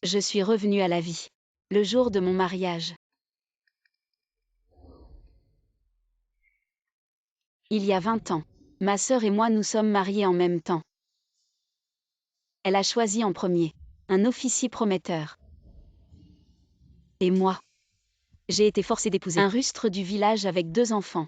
Je suis revenue à la vie. Le jour de mon mariage. Il y a 20 ans. Ma sœur et moi nous sommes mariés en même temps. Elle a choisi en premier. Un officier prometteur. Et moi. J'ai été forcée d'épouser un rustre du village avec 2 enfants.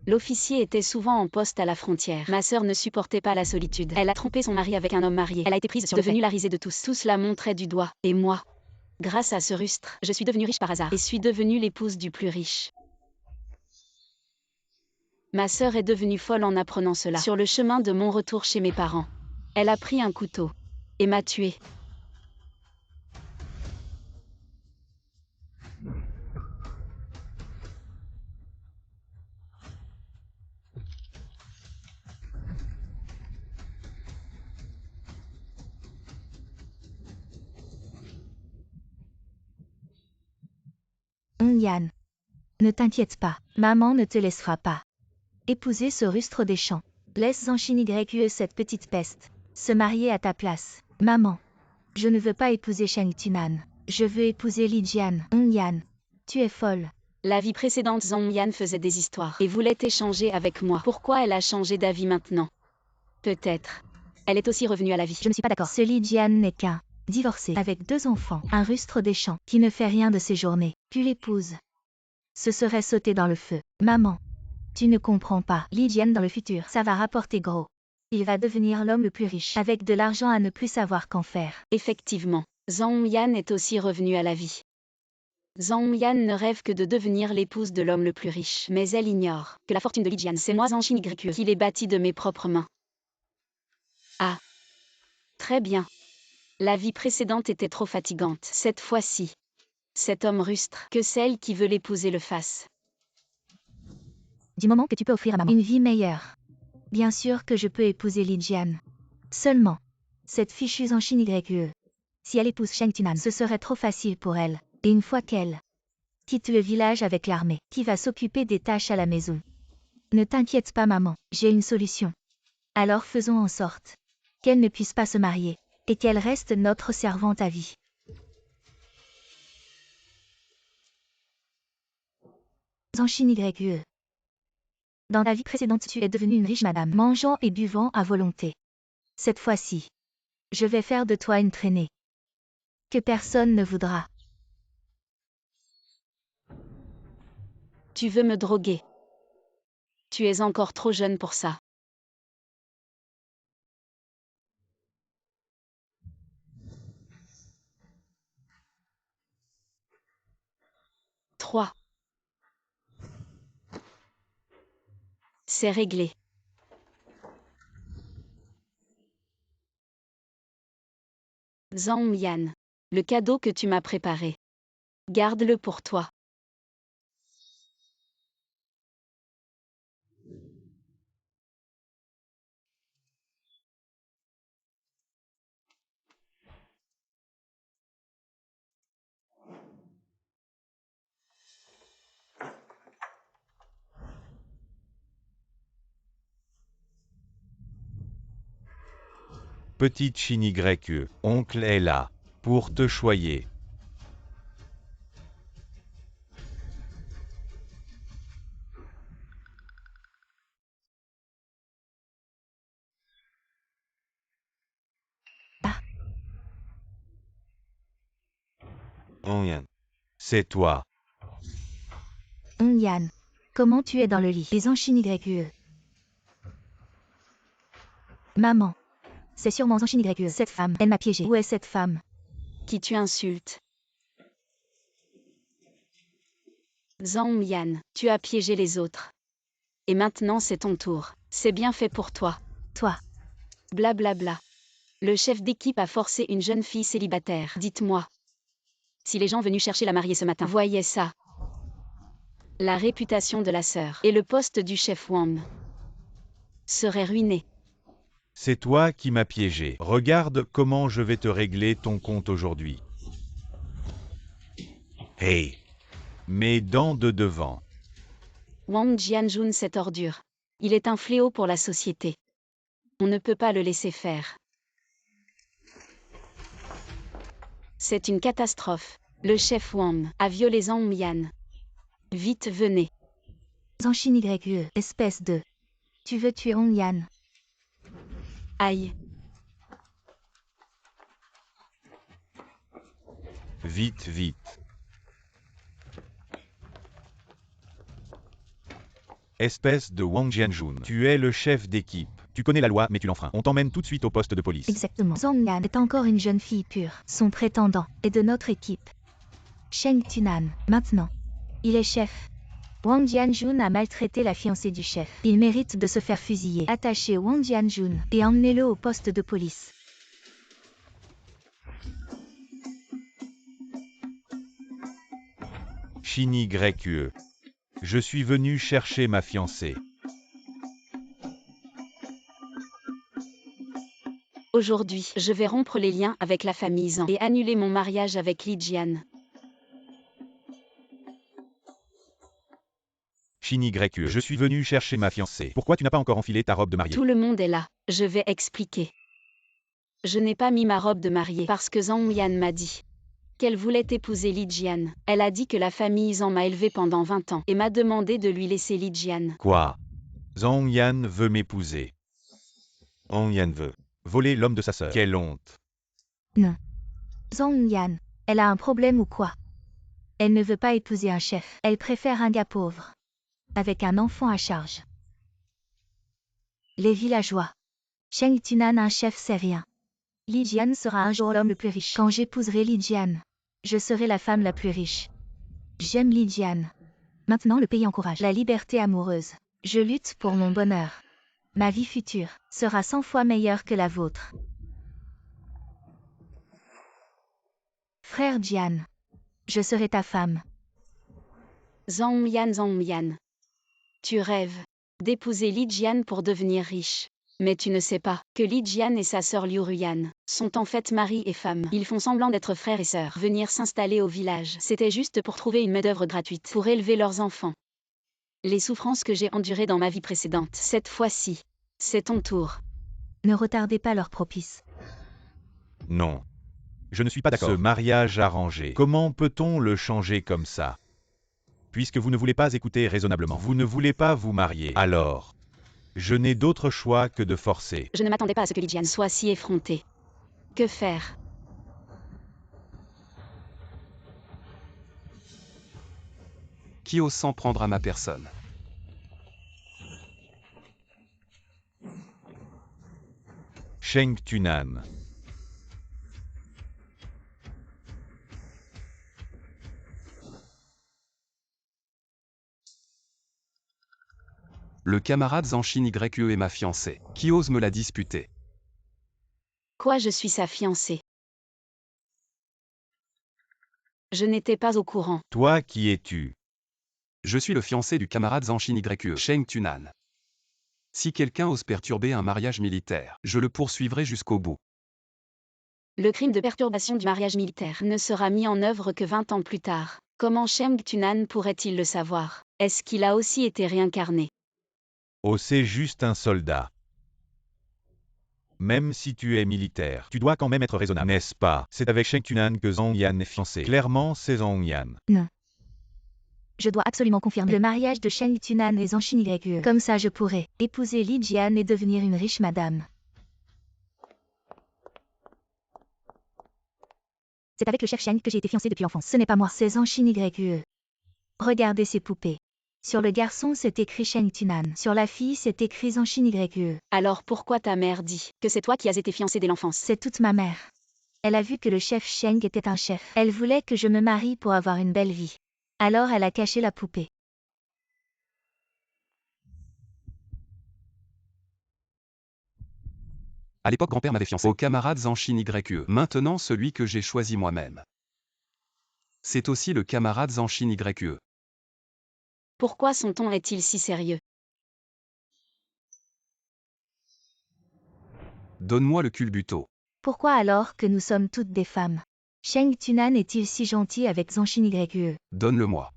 L'officier était souvent en poste à la frontière. Ma sœur ne supportait pas la solitude. Elle a trompé son mari avec un homme marié. Elle a été prise sur devenue la risée de tous. Tous la montraient du doigt. Et moi, grâce à ce rustre, je suis devenue riche par hasard et suis devenue l'épouse du plus riche. Ma sœur est devenue folle en apprenant cela. Sur le chemin de mon retour chez mes parents, elle a pris un couteau et m'a tuée. Yan. Ne t'inquiète pas, maman ne te laissera pas épouser ce rustre des champs. Laisse Zanshin YQE cette petite peste se marier à ta place. Maman. Je ne veux pas épouser Shang Tunan. Je veux épouser Li Jian. Yan. Tu es folle. La vie précédente, Zhang Yan faisait des histoires et voulait échanger avec moi. Pourquoi elle a changé d'avis maintenant? Peut-être. Elle est aussi revenue à la vie. Je ne suis pas d'accord. Ce Li Jian n'est qu'un divorcé avec 2 enfants, un rustre des champs qui ne fait rien de ses journées. Tu l'épouses. Ce serait sauter dans le feu. Maman. Tu ne comprends pas. Li Jian dans le futur, ça va rapporter gros. Il va devenir l'homme le plus riche, avec de l'argent à ne plus savoir qu'en faire. Effectivement, Zhang Yan est aussi revenue à la vie. Zhang Yan ne rêve que de devenir l'épouse de l'homme le plus riche. Mais elle ignore que la fortune de Li Jian, c'est moi Zanshin YQE qui l'ai bâtie de mes propres mains. Ah. Très bien. La vie précédente était trop fatigante. Cette fois-ci, cet homme rustre, que celle qui veut l'épouser le fasse. Du moment que tu peux offrir à maman une vie meilleure. Bien sûr que je peux épouser Li Jian. Seulement, cette fichue Zanshin YQE. Si elle épouse Shang Tunan, ce serait trop facile pour elle. Et une fois qu'elle quitte le village avec l'armée, qui va s'occuper des tâches à la maison? Ne t'inquiète pas maman, j'ai une solution. Alors faisons en sorte qu'elle ne puisse pas se marier, et qu'elle reste notre servante à vie. Zanshin YQE. Dans la vie précédente, tu es devenue une riche madame, mangeant et buvant à volonté. Cette fois-ci, je vais faire de toi une traînée que personne ne voudra. Tu veux me droguer. Tu es encore trop jeune pour ça. Trois. C'est réglé. Zhang Yan. Le cadeau que tu m'as préparé. Garde-le pour toi. Petite Shin YQE, oncle est là, pour te choyer. Yan. C'est toi. Yan. Comment tu es dans le lit? Les Zanshin YQE. Maman. C'est sûrement Zanshin YQE. Cette femme, elle m'a piégé. Où est cette femme? Qui tu insultes? Zhang Yan, tu as piégé les autres. Et maintenant c'est ton tour. C'est bien fait pour toi. Toi. Blablabla. Le chef d'équipe a forcé une jeune fille célibataire. Dites-moi. Si les gens venus chercher la mariée ce matin voyaient ça. La réputation de la sœur et le poste du chef Wang seraient ruinés. C'est toi qui m'as piégé. Regarde comment je vais te régler ton compte aujourd'hui. Hey. Mes dents de devant. Wang Jianjun, cette ordure. Il est un fléau pour la société. On ne peut pas le laisser faire. C'est une catastrophe. Le chef Wang a violé Zhang Yan. Vite, venez. Zanshin YE, espèce de... Tu veux tuer Hong Yan? Aïe. Vite, vite. Espèce de Wang Jianjun. Tu es le chef d'équipe. Tu connais la loi, mais tu l'enfreins. On t'emmène tout de suite au poste de police. Exactement. Zhang Yan est encore une jeune fille pure. Son prétendant est de notre équipe. Sheng Tunan, maintenant. Il est chef. Wang Jianjun a maltraité la fiancée du chef. Il mérite de se faire fusiller. Attachez Wang Jianjun et emmenez-le au poste de police. Shin YE. Je suis venu chercher ma fiancée. Aujourd'hui, je vais rompre les liens avec la famille Zhang et annuler mon mariage avec Li Jian. Shin YE. Je suis venu chercher ma fiancée. Pourquoi tu n'as pas encore enfilé ta robe de mariée? Tout le monde est là. Je vais expliquer. Je n'ai pas mis ma robe de mariée parce que Zhang Yan m'a dit qu'elle voulait épouser Li Jian. Elle a dit que la famille Zhang m'a élevée pendant 20 ans et m'a demandé de lui laisser Li Jian. Quoi? Zhang Yan veut m'épouser. Zhang Yan veut voler l'homme de sa sœur. Quelle honte. Non. Zhang Yan, elle a un problème ou quoi? Elle ne veut pas épouser un chef. Elle préfère un gars pauvre. Avec un enfant à charge. Les villageois. Sheng Tunan, un chef, c'est rien. Li Jian sera un jour l'homme le plus riche. Quand j'épouserai Li Jian, je serai la femme la plus riche. J'aime Li Jian. Maintenant le pays encourage la liberté amoureuse. Je lutte pour mon bonheur. Ma vie future sera 100 fois meilleure que la vôtre. Frère Jian, je serai ta femme. Zhang Yan. Tu rêves d'épouser Li Jian pour devenir riche. Mais tu ne sais pas que Li Jian et sa sœur Liu Ruyan sont en fait mari et femme. Ils font semblant d'être frères et sœurs. Venir s'installer au village, c'était juste pour trouver une main-d'œuvre gratuite pour élever leurs enfants. Les souffrances que j'ai endurées dans ma vie précédente, cette fois-ci, c'est ton tour. Ne retardez pas leur propice. Non. Je ne suis pas d'accord. Ce mariage arrangé, comment peut-on le changer comme ça? Puisque vous ne voulez pas écouter raisonnablement, vous ne voulez pas vous marier. Alors, je n'ai d'autre choix que de forcer. Je ne m'attendais pas à ce que Li Jian soit si effronté. Que faire? Qui ose s'en prendre à ma personne? Sheng Tunan. Le camarade Zanshin YE est ma fiancée. Qui ose me la disputer? Quoi, je suis sa fiancée? Je n'étais pas au courant. Toi qui es-tu? Je suis le fiancé du camarade Zanshin YE, Sheng Tunan. Si quelqu'un ose perturber un mariage militaire, je le poursuivrai jusqu'au bout. Le crime de perturbation du mariage militaire ne sera mis en œuvre que 20 ans plus tard. Comment Sheng Tunan pourrait-il le savoir? Est-ce qu'il a aussi été réincarné? Oh, c'est juste un soldat. Même si tu es militaire, tu dois quand même être raisonnable, n'est-ce pas? C'est avec Sheng Tunan que Zhang Yan est fiancé. Clairement, c'est Zhang Yan. Non. Je dois absolument confirmer le mariage de Sheng Tunan et Zanshin YE. Comme ça je pourrai épouser Li Jian et devenir une riche madame. C'est avec le chef Sheng que j'ai été fiancée depuis enfance. Ce n'est pas moi, c'est Zanshin YE. Regardez ces poupées. Sur le garçon c'est écrit Sheng Tunan. Sur la fille c'est écrit Zanshin YE. Alors pourquoi ta mère dit que c'est toi qui as été fiancée dès l'enfance? C'est toute ma mère. Elle a vu que le chef Sheng était un chef. Elle voulait que je me marie pour avoir une belle vie. Alors elle a caché la poupée. À l'époque, grand-père m'avait fiancé au camarade Zanshin YE. Maintenant, celui que j'ai choisi moi-même. C'est aussi le camarade Zanshin YE. Pourquoi son ton est-il si sérieux? Donne-moi le culbuto. Pourquoi alors que nous sommes toutes des femmes? Sheng Tunan est-il si gentil avec Zanshin YE? Donne-le-moi.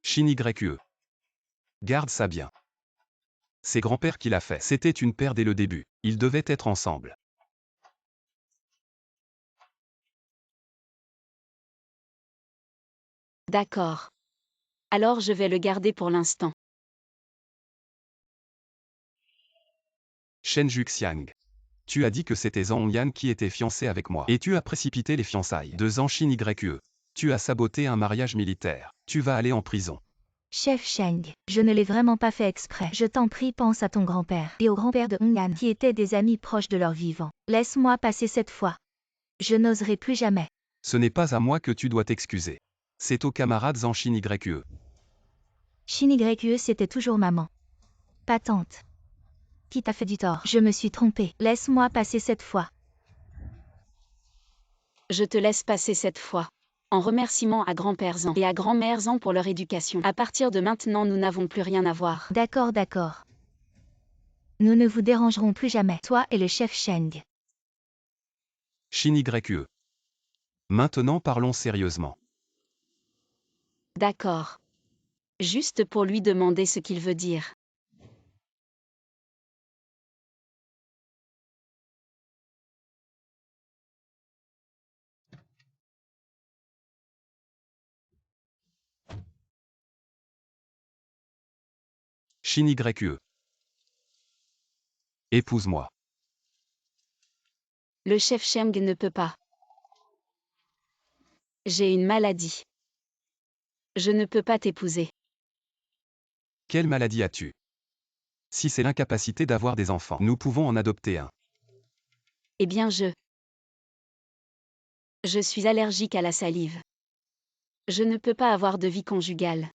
Shin YE. Garde ça bien. C'est grand-père qui l'a fait. C'était une paire dès le début. Ils devaient être ensemble. D'accord. Alors je vais le garder pour l'instant. Shen Juxiang. Tu as dit que c'était Zhang Yan qui était fiancé avec moi. Et tu as précipité les fiançailles de Zanshin YE. Tu as saboté un mariage militaire. Tu vas aller en prison. Chef Sheng, je ne l'ai vraiment pas fait exprès. Je t'en prie, pense à ton grand-père et au grand-père de Hongyan qui étaient des amis proches de leur vivant. Laisse-moi passer cette fois. Je n'oserai plus jamais. Ce n'est pas à moi que tu dois t'excuser. C'est au camarade Zanshin YE. Shin YE, c'était toujours maman. Pas tante. Qui t'a fait du tort? Je me suis trompée. Laisse-moi passer cette fois. Je te laisse passer cette fois. En remerciement à grand-père Zan et à grand-mère Zan pour leur éducation. À partir de maintenant, nous n'avons plus rien à voir. D'accord, d'accord. Nous ne vous dérangerons plus jamais, toi et le chef Sheng. Shin YE. Maintenant parlons sérieusement. D'accord. Juste pour lui demander ce qu'il veut dire. Shin YE. Épouse-moi. Le chef Sheng ne peut pas. J'ai une maladie. Je ne peux pas t'épouser. Quelle maladie as-tu? Si c'est l'incapacité d'avoir des enfants, nous pouvons en adopter un. Eh bien Je suis allergique à la salive. Je ne peux pas avoir de vie conjugale.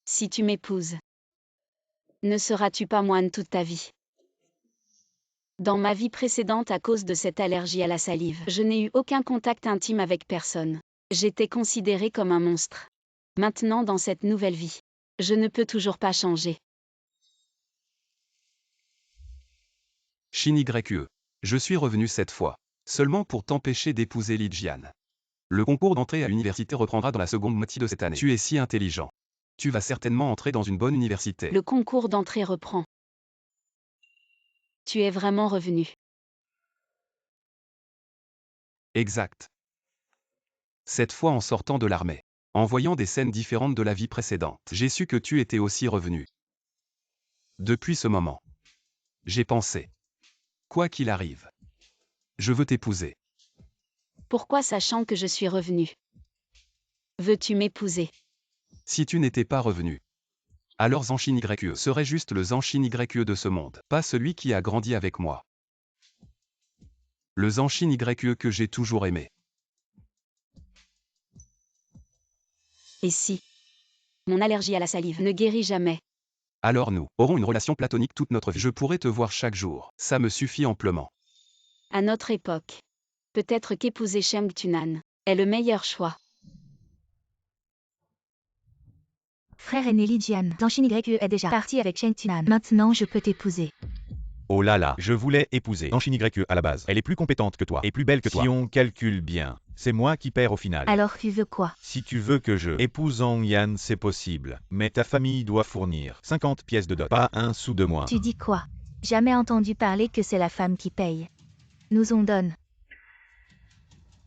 Si tu m'épouses, ne seras-tu pas moine toute ta vie? Dans ma vie précédente, à cause de cette allergie à la salive, je n'ai eu aucun contact intime avec personne. J'étais considérée comme un monstre. Maintenant, dans cette nouvelle vie, je ne peux toujours pas changer. Shin YE. Je suis revenu cette fois. Seulement pour t'empêcher d'épouser Li Jian. Le concours d'entrée à l'université reprendra dans la seconde moitié de cette année. Tu es si intelligent. Tu vas certainement entrer dans une bonne université. Le concours d'entrée reprend. Tu es vraiment revenu. Exact. Cette fois en sortant de l'armée. En voyant des scènes différentes de la vie précédente, j'ai su que tu étais aussi revenu. Depuis ce moment, j'ai pensé. Quoi qu'il arrive, je veux t'épouser. Pourquoi sachant que je suis revenu? Veux-tu m'épouser? Si tu n'étais pas revenu, alors Zanshin YE serait juste le Zanshin YE de ce monde, pas celui qui a grandi avec moi. Le Zanshin YE que j'ai toujours aimé. Et si mon allergie à la salive ne guérit jamais? Alors nous aurons une relation platonique toute notre vie. Je pourrais te voir chaque jour, ça me suffit amplement. À notre époque, peut-être qu'épouser Sheng Tunan est le meilleur choix. Frère aîné Li Jian, Zanshin YE est déjà parti avec Sheng Tunan. Maintenant, je peux t'épouser. Oh là là, je voulais épouser Zanshin YE à la base. Elle est plus compétente que toi, et plus belle que toi. Si on calcule bien, c'est moi qui perds au final. Alors tu veux quoi? Si tu veux que je épouse Zhang Yan, c'est possible. Mais ta famille doit fournir 50 pièces de dot, pas un sou de moins. Tu dis quoi? Jamais entendu parler que c'est la femme qui paye. Nous on donne.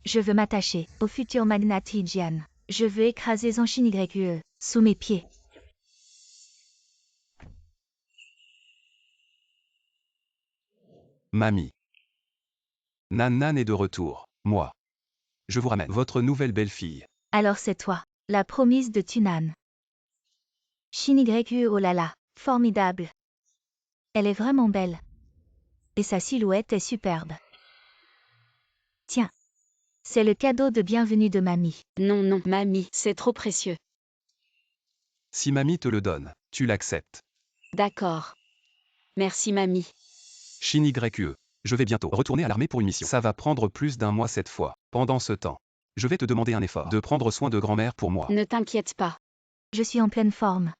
Je veux m'attacher au futur magnate Li Jian. Je veux écraser Zanshin YE sous mes pieds. Mamie. Nan Nan est de retour. Moi. Je vous ramène votre nouvelle belle-fille. Alors c'est toi, la promise de Tunan. Shin YE, oh là là, formidable. Elle est vraiment belle. Et sa silhouette est superbe. Tiens. C'est le cadeau de bienvenue de mamie. Non, non, mamie, c'est trop précieux. Si mamie te le donne, tu l'acceptes. D'accord. Merci mamie. Shin YE. Je vais bientôt retourner à l'armée pour une mission. Ça va prendre plus d'1 mois cette fois. Pendant ce temps, je vais te demander un effort. De prendre soin de grand-mère pour moi. Ne t'inquiète pas. Je suis en pleine forme.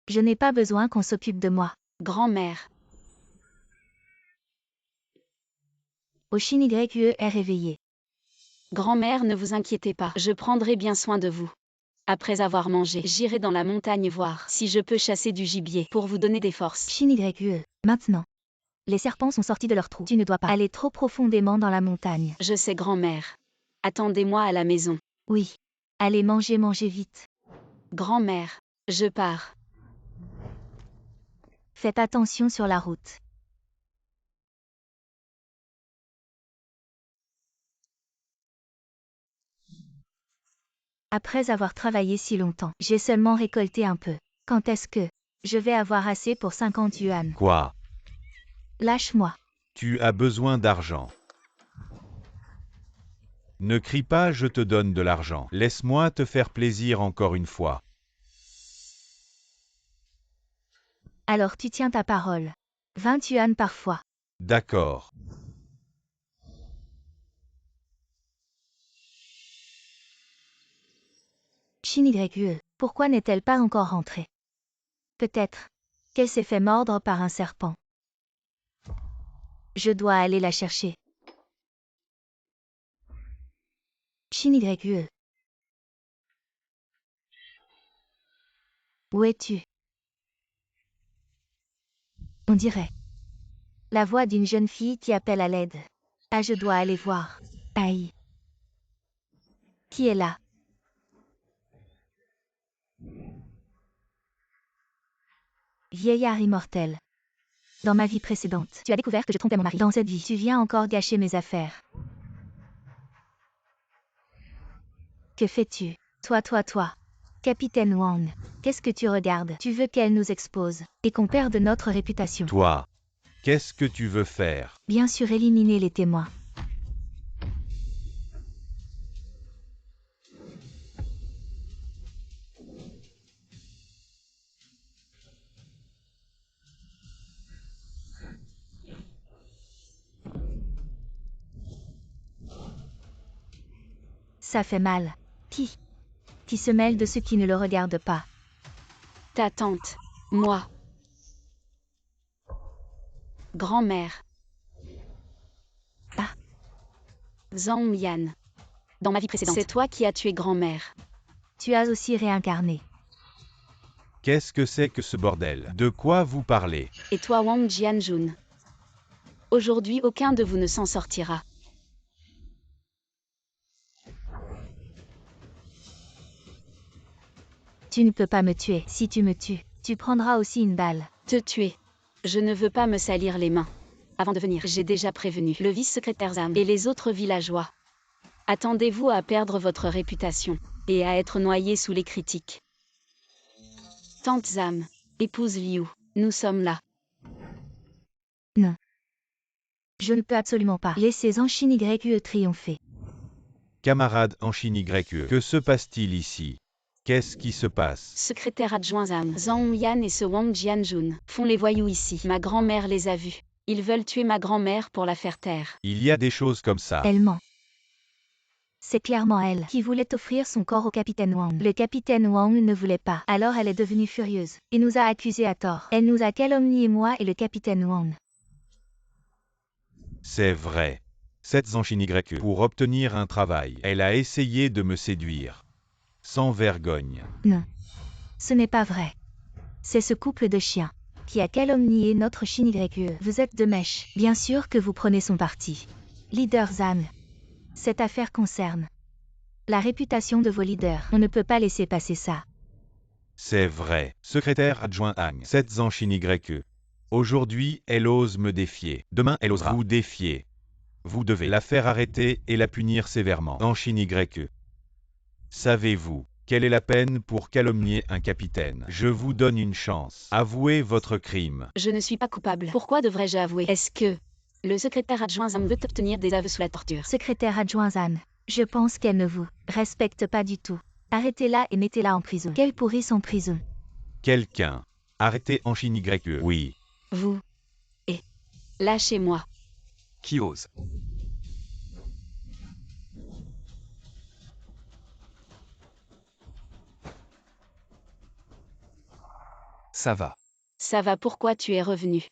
Je n'ai pas besoin qu'on s'occupe de moi. Grand-mère. Oshin-YE est réveillé. Grand-mère, ne vous inquiétez pas. Je prendrai bien soin de vous. Après avoir mangé, j'irai dans la montagne voir si je peux chasser du gibier pour vous donner des forces. Shin-YE, maintenant. Les serpents sont sortis de leur trou. Tu ne dois pas aller trop profondément dans la montagne. Je sais, grand-mère. Attendez-moi à la maison. Oui. Allez manger vite. Grand-mère, je pars. Faites attention sur la route. Après avoir travaillé si longtemps, j'ai seulement récolté un peu. Quand est-ce que je vais avoir assez pour 50 yuan? Quoi? Lâche-moi. Tu as besoin d'argent. Ne crie pas, je te donne de l'argent. Laisse-moi te faire plaisir encore une fois. Alors tu tiens ta parole. 20 yuan parfois. D'accord. Shin-YE, pourquoi n'est-elle pas encore rentrée? Peut-être qu'elle s'est fait mordre par un serpent. Je dois aller la chercher. Shin-YE. Où es-tu? On dirait la voix d'une jeune fille qui appelle à l'aide. Ah, je dois aller voir. Aïe. Qui est là? Vieillard immortel. Dans ma vie précédente, tu as découvert que je trompais mon mari. Dans cette vie, tu viens encore gâcher mes affaires. Que fais-tu? Toi. Capitaine Wang, qu'est-ce que tu regardes? Tu veux qu'elle nous expose et qu'on perde notre réputation. Toi, qu'est-ce que tu veux faire? Bien sûr, éliminer les témoins. Ça fait mal. Qui se mêle de ceux qui ne le regardent pas. Ta tante. Moi. Grand-mère. Ah. Zhang Yan. Dans ma vie précédente. C'est toi qui as tué grand-mère. Tu as aussi réincarné. Qu'est-ce que c'est que ce bordel? De quoi vous parlez? Et toi Wang Jianjun. Aujourd'hui aucun de vous ne s'en sortira. Tu ne peux pas me tuer. Si tu me tues, tu prendras aussi une balle. Te tuer. Je ne veux pas me salir les mains. Avant de venir, j'ai déjà prévenu le vice-secrétaire Zam et les autres villageois. Attendez-vous à perdre votre réputation et à être noyé sous les critiques. Tante Zam, épouse Liu, nous sommes là. Non. Je ne peux absolument pas laisser Shin-YE triompher. Camarade Shin-YE, que se passe-t-il ici? Qu'est-ce qui se passe? Secrétaire adjoint Zam, Zhang Yan et ce Wang Jianjun font les voyous ici. Ma grand-mère les a vus. Ils veulent tuer ma grand-mère pour la faire taire. Il y a des choses comme ça. Elle ment. C'est clairement elle qui voulait offrir son corps au capitaine Wang. Le capitaine Wang ne voulait pas. Alors elle est devenue furieuse et nous a accusés à tort. Elle nous a calomnié, moi et le capitaine Wang. C'est vrai. Cette Shin-YE, pour obtenir un travail, elle a essayé de me séduire. Sans vergogne. Non. Ce n'est pas vrai. C'est ce couple de chiens qui a calomnié notre Shin-YE. Vous êtes de mèche. Bien sûr que vous prenez son parti. Leader Zan. Cette affaire concerne la réputation de vos leaders. On ne peut pas laisser passer ça. C'est vrai. Secrétaire adjoint Hang, cette Shin-YE. Aujourd'hui, elle ose me défier. Demain, elle osera vous défier. Vous devez la faire arrêter et la punir sévèrement. Shin-YE. Savez-vous quelle est la peine pour calomnier un capitaine? Je vous donne une chance. Avouez votre crime. Je ne suis pas coupable. Pourquoi devrais-je avouer? Est-ce que le secrétaire adjoint Zam veut obtenir des aveux sous la torture? Secrétaire adjoint Zan, je pense qu'elle ne vous respecte pas du tout. Arrêtez-la et mettez-la en prison. Qu'elle pourrisse en prison. Quelqu'un. Arrêtez Shin-YE. Oui. Vous. Et lâchez-moi. Qui ose? Ça va. Ça va, pourquoi tu es revenu?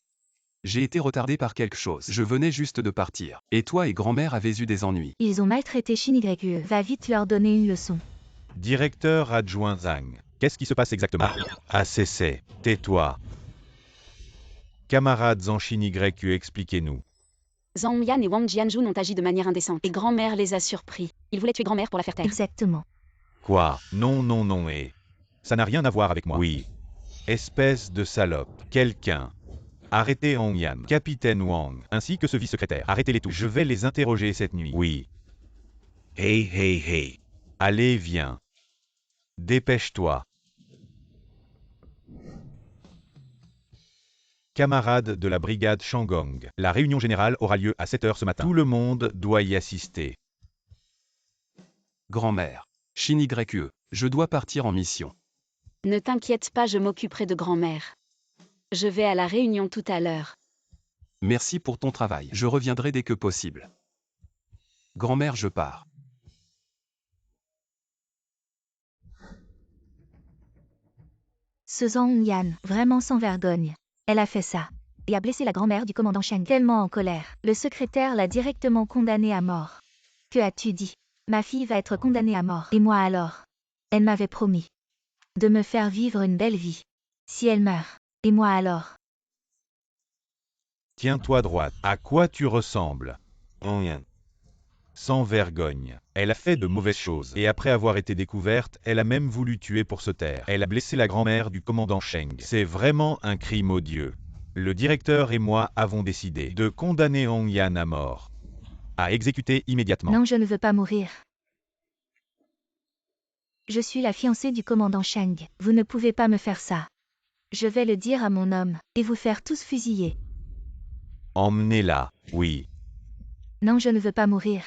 J'ai été retardé par quelque chose. Je venais juste de partir. Et toi et grand-mère avez eu des ennuis. Ils ont maltraité Shin YE. Va vite leur donner une leçon. Directeur adjoint Zhang. Qu'est-ce qui se passe exactement? c'est. Tais-toi. Camarades en Shin YE, expliquez-nous. Zhang Yan et Wang Jianjun ont agi de manière indécente. Et grand-mère les a surpris. Ils voulaient tuer grand-mère pour la faire taire. Exactement. Quoi? Non, et... Ça n'a rien à voir avec moi. Oui. Espèce de salope. Quelqu'un. Arrêtez Hong Yan, Capitaine Wang, ainsi que ce vice-secrétaire. Arrêtez-les tous. Je vais les interroger cette nuit. Oui. Hey. Allez, viens. Dépêche-toi. Camarades de la brigade Shangong, la réunion générale aura lieu à 7 h ce matin. Tout le monde doit y assister. Grand-mère. Shin YE, je dois partir en mission. Ne t'inquiète pas, je m'occuperai de grand-mère. Je vais à la réunion tout à l'heure. Merci pour ton travail. Je reviendrai dès que possible. Grand-mère, je pars. Ce Zhang Yan, vraiment sans vergogne. Elle a fait ça. Et a blessé la grand-mère du commandant Shang tellement en colère. Le secrétaire l'a directement condamnée à mort. Que as-tu dit? Ma fille va être condamnée à mort. Et moi alors? Elle m'avait promis de me faire vivre une belle vie. Si elle meurt, et moi alors? Tiens-toi droite. À quoi tu ressembles? Rien. Sans vergogne. Elle a fait de mauvaises choses. Et après avoir été découverte, elle a même voulu tuer pour se taire. Elle a blessé la grand-mère du commandant Sheng. C'est vraiment un crime odieux. Le directeur et moi avons décidé de condamner Hong Yan à mort. À exécuter immédiatement. Non, je ne veux pas mourir. Je suis la fiancée du commandant Shang. Vous ne pouvez pas me faire ça. Je vais le dire à mon homme, et vous faire tous fusiller. Emmenez-la, oui. Non, je ne veux pas mourir.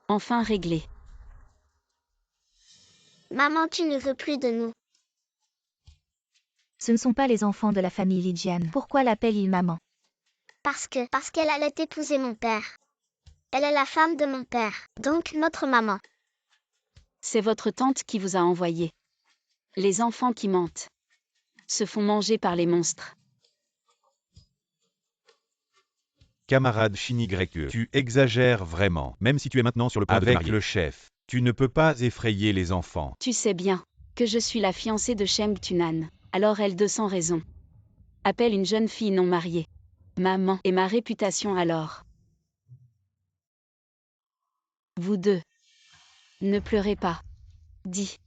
Enfin réglé. Maman, tu ne veux plus de nous. Ce ne sont pas les enfants de la famille Lijian. Pourquoi l'appelle-il maman? Parce qu'elle allait épouser mon père. Elle est la femme de mon père, donc notre maman. C'est votre tante qui vous a envoyé. Les enfants qui mentent se font manger par les monstres. Camarade Shin YE, tu exagères vraiment, même si tu es maintenant sur le point de te marier. Avec le chef, tu ne peux pas effrayer les enfants. Tu sais bien que je suis la fiancée de Sheng Tunan, alors elle de sans raison appelle une jeune fille non mariée. Maman, et ma réputation alors? Vous deux, ne pleurez pas. Dis,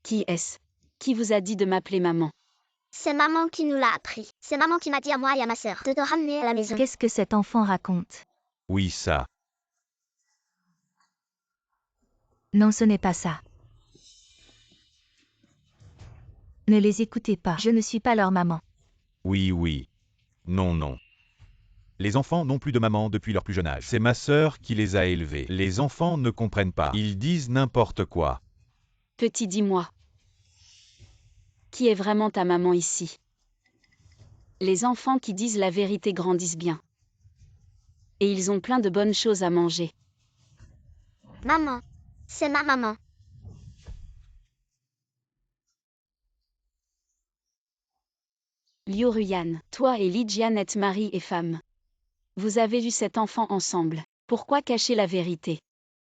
qui est-ce qui vous a dit de m'appeler maman? C'est maman qui nous l'a appris. C'est maman qui m'a dit à moi et à ma sœur de te ramener à la maison. Qu'est-ce que cet enfant raconte? Oui, ça. Non, ce n'est pas ça. Ne les écoutez pas, je ne suis pas leur maman. Oui. Non. Les enfants n'ont plus de maman depuis leur plus jeune âge. C'est ma sœur qui les a élevés. Les enfants ne comprennent pas. Ils disent n'importe quoi. Petit, dis-moi. Qui est vraiment ta maman ici? Les enfants qui disent la vérité grandissent bien. Et ils ont plein de bonnes choses à manger. Maman. C'est ma maman. Liu Ruyan, toi et Li Jian êtes mari et femme. Vous avez eu cet enfant ensemble. Pourquoi cacher la vérité?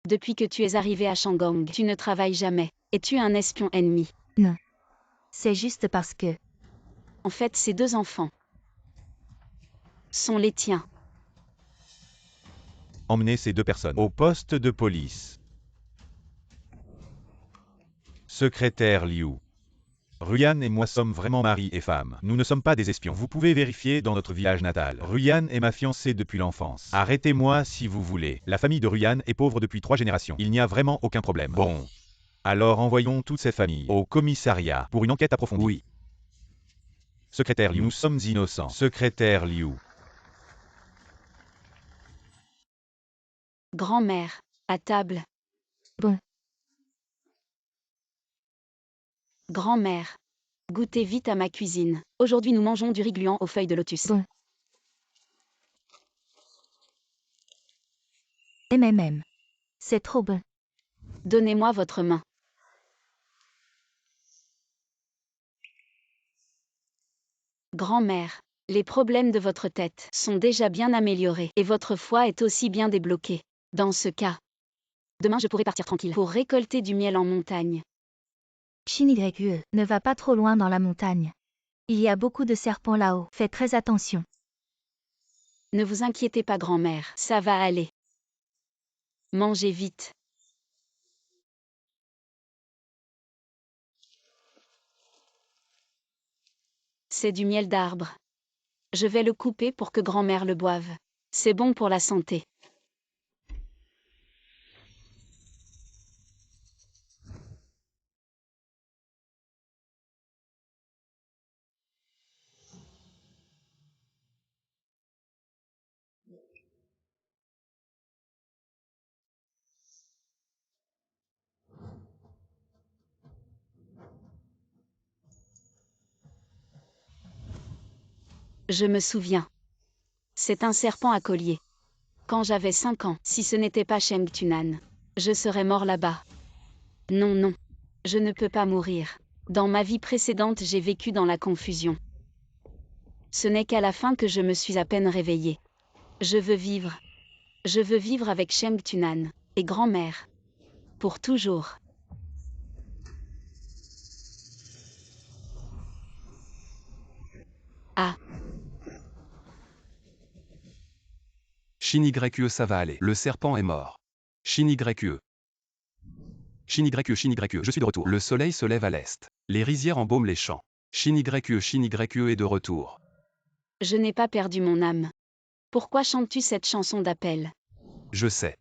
Depuis que tu es arrivé à Shangong, tu ne travailles jamais. Es-tu un espion ennemi? Non. C'est juste parce que... En fait, ces deux enfants sont les tiens. Emmenez ces deux personnes au poste de police. Secrétaire Liu. Ruyan et moi sommes vraiment mari et femme. Nous ne sommes pas des espions. Vous pouvez vérifier dans notre village natal. Ruyan est ma fiancée depuis l'enfance. Arrêtez-moi si vous voulez. La famille de Ruyan est pauvre depuis 3 générations. Il n'y a vraiment aucun problème. Bon. Alors envoyons toutes ces familles au commissariat pour une enquête approfondie. Oui. Secrétaire Liu, nous sommes innocents. Secrétaire Liu. Grand-mère, à table. Bon. Grand-mère, goûtez vite à ma cuisine. Aujourd'hui nous mangeons du riz gluant aux feuilles de lotus. Bon. MMM. C'est trop bon. Donnez-moi votre main. Grand-mère, les problèmes de votre tête sont déjà bien améliorés et votre foie est aussi bien débloqué. Dans ce cas, demain je pourrai partir tranquille pour récolter du miel en montagne. Shin-YE, ne va pas trop loin dans la montagne. Il y a beaucoup de serpents là-haut. Fais très attention. Ne vous inquiétez pas grand-mère, ça va aller. Mangez vite. C'est du miel d'arbre. Je vais le couper pour que grand-mère le boive. C'est bon pour la santé. Je me souviens. C'est un serpent à collier. Quand j'avais 5 ans, si ce n'était pas Sheng Tunan, je serais mort là-bas. Non, non. Je ne peux pas mourir. Dans ma vie précédente, j'ai vécu dans la confusion. Ce n'est qu'à la fin que je me suis à peine réveillée. Je veux vivre. Je veux vivre avec Sheng Tunan et grand-mère. Pour toujours. Ah, Shin-YE, ça va aller. Le serpent est mort. Shin-YE. Shin-YE, Shin-YE, je suis de retour. Le soleil se lève à l'est. Les rizières embaument les champs. Shin-YE, Shin-YE est de retour. je n'ai pas perdu mon âme. Pourquoi chantes-tu cette chanson d'appel? Je sais.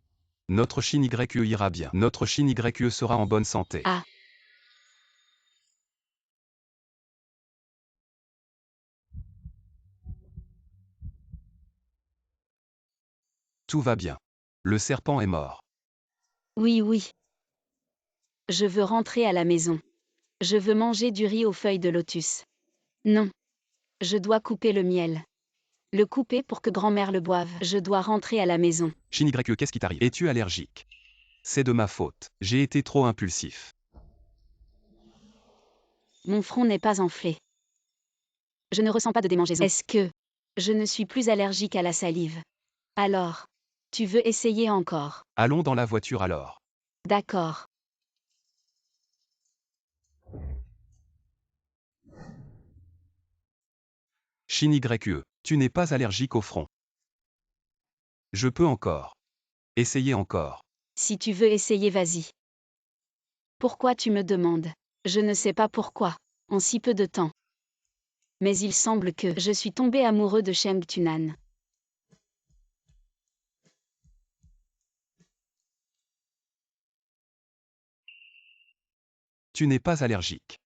Notre Shin-YE ira bien. Notre Shin-YE sera en bonne santé. Ah, Tout va bien. Le serpent est mort. oui, oui. Je veux rentrer à la maison. Je veux manger du riz aux feuilles de lotus. Non. Je dois couper le miel. Le couper pour que grand-mère le boive. Je dois rentrer à la maison. Shin-YE, qu'est-ce qui t'arrive? Es-tu allergique? C'est de ma faute. J'ai été trop impulsif. Mon front n'est pas enflé. Je ne ressens pas de démangeaison. Est-ce que je ne suis plus allergique à la salive? Alors, tu veux essayer encore? Allons dans la voiture alors. D'accord. Shin-YE, tu n'es pas allergique au front. Je peux encore. Essayer encore. Si tu veux essayer, vas-y. Pourquoi tu me demandes? Je ne sais pas pourquoi, en si peu de temps. Mais il semble que je suis tombé amoureux de Sheng Tunan. Tu n'es pas allergique.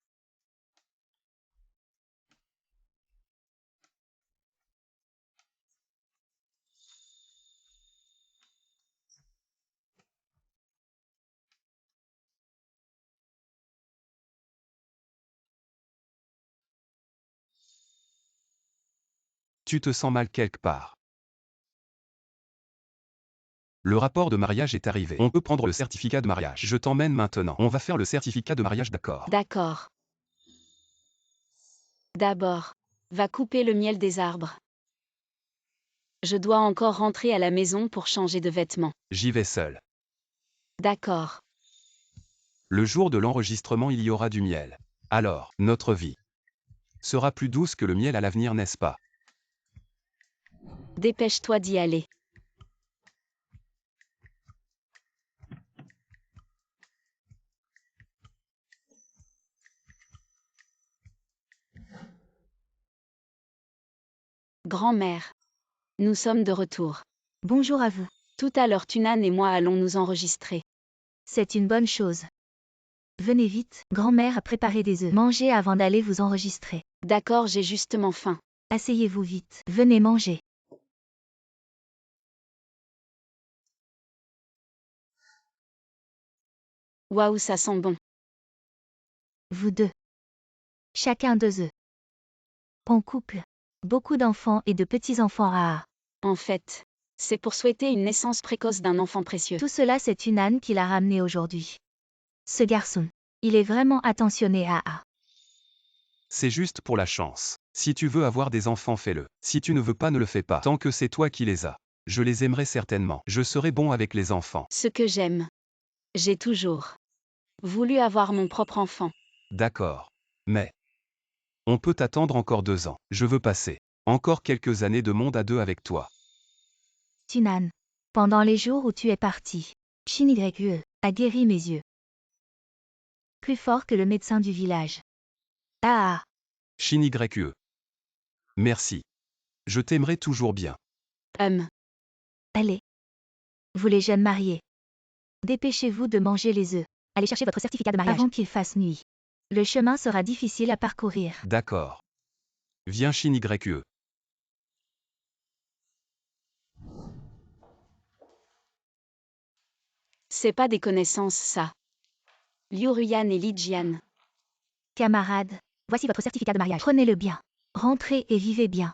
Tu te sens mal quelque part. Le rapport de mariage est arrivé. On peut prendre le certificat de mariage. Je t'emmène maintenant. On va faire le certificat de mariage, d'accord? D'accord. D'abord, va couper le miel des arbres. Je dois encore rentrer à la maison pour changer de vêtements. J'y vais seul. D'accord. Le jour de l'enregistrement, il y aura du miel. Alors, notre vie sera plus douce que le miel à l'avenir, n'est-ce pas? Dépêche-toi d'y aller. Grand-mère. Nous sommes de retour. Bonjour à vous. Tout à l'heure Tunan et moi allons nous enregistrer. C'est une bonne chose. Venez vite, grand-mère a préparé des œufs. Mangez avant d'aller vous enregistrer. D'accord, j'ai justement faim. Asseyez-vous vite. Venez manger. Waouh, ça sent bon. Vous deux. Chacun 2 œufs. En couple. Beaucoup d'enfants et de petits-enfants rares. En fait, c'est pour souhaiter une naissance précoce d'un enfant précieux. Tout cela, c'est Tunan qui l'a ramené aujourd'hui. Ce garçon. Il est vraiment attentionné à A. C'est juste pour la chance. Si tu veux avoir des enfants, fais-le. Si tu ne veux pas, ne le fais pas. Tant que c'est toi qui les as. Je les aimerai certainement. Je serai bon avec les enfants. Ce que j'aime. J'ai toujours voulu avoir mon propre enfant. D'accord. Mais on peut attendre encore 2 ans. Je veux passer encore quelques années de monde à deux avec toi. Tunan. Pendant les jours où tu es parti, Shin YE a guéri mes yeux. Plus fort que le médecin du village. Ah. Shin YE. Merci. Je t'aimerai toujours bien. Allez. Vous les jeunes mariés. Dépêchez-vous de manger les œufs. Allez chercher votre certificat de mariage avant qu'il fasse nuit. Le chemin sera difficile à parcourir. D'accord. Viens Shin YE. C'est pas des connaissances, ça. Liu Ruyan et Li Jian. Camarades, voici votre certificat de mariage. Prenez-le bien. Rentrez et vivez bien.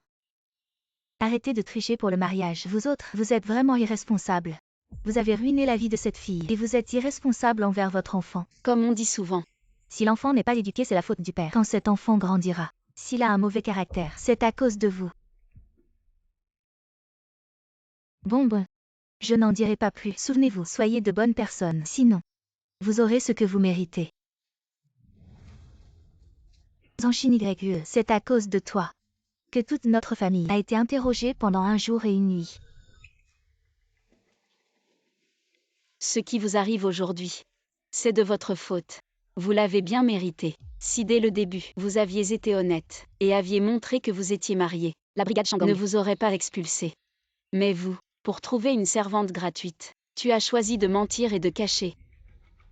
Arrêtez de tricher pour le mariage. Vous autres, vous êtes vraiment irresponsables. Vous avez ruiné la vie de cette fille et vous êtes irresponsable envers votre enfant. Comme on dit souvent. Si l'enfant n'est pas éduqué, c'est la faute du père. Quand cet enfant grandira, s'il a un mauvais caractère, c'est à cause de vous. Bon. Je n'en dirai pas plus. Souvenez-vous, soyez de bonnes personnes. Sinon, vous aurez ce que vous méritez. Zanshin YE, c'est à cause de toi que toute notre famille a été interrogée pendant 1 jour et 1 nuit. Ce qui vous arrive aujourd'hui, c'est de votre faute. Vous l'avez bien mérité. Si dès le début, vous aviez été honnête et aviez montré que vous étiez marié, la brigade Shandong ne vous aurait pas expulsé. Mais vous, pour trouver une servante gratuite, tu as choisi de mentir et de cacher.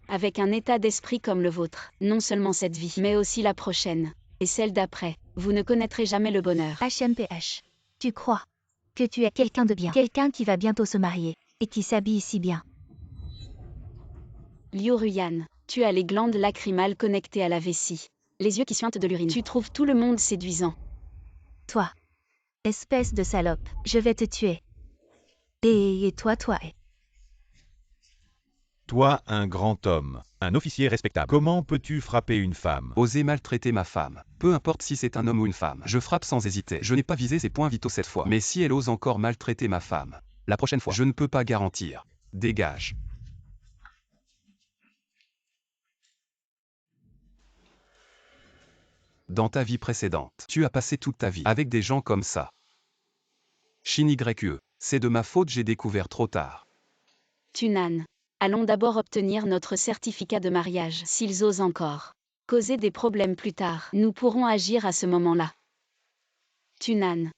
Avec un état d'esprit comme le vôtre, non seulement cette vie, mais aussi la prochaine, et celle d'après, vous ne connaîtrez jamais le bonheur. HMPH. Tu crois que tu es quelqu'un de bien, quelqu'un qui va bientôt se marier, et qui s'habille si bien. Liu Ruyan, tu as les glandes lacrymales connectées à la vessie, les yeux qui suintent de l'urine. Tu trouves tout le monde séduisant. Toi, espèce de salope, je vais te tuer. Et toi. Toi, un grand homme, un officier respectable. Comment peux-tu frapper une femme? Oser maltraiter ma femme. Peu importe si c'est un homme ou une femme. Je frappe sans hésiter. Je n'ai pas visé ses points vitaux cette fois. Mais si elle ose encore maltraiter ma femme, la prochaine fois, je ne peux pas garantir. Dégage. Dans ta vie précédente, tu as passé toute ta vie avec des gens comme ça. Shin YE, c'est de ma faute, j'ai découvert trop tard. Tunan. Allons d'abord obtenir notre certificat de mariage. S'ils osent encore causer des problèmes plus tard, nous pourrons agir à ce moment-là. Tunan.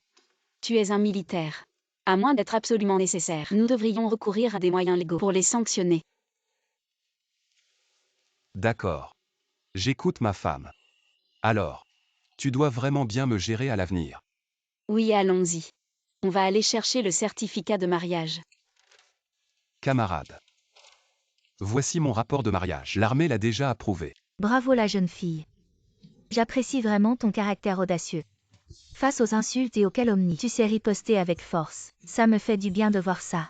Tu es un militaire. À moins d'être absolument nécessaire, nous devrions recourir à des moyens légaux pour les sanctionner. D'accord. J'écoute ma femme. Alors, tu dois vraiment bien me gérer à l'avenir. Oui, allons-y. On va aller chercher le certificat de mariage. Camarade. Voici mon rapport de mariage. L'armée l'a déjà approuvé. Bravo la jeune fille. J'apprécie vraiment ton caractère audacieux. Face aux insultes et aux calomnies, tu sais riposter avec force. Ça me fait du bien de voir ça.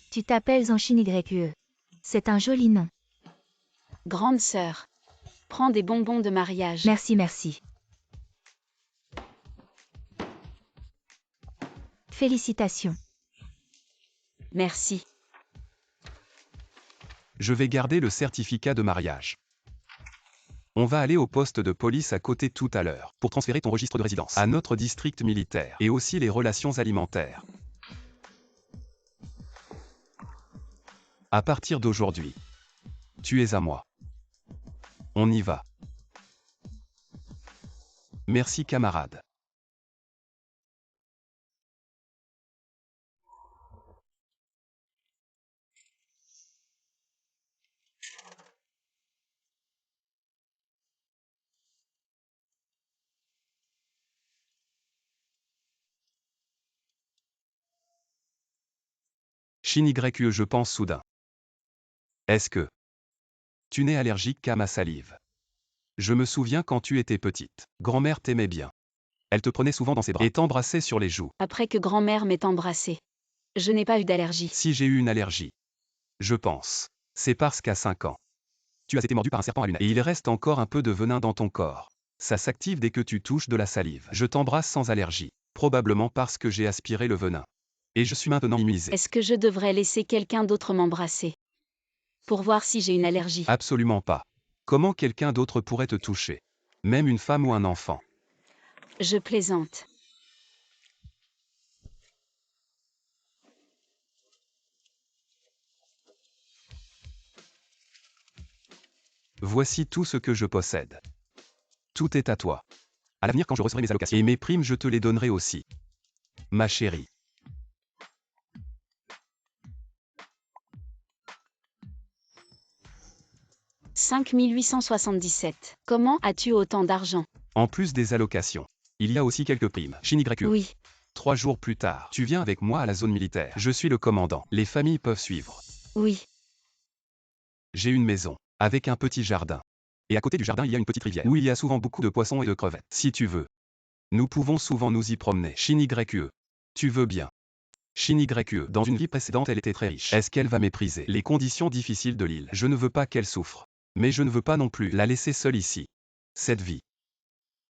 Tu t'appelles Zanshin YE. C'est un joli nom. Grande sœur. Prends des bonbons de mariage. Merci. Félicitations. Merci. Je vais garder le certificat de mariage. On va aller au poste de police à côté tout à l'heure pour transférer ton registre de résidence à notre district militaire et aussi les relations alimentaires. À partir d'aujourd'hui, tu es à moi. On y va. Merci camarade. Shin YE, je pense soudain. Est-ce que Tu n'es allergique qu'à ma salive. Je me souviens quand tu étais petite. Grand-mère t'aimait bien. Elle te prenait souvent dans ses bras et t'embrassait sur les joues. Après que grand-mère m'ait embrassée. Je n'ai pas eu d'allergie. Si j'ai eu une allergie, je pense, c'est parce qu'à 5 ans, tu as été mordu par un serpent à lunettes. Et il reste encore un peu de venin dans ton corps. Ça s'active dès que tu touches de la salive. Je t'embrasse sans allergie, probablement parce que j'ai aspiré le venin. Et je suis maintenant immunisé. Est-ce que je devrais laisser quelqu'un d'autre m'embrasser pour voir si j'ai une allergie? Absolument pas. Comment quelqu'un d'autre pourrait te toucher? Même une femme ou un enfant. Je plaisante. Voici tout ce que je possède. Tout est à toi. À l'avenir, quand je recevrai mes allocations et mes primes, je te les donnerai aussi. Ma chérie. « 5877. Comment as-tu autant d'argent? En plus des allocations, il y a aussi quelques primes. Shin-YE. Oui. 3 jours plus tard, tu viens avec moi à la zone militaire. Je suis le commandant. Les familles peuvent suivre. Oui. J'ai une maison, avec un petit jardin. Et à côté du jardin, il y a une petite rivière, où il y a souvent beaucoup de poissons et de crevettes. Si tu veux. Nous pouvons souvent nous y promener. Shin-YE. Tu veux bien. Shin-YE. Dans une vie précédente, elle était très riche. Est-ce qu'elle va mépriser les conditions difficiles de l'île? Je ne veux pas qu'elle souffre. Mais je ne veux pas non plus la laisser seule ici. Cette vie.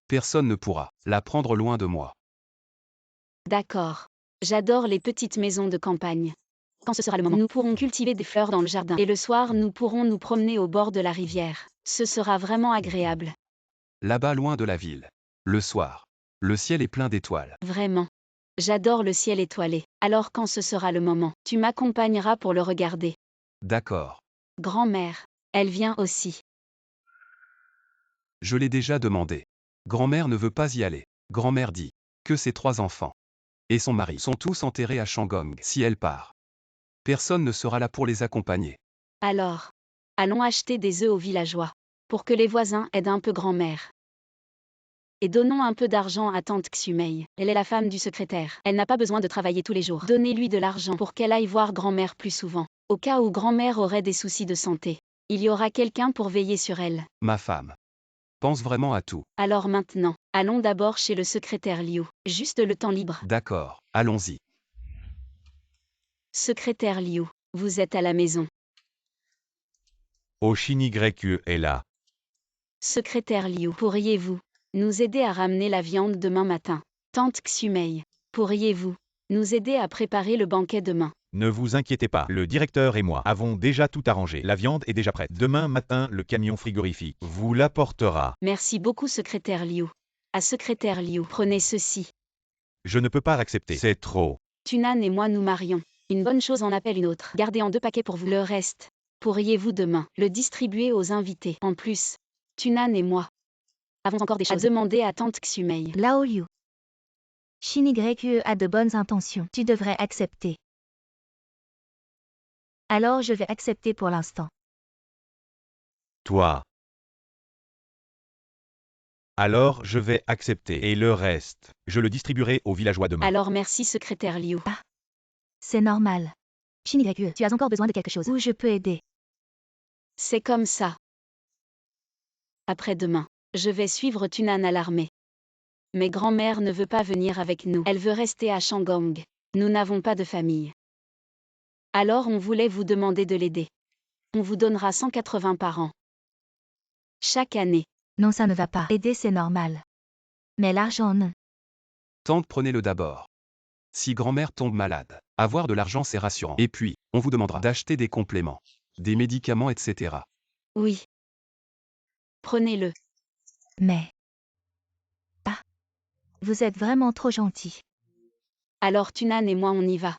Personne ne pourra la prendre loin de moi. D'accord. J'adore les petites maisons de campagne. Quand ce sera le moment, nous pourrons cultiver des fleurs dans le jardin. Et le soir, nous pourrons nous promener au bord de la rivière. Ce sera vraiment agréable. Là-bas loin de la ville. Le soir. Le ciel est plein d'étoiles. Vraiment. J'adore le ciel étoilé. Alors quand ce sera le moment, tu m'accompagneras pour le regarder. D'accord. Grand-mère. Elle vient aussi. Je l'ai déjà demandé. Grand-mère ne veut pas y aller. Grand-mère dit que ses 3 enfants et son mari sont tous enterrés à Shangong si elle part. Personne ne sera là pour les accompagner. Alors. Allons acheter des œufs aux villageois. Pour que les voisins aident un peu grand-mère. Et donnons un peu d'argent à tante Xumei. Elle est la femme du secrétaire. Elle n'a pas besoin de travailler tous les jours. Donnez-lui de l'argent pour qu'elle aille voir grand-mère plus souvent. Au cas où grand-mère aurait des soucis de santé. Il y aura quelqu'un pour veiller sur elle. Ma femme pense vraiment à tout. Alors maintenant, allons d'abord chez le secrétaire Liu. Juste le temps libre. D'accord, allons-y. Secrétaire Liu, vous êtes à la maison. Oh, Shin-YE est là. Secrétaire Liu, pourriez-vous nous aider à ramener la viande demain matin? Tante Xumei, pourriez-vous nous aider à préparer le banquet demain? Ne vous inquiétez pas, le directeur et moi avons déjà tout arrangé. La viande est déjà prête. Demain matin, le camion frigorifique vous l'apportera. Merci beaucoup secrétaire Liu. À secrétaire Liu, prenez ceci. Je ne peux pas accepter. C'est trop. Tunan et moi nous marions. Une bonne chose en appelle une autre. Gardez en 2 paquets pour vous. Le reste, pourriez-vous demain le distribuer aux invités? En plus, Tunan et moi avons encore des choses à demander à tante Xumei. Lao Liu. Shin-YE a de bonnes intentions. Tu devrais accepter. Alors je vais accepter pour l'instant. Toi. Alors je vais accepter. Et le reste, je le distribuerai aux villageois demain. Alors merci secrétaire Liu. C'est normal. Shin-YE, tu as encore besoin de quelque chose où je peux aider? C'est comme ça. Après-demain, je vais suivre Tunan à l'armée. Mais grand-mère ne veut pas venir avec nous. Elle veut rester à Shangong. Nous n'avons pas de famille. Alors on voulait vous demander de l'aider. On vous donnera 180 par an. Chaque année. Non, ça ne va pas. Aider, c'est normal. Mais l'argent, non. Tante, prenez-le d'abord. Si grand-mère tombe malade, avoir de l'argent c'est rassurant. Et puis, on vous demandera d'acheter des compléments, des médicaments, etc. Oui. Prenez-le. Mais... Ah. Vous êtes vraiment trop gentil. Alors Tunan et moi on y va.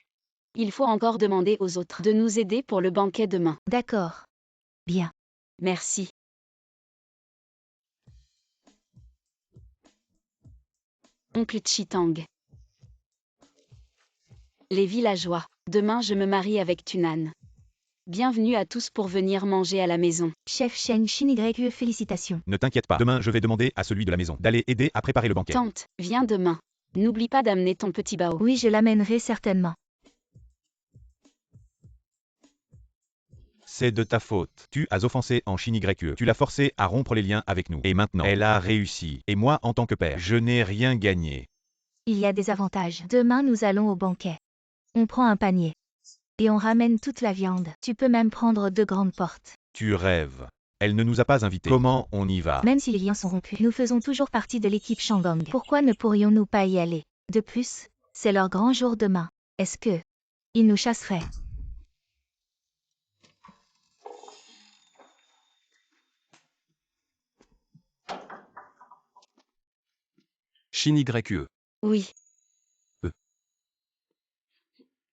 Il faut encore demander aux autres de nous aider pour le banquet demain. D'accord. Bien. Merci. Oncle Chitang. Les villageois. Demain je me marie avec Tunan. Bienvenue à tous pour venir manger à la maison. Chef Shen Shin-YE, félicitations. Ne t'inquiète pas, demain je vais demander à celui de la maison d'aller aider à préparer le banquet. Tante, viens demain. N'oublie pas d'amener ton petit bao. Oui, je l'amènerai certainement. C'est de ta faute. Tu as offensé en Chine YE. Tu l'as forcé à rompre les liens avec nous. Et maintenant, elle a réussi. Et moi, en tant que père, je n'ai rien gagné. Il y a des avantages. Demain, nous allons au banquet. On prend un panier. Et on ramène toute la viande. Tu peux même prendre 2 grandes portes. Tu rêves. Elle ne nous a pas invités. Comment on y va? Même si les liens sont rompus, nous faisons toujours partie de l'équipe Shandong. Pourquoi ne pourrions-nous pas y aller? De plus, c'est leur grand jour demain. Est-ce que ils nous chasseraient? Chine YE. Oui. Euh.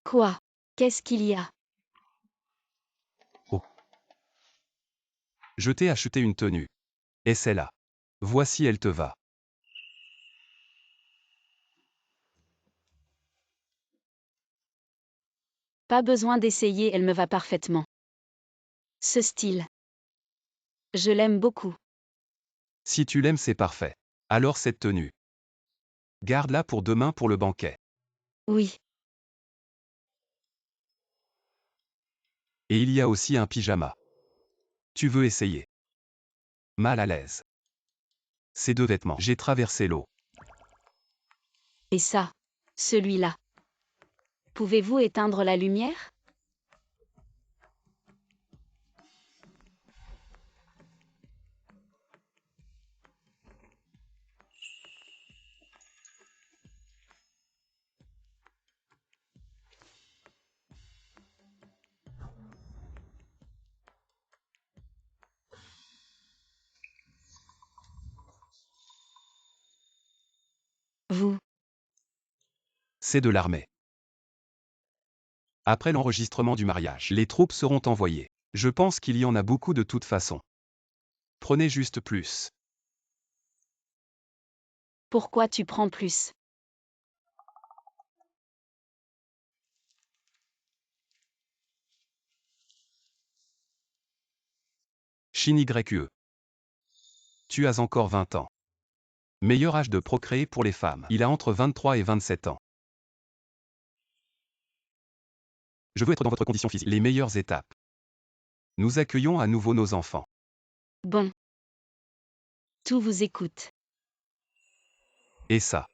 Quoi? Qu'est-ce qu'il y a? Je t'ai acheté une tenue. Et c'est là. Voici, elle te va. Pas besoin d'essayer, elle me va parfaitement. Ce style. Je l'aime beaucoup. Si tu l'aimes, c'est parfait. Alors cette tenue. Garde-la pour demain pour le banquet. Oui. Et il y a aussi un pyjama. Tu veux essayer? Mal à l'aise. Ces 2 vêtements. J'ai traversé l'eau. Et ça? Celui-là. Pouvez-vous éteindre la lumière? Vous. C'est de l'armée. Après l'enregistrement du mariage, les troupes seront envoyées. Je pense qu'il y en a beaucoup de toute façon. Prenez juste plus. Pourquoi tu prends plus? Chine YE. Tu as encore 20 ans. Meilleur âge de procréer pour les femmes. Il a entre 23 et 27 ans. Je veux être dans votre condition physique. Les meilleures étapes. Nous accueillons à nouveau nos enfants. Bon. Tout vous écoute. Et ça.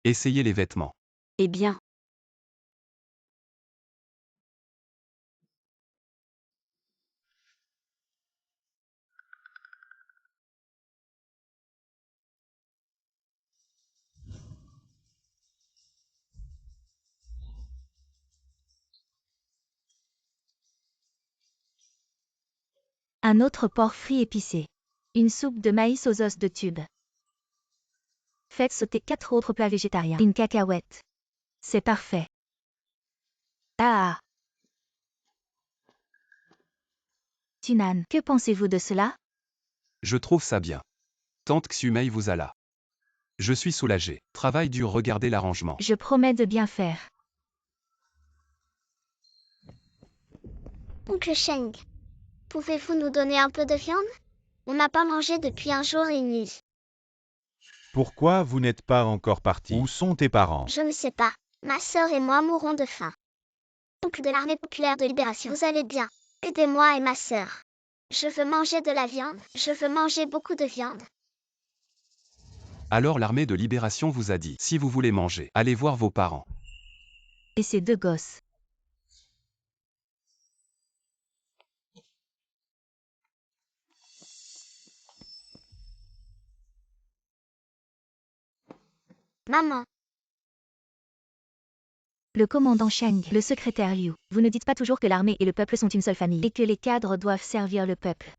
Essayez les vêtements. Eh bien. Un autre porc frit épicé. Une soupe de maïs aux os de tube. Faites sauter 4 autres plats végétariens. Une cacahuète. C'est parfait. Ah. Tunan, que pensez-vous de cela? Je trouve ça bien. Tante Xumei vous a là. Je suis soulagé. Travail dur, regardez l'arrangement. Je promets de bien faire. Oncle Sheng, pouvez-vous nous donner un peu de viande? On n'a pas mangé depuis un jour et une nuit. Pourquoi vous n'êtes pas encore parti? Où sont tes parents? Je ne sais pas. Ma sœur et moi mourrons de faim. Oncle de l'armée populaire de libération, vous allez bien? Aidez-moi et ma sœur. Je veux manger de la viande. Je veux manger beaucoup de viande. Alors l'armée de libération vous a dit, si vous voulez manger, allez voir vos parents. Et ces 2 gosses. Maman, Le commandant Sheng, le secrétaire Liu, vous ne dites pas toujours que l'armée et le peuple sont une seule famille et que les cadres doivent servir le peuple.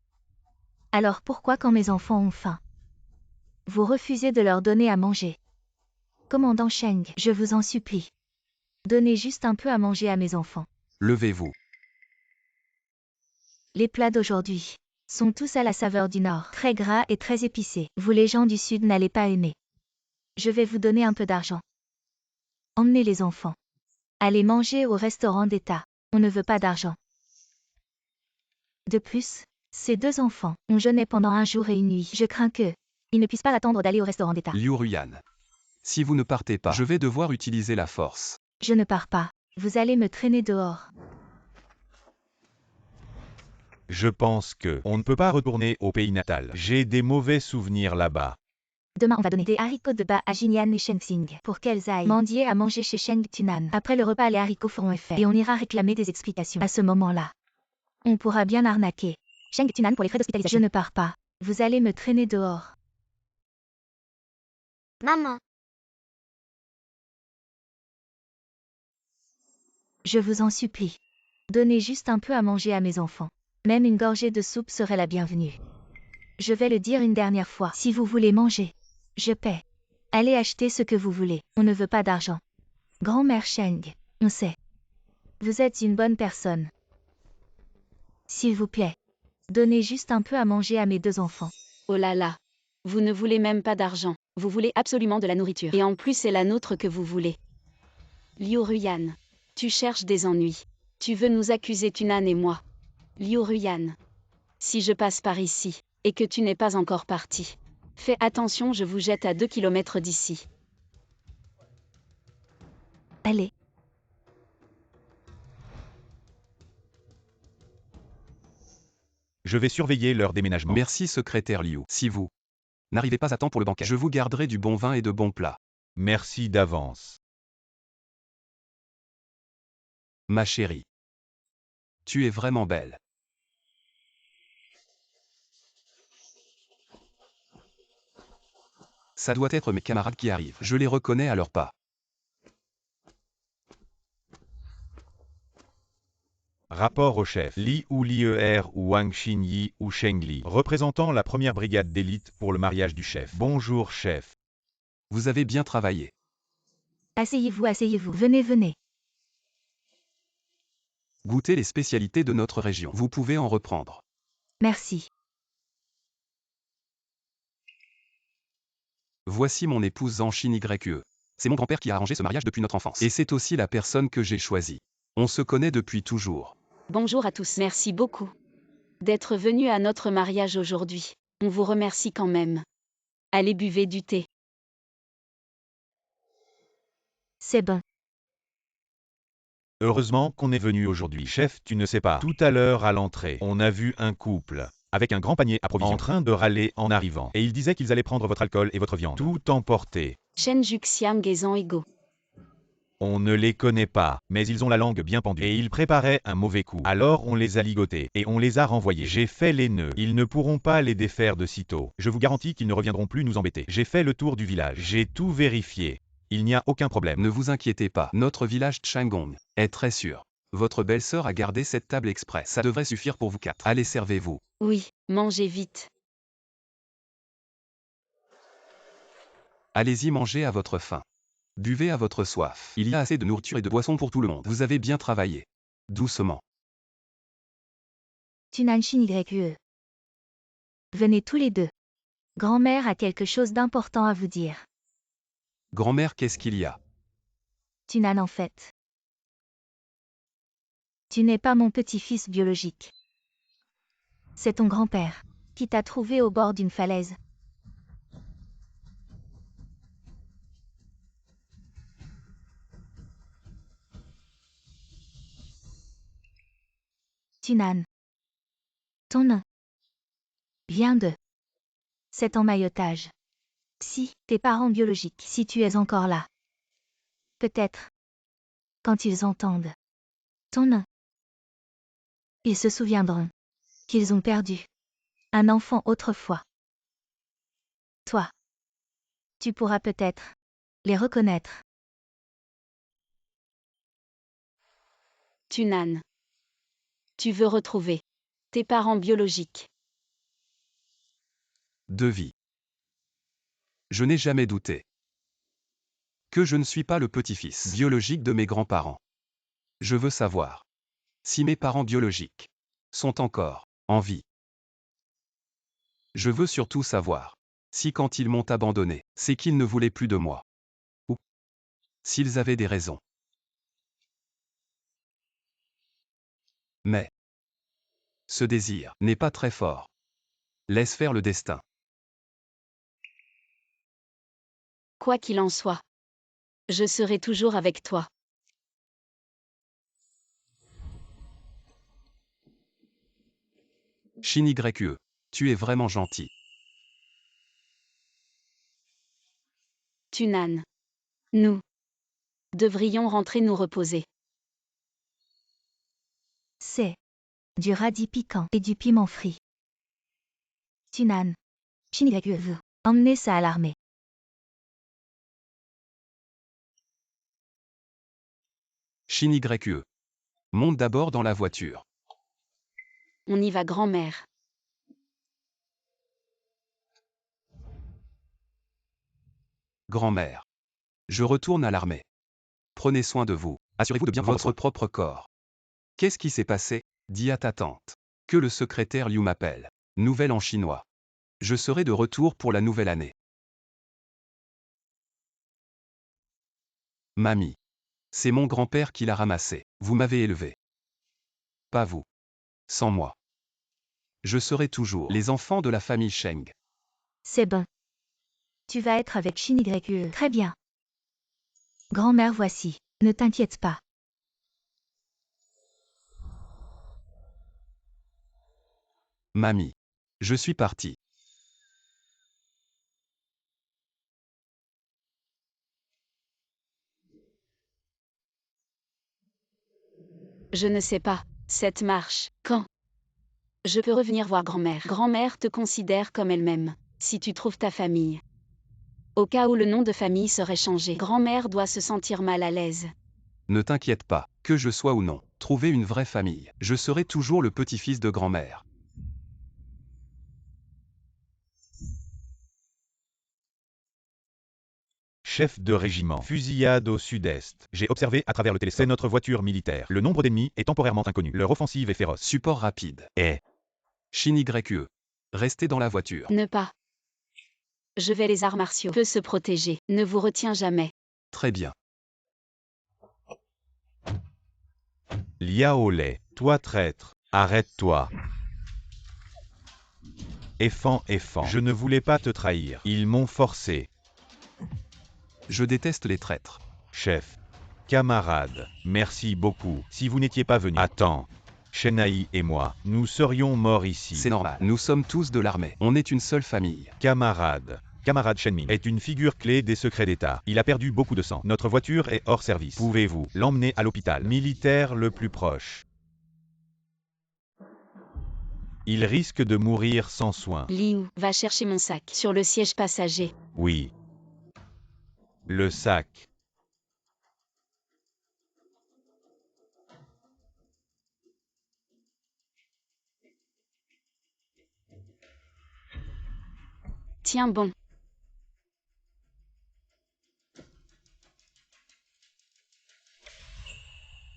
Alors pourquoi quand mes enfants ont faim, vous refusez de leur donner à manger? Commandant Sheng, je vous en supplie. Donnez juste un peu à manger à mes enfants. Levez-vous. Les plats d'aujourd'hui sont tous à la saveur du Nord, très gras et très épicés. Vous les gens du Sud n'allez pas aimer. Je vais vous donner un peu d'argent. Emmenez les enfants. Allez manger au restaurant d'État. On ne veut pas d'argent. De plus, ces 2 enfants ont jeûné pendant un jour et une nuit. Je crains que ils ne puissent pas attendre d'aller au restaurant d'État. Liu Ruyan. Si vous ne partez pas, je vais devoir utiliser la force. Je ne pars pas. Vous allez me traîner dehors. Je pense que on ne peut pas retourner au pays natal. J'ai des mauvais souvenirs là-bas. Demain, on va donner des haricots de bas à Jinyan et Shengxing pour qu'elles aillent mendier à manger chez Sheng Tunan. Après le repas, les haricots feront effet et on ira réclamer des explications. À ce moment-là, on pourra bien arnaquer Sheng Tunan pour les frais d'hospitalisation. Je ne pars pas. Vous allez me traîner dehors. Maman, Je vous en supplie. Donnez juste un peu à manger à mes enfants. Même une gorgée de soupe serait la bienvenue. Je vais le dire une dernière fois. Si vous voulez manger, je paie. Allez acheter ce que vous voulez. On ne veut pas d'argent. Grand-mère Sheng, on sait. Vous êtes une bonne personne. S'il vous plaît, donnez juste un peu à manger à mes 2 enfants. Oh là là. Vous ne voulez même pas d'argent. Vous voulez absolument de la nourriture. Et en plus c'est la nôtre que vous voulez. Liu Ruyan. Tu cherches des ennuis. Tu veux nous accuser Tunan et moi. Liu Ruyan. Si je passe par ici, et que tu n'es pas encore parti. Fais attention, je vous jette à 2 kilomètres d'ici. Allez. Je vais surveiller leur déménagement. Merci secrétaire Liu. Si vous n'arrivez pas à temps pour le banquet, je vous garderai du bon vin et de bons plats. Merci d'avance. Ma chérie. Tu es vraiment belle. Ça doit être mes camarades qui arrivent. Je les reconnais à leurs pas. Rapport au chef. Li ou Lier ou Wang Xinyi ou Sheng Li, représentant la première brigade d'élite pour le mariage du chef. Bonjour chef. Vous avez bien travaillé. Asseyez-vous, asseyez-vous. Venez, venez. Goûtez les spécialités de notre région. Vous pouvez en reprendre. Merci. Voici mon épouse Zhang Xin Yue. C'est mon grand-père qui a arrangé ce mariage depuis notre enfance. Et c'est aussi la personne que j'ai choisie. On se connaît depuis toujours. Bonjour à tous. Merci beaucoup d'être venus à notre mariage aujourd'hui. On vous remercie quand même. Allez buvez du thé. C'est bon. Heureusement qu'on est venu aujourd'hui. Chef, tu ne sais pas. Tout à l'heure à l'entrée, on a vu un couple avec un grand panier à provisions en train de râler en arrivant. Et ils disaient qu'ils allaient prendre votre alcool et votre viande. Tout emporté. Shen Juxiam Gezan Ego. On ne les connaît pas, mais ils ont la langue bien pendue. Et ils préparaient un mauvais coup. Alors on les a ligotés et on les a renvoyés. J'ai fait les nœuds. Ils ne pourront pas les défaire de sitôt. Je vous garantis qu'ils ne reviendront plus nous embêter. J'ai fait le tour du village. J'ai tout vérifié. Il n'y a aucun problème. Ne vous inquiétez pas. Notre village Changong est très sûr. Votre belle-sœur a gardé cette table exprès. Ça devrait suffire pour vous 4. Allez, servez-vous. Oui, mangez vite. Allez-y, mangez à votre faim. Buvez à votre soif. Il y a assez de nourriture et de boissons pour tout le monde. Vous avez bien travaillé. Doucement. Tunan Yue. Venez tous les 2. Grand-mère a quelque chose d'important à vous dire. Grand-mère, qu'est-ce qu'il y a? Tunan en fait. Tu n'es pas mon petit-fils biologique. C'est ton grand-père qui t'a trouvé au bord d'une falaise. Tunan. Ton nom vient de cet emmaillotage. Si, tes parents biologiques, si tu es encore là. Peut-être. Quand ils entendent ton nom, ils se souviendront qu'ils ont perdu un enfant autrefois. Toi, tu pourras peut-être les reconnaître. Tunan. Tu veux retrouver tes parents biologiques. De vie. Je n'ai jamais douté que je ne suis pas le petit-fils biologique de mes grands-parents. Je veux savoir si mes parents biologiques sont encore en vie. Je veux surtout savoir si quand ils m'ont abandonné, c'est qu'ils ne voulaient plus de moi. Ou s'ils avaient des raisons. Mais ce désir n'est pas très fort. Laisse faire le destin. Quoi qu'il en soit, je serai toujours avec toi. Shin YE. Tu es vraiment gentil. Tunan. Nous devrions rentrer nous reposer. C'est du radis piquant et du piment frit. Tunan. Shin YE veut emmener ça à l'armée. Shin YE. Monte d'abord dans la voiture. On y va, grand-mère. Grand-mère. Je retourne à l'armée. Prenez soin de vous. Assurez-vous de bien prendre votre propre corps. Qu'est-ce qui s'est passé? Dis à ta tante. Que le secrétaire Liu m'appelle. Nouvelle en chinois. Je serai de retour pour la nouvelle année. Mamie. C'est mon grand-père qui l'a ramassé. Vous m'avez élevé. Pas vous. Sans moi. Je serai toujours les enfants de la famille Sheng. C'est bon. Tu vas être avec Shin YE. Très bien. Grand-mère, voici. Ne t'inquiète pas. Mamie. Je suis parti. Je ne sais pas. Cette marche. Quand je peux revenir voir grand-mère? Grand-mère te considère comme elle-même. Si tu trouves ta famille. Au cas où le nom de famille serait changé, grand-mère doit se sentir mal à l'aise. Ne t'inquiète pas, que je sois ou non, trouver une vraie famille. Je serai toujours le petit-fils de grand-mère. Chef de régiment. Fusillade au sud-est. J'ai observé à travers le télescope. C'est notre voiture militaire. Le nombre d'ennemis est temporairement inconnu. Leur offensive est féroce. Support rapide. Shin YE. Restez dans la voiture. Ne pas. Je vais les arts martiaux. Peut se protéger. Ne vous retiens jamais. Très bien. Liao Lei. Toi traître. Arrête-toi. Effan. Je ne voulais pas te trahir. Ils m'ont forcé. Je déteste les traîtres. Chef. Camarade. Merci beaucoup. Si vous n'étiez pas venu. Attends. Shenai et moi, nous serions morts ici. C'est normal. Nous sommes tous de l'armée. On est une seule famille. Camarade. Camarade Shenming est une figure clé des secrets d'État. Il a perdu beaucoup de sang. Notre voiture est hors service. Pouvez-vous l'emmener à l'hôpital militaire le plus proche? Il risque de mourir sans soin. Liu, va chercher mon sac. Sur le siège passager. Oui. Le sac. Tiens bon.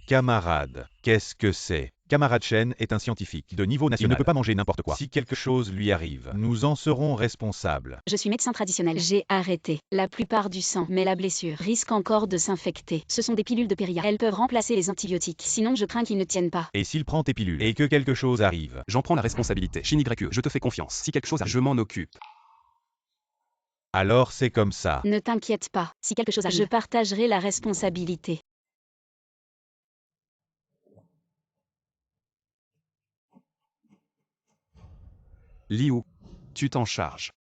Camarade. Qu'est-ce que c'est? Camarade Shen est un scientifique de niveau national. Il ne peut pas manger n'importe quoi. Si quelque chose lui arrive, nous en serons responsables. Je suis médecin traditionnel. J'ai arrêté la plupart du sang, mais la blessure risque encore de s'infecter. Ce sont des pilules de Péria. Elles peuvent remplacer les antibiotiques. Sinon, je crains qu'ils ne tiennent pas. Et s'il prend tes pilules et que quelque chose arrive? J'en prends la responsabilité. Shin YE, je te fais confiance. Si quelque chose arrive, je m'en occupe. Alors c'est comme ça. Ne t'inquiète pas. Si quelque chose arrive, je partagerai la responsabilité. Liu. Tu t'en charges.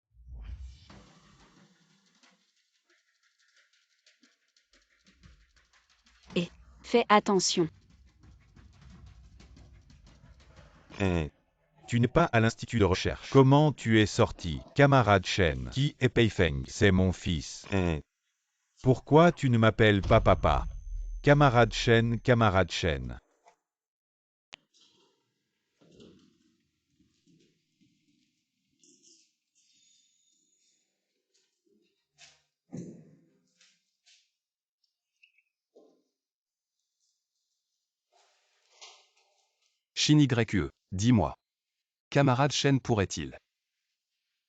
Et fais attention. Tu n'es pas à l'institut de recherche. Comment tu es sorti? Camarade Shen. Qui est Pei Feng? C'est mon fils. Pourquoi tu ne m'appelles pas papa? Camarade Shen, camarade Shen. Shin YE, dis-moi. Camarade Shen pourrait-il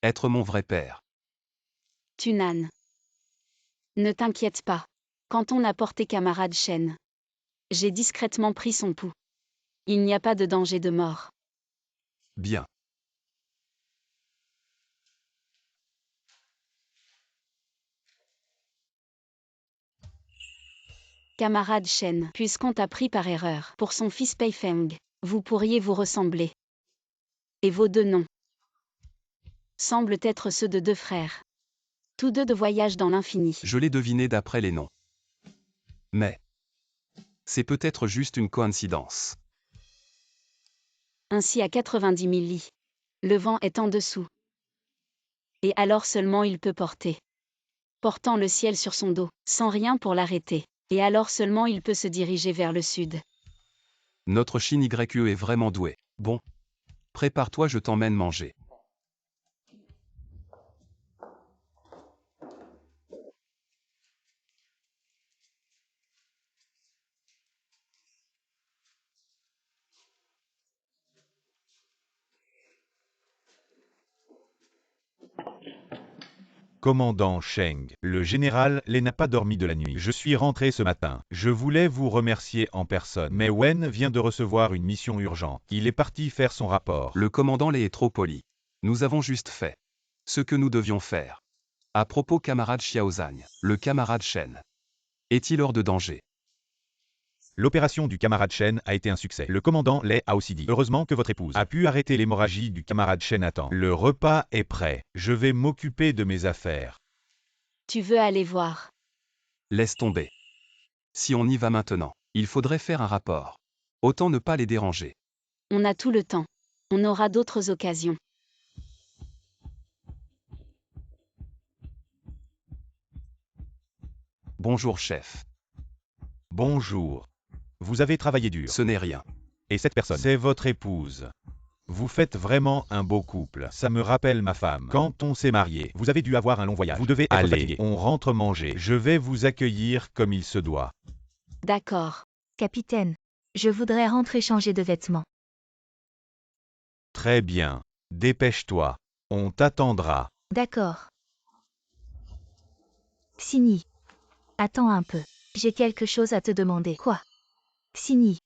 être mon vrai père? Tunan. Ne t'inquiète pas. Quand on a porté camarade Shen, j'ai discrètement pris son pouls. Il n'y a pas de danger de mort. Bien. Camarade Shen, puisqu'on t'a pris par erreur pour son fils Pei Feng, vous pourriez vous ressembler. Et vos deux noms semblent être ceux de deux frères. Tous deux de voyage dans l'infini. Je l'ai deviné d'après les noms. Mais c'est peut-être juste une coïncidence. Ainsi à 90 000 lits. Le vent est en dessous. Et alors seulement il peut porter. Portant le ciel sur son dos, sans rien pour l'arrêter. Et alors seulement il peut se diriger vers le sud. Notre Shin YE est vraiment doué. Bon. Prépare-toi, je t'emmène manger. Commandant Sheng, le général Lei n'a pas dormi de la nuit. Je suis rentré ce matin. Je voulais vous remercier en personne, mais Wen vient de recevoir une mission urgente. Il est parti faire son rapport. Le commandant Lei est trop poli. Nous avons juste fait ce que nous devions faire. À propos, camarade Xiaozan, le camarade Shen est-il hors de danger? L'opération du camarade Shen a été un succès. Le commandant Lei a aussi dit « Heureusement que votre épouse a pu arrêter l'hémorragie du camarade Shen à temps. Le repas est prêt. Je vais m'occuper de mes affaires. » Tu veux aller voir? Laisse tomber. Si on y va maintenant, il faudrait faire un rapport. Autant ne pas les déranger. On a tout le temps. On aura d'autres occasions. Bonjour chef. Bonjour. Vous avez travaillé dur. Ce n'est rien. Et cette personne, c'est votre épouse. Vous faites vraiment un beau couple. Ça me rappelle ma femme. Quand on s'est marié, vous avez dû avoir un long voyage. Vous devez être fatigué. On rentre manger. Je vais vous accueillir comme il se doit. D'accord. Capitaine, je voudrais rentrer changer de vêtements. Très bien. Dépêche-toi. On t'attendra. D'accord. Xini. Attends un peu. J'ai quelque chose à te demander. Quoi? Xini.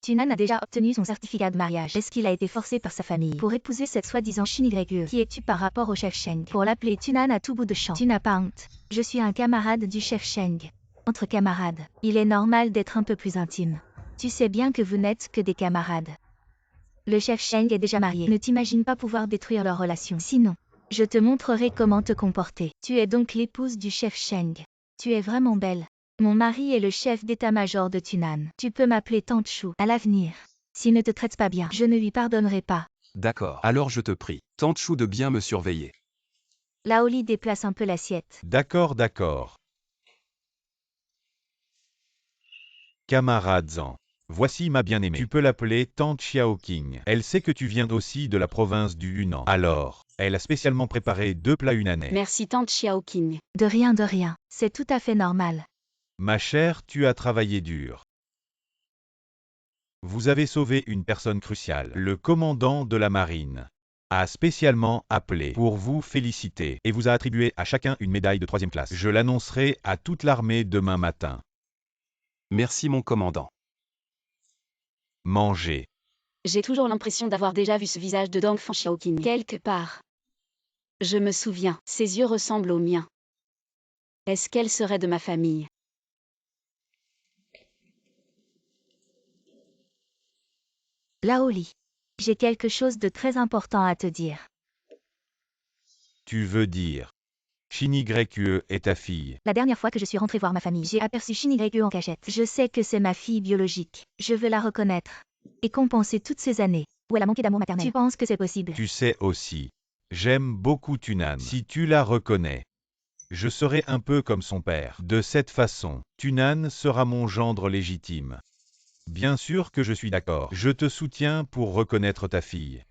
Tunan a déjà obtenu son certificat de mariage. Est-ce qu'il a été forcé par sa famille pour épouser cette soi-disant Shin YE? Qui es-tu par rapport au chef Sheng? Pour l'appeler Tunan à tout bout de champ. Tu n'as pas honte. Je suis un camarade du chef Sheng. Entre camarades, il est normal d'être un peu plus intime. Tu sais bien que vous n'êtes que des camarades. Le chef Sheng est déjà marié. Ne t'imagine pas pouvoir détruire leur relation. Sinon, je te montrerai comment te comporter. Tu es donc l'épouse du chef Sheng. Tu es vraiment belle. Mon mari est le chef d'état-major de Tunan. Tu peux m'appeler Tante Chou. À l'avenir, s'il ne te traite pas bien, je ne lui pardonnerai pas. D'accord. Alors je te prie, tente Chou de bien me surveiller. Laoli déplace un peu l'assiette. D'accord, d'accord. Camarade Zan. Voici ma bien-aimée. Tu peux l'appeler Tante Xiaoqing. Elle sait que tu viens aussi de la province du Yunnan. Alors, elle a spécialement préparé 2 plats yunanais. Merci tante Xiaoqing. De rien, de rien. C'est tout à fait normal. Ma chère, tu as travaillé dur. Vous avez sauvé une personne cruciale. Le commandant de la marine a spécialement appelé pour vous féliciter et vous a attribué à chacun une médaille de 3e classe. Je l'annoncerai à toute l'armée demain matin. Merci mon commandant. Mangez. J'ai toujours l'impression d'avoir déjà vu ce visage de Dongfang Xiaoqing quelque part. Je me souviens, ses yeux ressemblent aux miens. Est-ce qu'elle serait de ma famille? Laoli. J'ai quelque chose de très important à te dire. Tu veux dire Shin YE est ta fille. La dernière fois que je suis rentrée voir ma famille, j'ai aperçu Shin YE en cachette. Je sais que c'est ma fille biologique. Je veux la reconnaître. Et compenser toutes ces années où elle a manqué d'amour maternel. Tu penses que c'est possible? Tu sais aussi, j'aime beaucoup Tunan. Si tu la reconnais, je serai un peu comme son père. De cette façon, Tunan sera mon gendre légitime. Bien sûr que je suis d'accord. Je te soutiens pour reconnaître ta fille.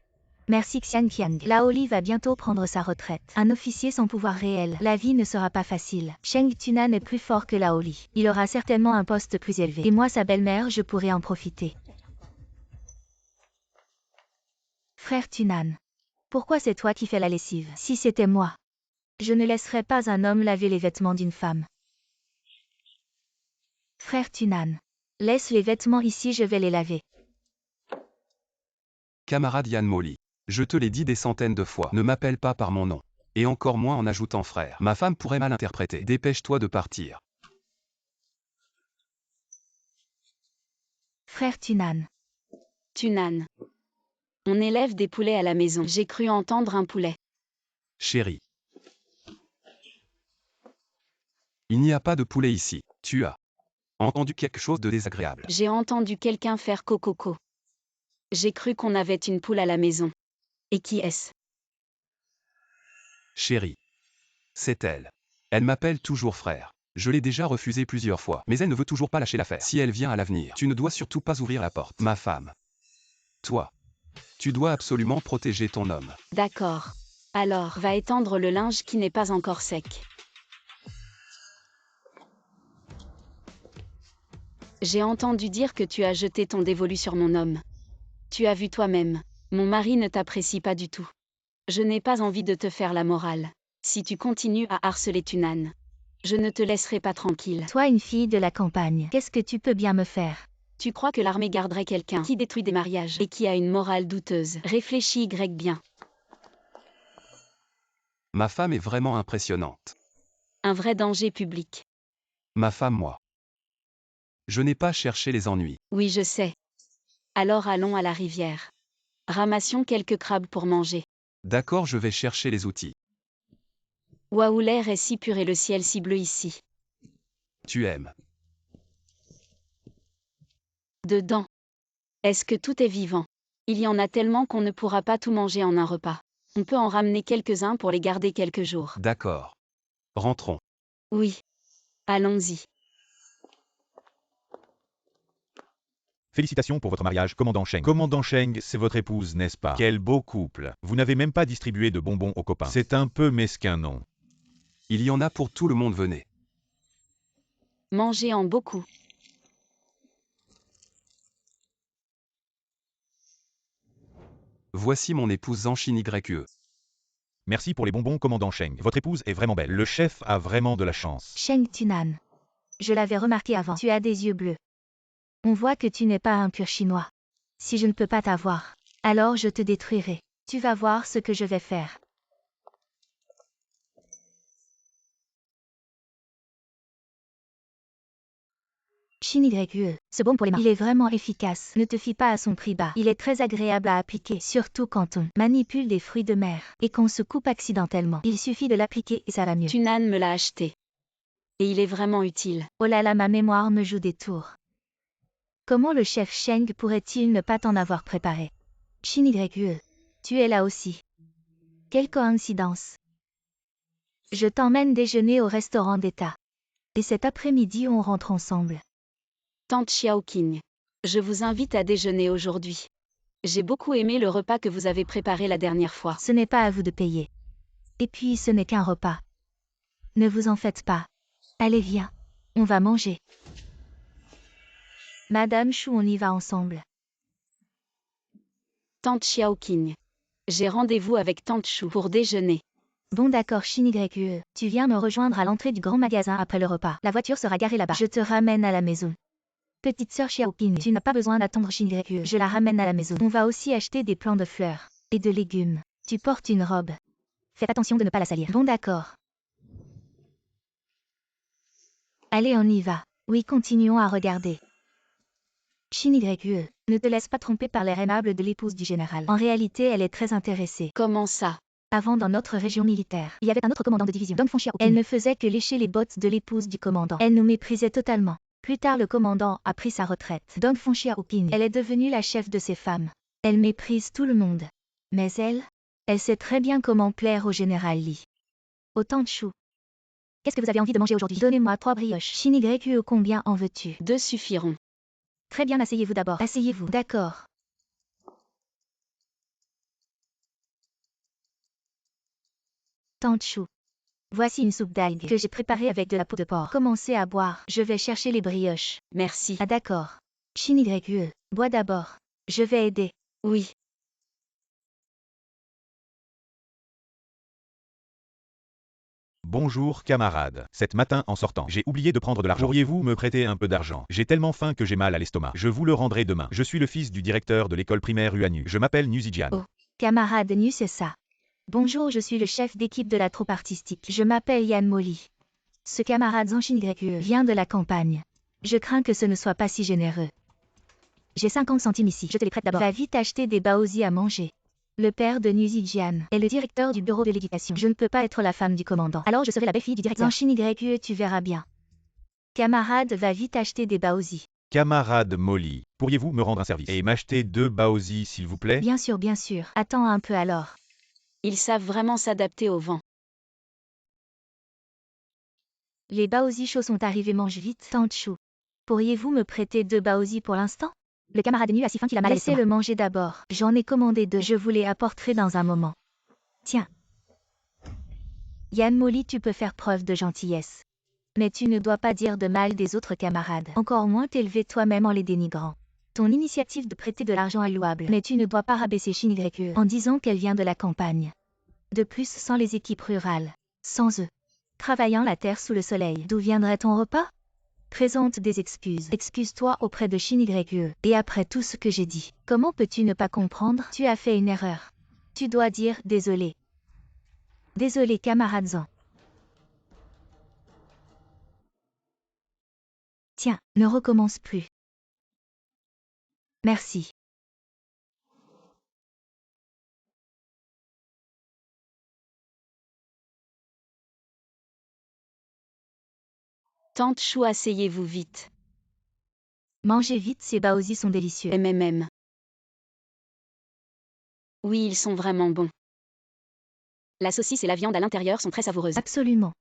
Merci Xianqiang. Laoli va bientôt prendre sa retraite. Un officier sans pouvoir réel. La vie ne sera pas facile. Sheng Tunan est plus fort que Laoli. Il aura certainement un poste plus élevé. Et moi, sa belle-mère, je pourrai en profiter. Frère Tunan. Pourquoi c'est toi qui fais la lessive? Si c'était moi, je ne laisserais pas un homme laver les vêtements d'une femme. Frère Tunan. Laisse les vêtements ici, je vais les laver. Camarade Yan Moli. Je te l'ai dit des centaines de fois, ne m'appelle pas par mon nom. Et encore moins en ajoutant frère. Ma femme pourrait mal interpréter. Dépêche-toi de partir. Frère Tunan. Tunan. On élève des poulets à la maison. J'ai cru entendre un poulet. Chérie. Il n'y a pas de poulet ici. Tu as entendu quelque chose de désagréable. J'ai entendu quelqu'un faire cococo. J'ai cru qu'on avait une poule à la maison. Et qui est-ce? Chérie. C'est elle. Elle m'appelle toujours frère. Je l'ai déjà refusé plusieurs fois, mais elle ne veut toujours pas lâcher l'affaire. Si elle vient à l'avenir, tu ne dois surtout pas ouvrir la porte. Ma femme. Toi. Tu dois absolument protéger ton homme. D'accord. Alors, va étendre le linge qui n'est pas encore sec. J'ai entendu dire que tu as jeté ton dévolu sur mon homme. Tu as vu toi-même. Mon mari ne t'apprécie pas du tout. Je n'ai pas envie de te faire la morale. Si tu continues à harceler Tunan, je ne te laisserai pas tranquille. Toi, une fille de la campagne, qu'est-ce que tu peux bien me faire? Tu crois que l'armée garderait quelqu'un qui détruit des mariages et qui a une morale douteuse? Réfléchis bien. Ma femme est vraiment impressionnante. Un vrai danger public. Ma femme, moi. Je n'ai pas cherché les ennuis. Oui, je sais. Alors allons à la rivière. Ramassions quelques crabes pour manger. D'accord, je vais chercher les outils. Waouh, l'air est si pur et le ciel si bleu ici. Tu aimes. Dedans. Est-ce que tout est vivant? Il y en a tellement qu'on ne pourra pas tout manger en un repas. On peut en ramener quelques-uns pour les garder quelques jours. D'accord. Rentrons. Oui. Allons-y. Félicitations pour votre mariage, commandant Sheng. Commandant Sheng, c'est votre épouse, n'est-ce pas? Quel beau couple. Vous n'avez même pas distribué de bonbons aux copains. C'est un peu mesquin, non? Il y en a pour tout le monde, venez. Mangez en beaucoup. Voici mon épouse Zanshin YE. Merci pour les bonbons, commandant Sheng. Votre épouse est vraiment belle. Le chef a vraiment de la chance. Sheng Tunan. Je l'avais remarqué avant. Tu as des yeux bleus. On voit que tu n'es pas un pur chinois. Si je ne peux pas t'avoir, alors je te détruirai. Tu vas voir ce que je vais faire. Shin YE, ce baume pour les mains. Il est vraiment efficace. Ne te fie pas à son prix bas. Il est très agréable à appliquer, surtout quand on manipule des fruits de mer et qu'on se coupe accidentellement. Il suffit de l'appliquer et ça va mieux. Tunan me l'a acheté. Et il est vraiment utile. Oh là là, ma mémoire me joue des tours. Comment le chef Sheng pourrait-il ne pas t'en avoir préparé? Shin YE, tu es là aussi. Quelle coïncidence. Je t'emmène déjeuner au restaurant d'État. Et cet après-midi on rentre ensemble. Tante Xiaoqing. Je vous invite à déjeuner aujourd'hui. J'ai beaucoup aimé le repas que vous avez préparé la dernière fois. Ce n'est pas à vous de payer. Et puis ce n'est qu'un repas. Ne vous en faites pas. Allez viens. On va manger. Madame Chou, on y va ensemble. Tante Xiaoqing. J'ai rendez-vous avec Tante Chou pour déjeuner. Bon d'accord Shin YE, tu viens me rejoindre à l'entrée du grand magasin après le repas. La voiture sera garée là-bas. Je te ramène à la maison. Petite sœur Xiaoqing, tu n'as pas besoin d'attendre Shin YE. Je la ramène à la maison. On va aussi acheter des plants de fleurs et de légumes. Tu portes une robe. Faites attention de ne pas la salir. Bon d'accord. Allez, on y va. Oui, continuons à regarder. Shin YE, ne te laisse pas tromper par l'air aimable de l'épouse du général. En réalité, elle est très intéressée. Comment ça? Avant, dans notre région militaire, il y avait un autre commandant de division, Dong Feng Xiaoqing. Elle ne faisait que lécher les bottes de l'épouse du commandant. Elle nous méprisait totalement. Plus tard, le commandant a pris sa retraite. Dong Feng Xiaoqing, elle est devenue la chef de ses femmes. Elle méprise tout le monde. Mais elle sait très bien comment plaire au général Li. Au Tante Chou. Qu'est-ce que vous avez envie de manger aujourd'hui? Donnez-moi 3 brioches. Shin YE, combien en veux-tu? 2 suffiront. Très bien, asseyez-vous d'abord. Asseyez-vous. D'accord. Tante Chou. Voici une soupe d'algues que j'ai préparée avec de la peau de porc. Commencez à boire. Je vais chercher les brioches. Merci. Ah d'accord. Shin YE, bois d'abord. Je vais aider. Oui. Bonjour camarade. Cet matin en sortant, j'ai oublié de prendre de l'argent. Pourriez-vous me prêter un peu d'argent? J'ai tellement faim que j'ai mal à l'estomac. Je vous le rendrai demain. Je suis le fils du directeur de l'école primaire Uanu. Je m'appelle Nuzijian. Oh. Camarade Nu, c'est ça. Bonjour, je suis le chef d'équipe de la troupe artistique. Je m'appelle Yan Molly. Ce camarade Zanshin YE vient de la campagne. Je crains que ce ne soit pas si généreux. J'ai 50 centimes ici, je te les prête d'abord. Va vite acheter des baozi à manger. Le père de Nuzijian est le directeur du bureau de l'éducation. Je ne peux pas être la femme du commandant. Alors je serai la belle-fille du directeur. Zanchine YE, tu verras bien. Camarade, va vite acheter des baozi. Camarade Molly, pourriez-vous me rendre un service et m'acheter 2 baozi s'il vous plaît? Bien sûr, bien sûr. Attends un peu alors. Ils savent vraiment s'adapter au vent. Les baozi chauds sont arrivés, mange vite. Tante Chou. Pourriez-vous me prêter 2 baozi pour l'instant? Le camarade nu a si faim qu'il a mal à l'estomac. Laissez-le manger d'abord. J'en ai commandé 2. Je vous les apporterai dans un moment. Tiens. Yann Molly, tu peux faire preuve de gentillesse. Mais tu ne dois pas dire de mal des autres camarades. Encore moins t'élever toi-même en les dénigrant. Ton initiative de prêter de l'argent est louable. Mais tu ne dois pas rabaisser Shinigreku en disant qu'elle vient de la campagne. De plus, sans les équipes rurales. Sans eux. Travaillant la terre sous le soleil. D'où viendrait ton repas? Présente des excuses. Excuse-toi auprès de Shinigreku. Et après tout ce que j'ai dit, comment peux-tu ne pas comprendre? Tu as fait une erreur. Tu dois dire désolé. Désolé camarade Zan. Tiens, ne recommence plus. Merci. Tante Chou, asseyez-vous vite. Mangez vite, ces baozi sont délicieux. MMM. Oui, ils sont vraiment bons. La saucisse et la viande à l'intérieur sont très savoureuses. Absolument.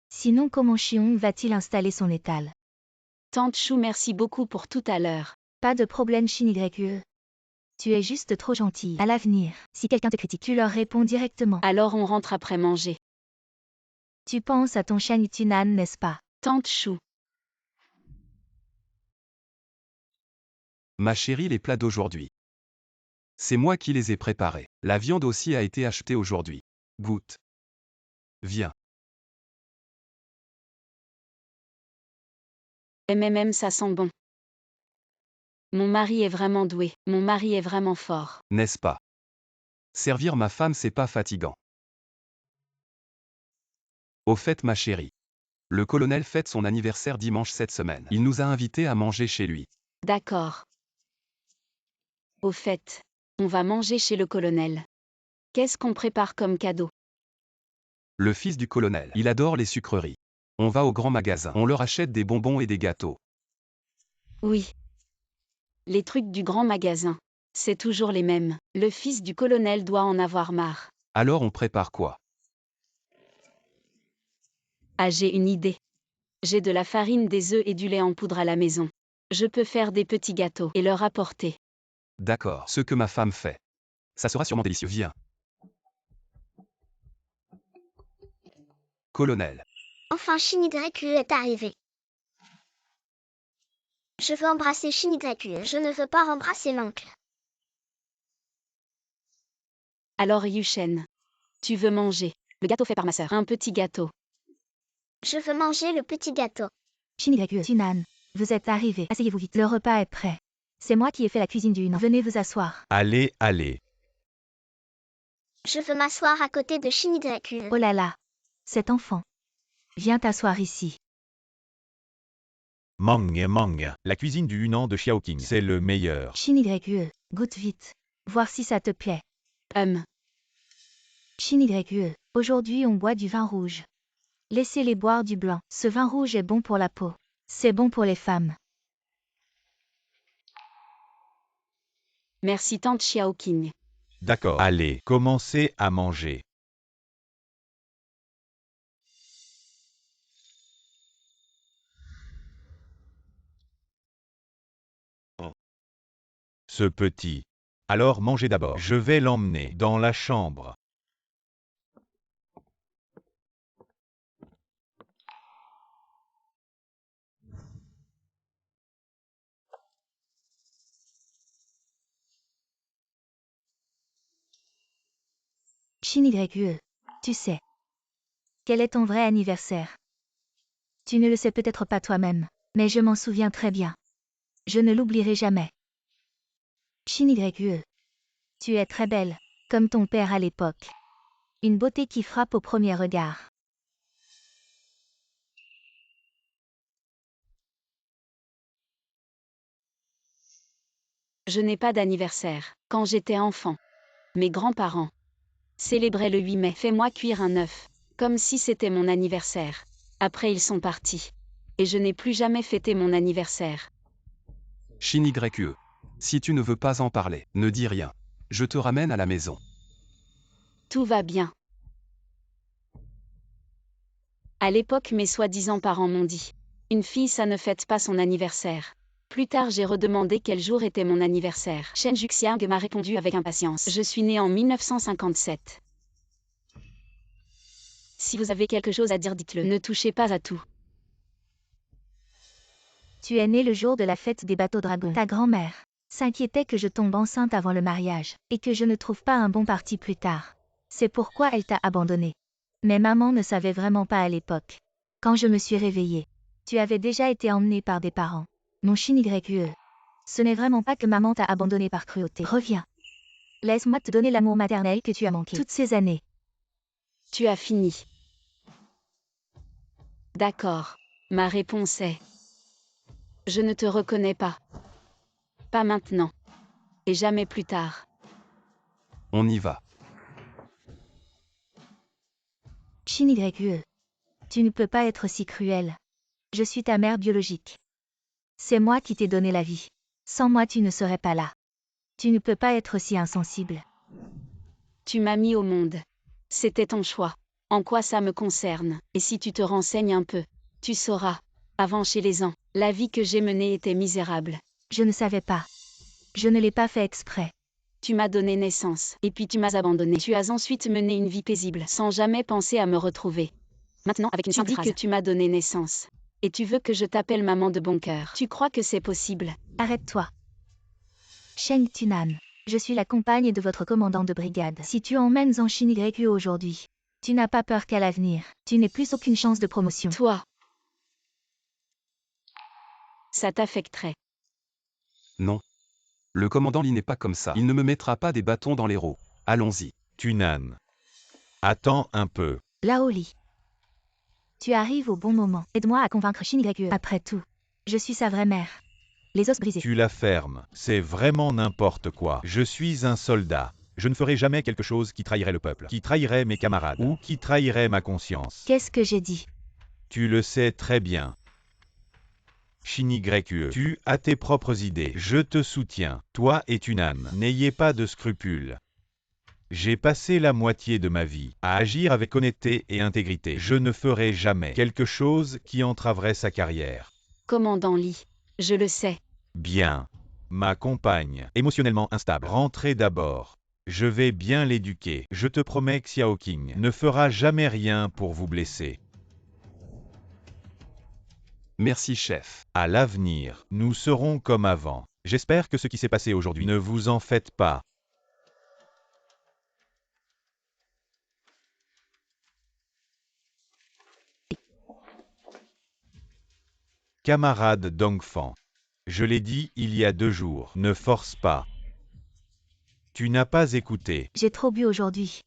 Sinon comment Chion va-t-il installer son étal? Tante Chou, merci beaucoup pour tout à l'heure. Pas de problème Shinigreku. Tu es juste trop gentille. À l'avenir, si quelqu'un te critique, tu leur réponds directement. Alors on rentre après manger. Tu penses à ton Shanitunan, n'est-ce pas? Tante Chou. Ma chérie, les plats d'aujourd'hui. C'est moi qui les ai préparés. La viande aussi a été achetée aujourd'hui. Goûte. Viens. MMM, ça sent bon. Mon mari est vraiment doué. Mon mari est vraiment fort. N'est-ce pas? Servir ma femme, c'est pas fatigant. Au fait, ma chérie. Le colonel fête son anniversaire dimanche cette semaine. Il nous a invités à manger chez lui. D'accord. Au fait, on va manger chez le colonel. Qu'est-ce qu'on prépare comme cadeau? Le fils du colonel, il adore les sucreries. On va au grand magasin, on leur achète des bonbons et des gâteaux. Oui. Les trucs du grand magasin. C'est toujours les mêmes. Le fils du colonel doit en avoir marre. Alors on prépare quoi? Ah, j'ai une idée. J'ai de la farine, des œufs et du lait en poudre à la maison. Je peux faire des petits gâteaux et leur apporter. D'accord, ce que ma femme fait. Ça sera sûrement délicieux. Viens. Colonel. Enfin Shinigreku est arrivé. Je veux embrasser Shinigreku, je ne veux pas embrasser l'oncle. Alors Yushen. Tu veux manger le gâteau fait par ma sœur. Un petit gâteau. Je veux manger le petit gâteau. Shinigreku, Tunan, vous êtes arrivés. Asseyez-vous vite. Le repas est prêt. C'est moi qui ai fait la cuisine du Yunnan. Venez vous asseoir. Allez, allez. Je veux m'asseoir à côté de Shinigreku. Oh là là. Cet enfant. Viens t'asseoir ici. Mang Mang. La cuisine du Hunan de Xiaoqing, c'est le meilleur. Shinigreku, goûte vite. Voir si ça te plaît. Shinigreku, aujourd'hui on boit du vin rouge. Laissez-les boire du blanc. Ce vin rouge est bon pour la peau. C'est bon pour les femmes. Merci tante Xiaoqing. D'accord. Allez, commencez à manger. Ce petit. Alors mangez d'abord. Je vais l'emmener dans la chambre. Shinigreku, tu sais. Quel est ton vrai anniversaire? Tu ne le sais peut-être pas toi-même, mais je m'en souviens très bien. Je ne l'oublierai jamais. Shinigreku, tu es très belle, comme ton père à l'époque. Une beauté qui frappe au premier regard. Je n'ai pas d'anniversaire. Quand j'étais enfant, mes grands-parents célébraient le 8 mai. Fais-moi cuire un œuf, comme si c'était mon anniversaire. Après ils sont partis. Et je n'ai plus jamais fêté mon anniversaire. Shin YE. Si tu ne veux pas en parler, ne dis rien. Je te ramène à la maison. Tout va bien. À l'époque, mes soi-disant parents m'ont dit. Une fille, ça ne fête pas son anniversaire. Plus tard, j'ai redemandé quel jour était mon anniversaire. Shen Juxiang m'a répondu avec impatience. Je suis née en 1957. Si vous avez quelque chose à dire, dites-le. Ne touchez pas à tout. Tu es né le jour de la fête des bateaux dragons. Ta grand-mère s'inquiétait que je tombe enceinte avant le mariage, et que je ne trouve pas un bon parti plus tard. C'est pourquoi elle t'a abandonné. Mais maman ne savait vraiment pas à l'époque. Quand je me suis réveillée, tu avais déjà été emmené par des parents. Mon Shin YE. Ce n'est vraiment pas que maman t'a abandonné par cruauté. Reviens. Laisse-moi te donner l'amour maternel que tu as manqué toutes ces années. Tu as fini. D'accord. Ma réponse est... Je ne te reconnais pas. Pas maintenant. Et jamais plus tard. On y va. Shin YE. Tu ne peux pas être si cruel. Je suis ta mère biologique. C'est moi qui t'ai donné la vie. Sans moi tu ne serais pas là. Tu ne peux pas être si insensible. Tu m'as mis au monde. C'était ton choix. En quoi ça me concerne? Et si tu te renseignes un peu, tu sauras. Avant chez les ans, la vie que j'ai menée était misérable. Je ne savais pas. Je ne l'ai pas fait exprès. Tu m'as donné naissance, et puis tu m'as abandonné. Tu as ensuite mené une vie paisible, sans jamais penser à me retrouver. Maintenant, avec une simple phrase, que tu m'as donné naissance. Et tu veux que je t'appelle maman de bon cœur. Tu crois que c'est possible? Arrête-toi. Sheng Tunan. Je suis la compagne de votre commandant de brigade. Si tu emmènes en Shin YE aujourd'hui, tu n'as pas peur qu'à l'avenir, tu n'aies plus aucune chance de promotion. Toi. Ça t'affecterait. Non. Le commandant Lee n'est pas comme ça. Il ne me mettra pas des bâtons dans les roues. Allons-y. Tunan. Attends un peu. Lao Li. Tu arrives au bon moment. Aide-moi à convaincre Shin YE. Après tout, je suis sa vraie mère. Les os brisés. Tu la fermes. C'est vraiment n'importe quoi. Je suis un soldat. Je ne ferai jamais quelque chose qui trahirait le peuple, qui trahirait mes camarades, ou qui trahirait ma conscience. Qu'est-ce que j'ai dit? Tu le sais très bien. Shin YE. Tu as tes propres idées. Je te soutiens. Toi et Tunan. N'ayez pas de scrupules. J'ai passé la moitié de ma vie à agir avec honnêteté et intégrité. Je ne ferai jamais quelque chose qui entraverait sa carrière. Commandant Lee, je le sais. Bien. Ma compagne, émotionnellement instable. Rentrez d'abord. Je vais bien l'éduquer. Je te promets que Xiao Qing ne fera jamais rien pour vous blesser. Merci chef. À l'avenir, nous serons comme avant. J'espère que ce qui s'est passé aujourd'hui ne vous en faites pas. Camarade Dongfang. Je l'ai dit il y a 2 jours, ne force pas. Tu n'as pas écouté. J'ai trop bu aujourd'hui.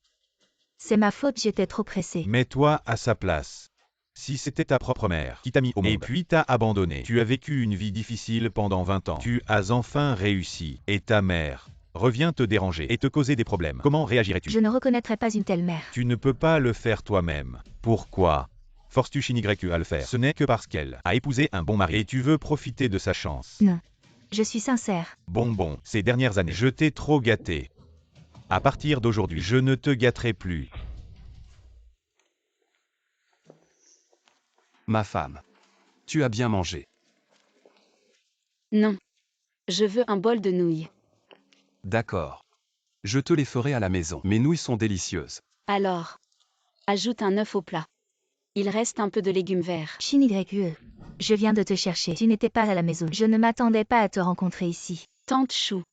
C'est ma faute, j'étais trop pressée. Mets-toi à sa place. Si c'était ta propre mère qui t'a mis au monde et puis t'a abandonné, tu as vécu une vie difficile pendant 20 ans. Tu as enfin réussi. Et ta mère revient te déranger et te causer des problèmes. Comment réagirais-tu? Je ne reconnaîtrais pas une telle mère. Tu ne peux pas le faire toi-même. Pourquoi? Forces-tu Shin YE à le faire? Ce n'est que parce qu'elle a épousé un bon mari et tu veux profiter de sa chance. Non. Je suis sincère. Bon, ces dernières années, je t'ai trop gâté. À partir d'aujourd'hui, je ne te gâterai plus. Ma femme. Tu as bien mangé. Non. Je veux un bol de nouilles. D'accord. Je te les ferai à la maison. Mes nouilles sont délicieuses. Alors, ajoute un œuf au plat. Il reste un peu de légumes verts. Shin YE. Je viens de te chercher. Tu n'étais pas à la maison. Je ne m'attendais pas à te rencontrer ici. Tante Chou.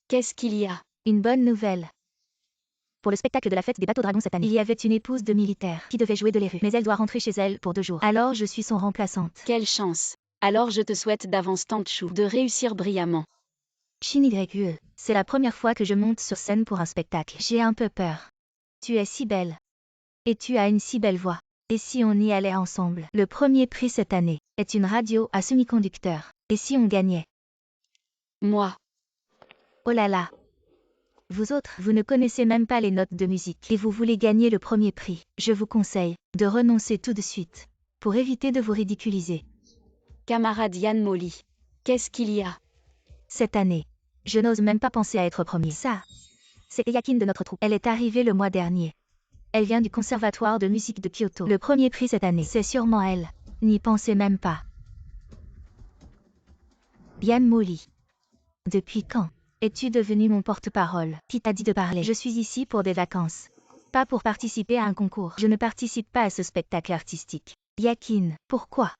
Qu'est-ce qu'il y a? Une bonne nouvelle. Pour le spectacle de la fête des bateaux dragons cette année, il y avait une épouse de militaire qui devait jouer de l'érue. Mais elle doit rentrer chez elle pour 2 jours. Alors je suis son remplaçante. Quelle chance. Alors je te souhaite d'avance, Tante Chou, de réussir brillamment. Shin YE. C'est la première fois que je monte sur scène pour un spectacle. J'ai un peu peur. Tu es si belle. Et tu as une si belle voix. Et si on y allait ensemble? Le premier prix cette année est une radio à semi-conducteur. Et si on gagnait? Moi. Oh là là. Vous autres, vous ne connaissez même pas les notes de musique et vous voulez gagner le premier prix. Je vous conseille de renoncer tout de suite pour éviter de vous ridiculiser. Camarade Yann Molly. Qu'est-ce qu'il y a? Cette année, je n'ose même pas penser à être premier. Ça, c'est Yakin de notre troupe. Elle est arrivée le mois dernier. Elle vient du conservatoire de musique de Kyoto. Le premier prix cette année, c'est sûrement elle. N'y pensez même pas. Yann Molly. Depuis quand es-tu devenu mon porte-parole? Qui t'a dit de parler? Je suis ici pour des vacances. Pas pour participer à un concours. Je ne participe pas à ce spectacle artistique. Yakin, pourquoi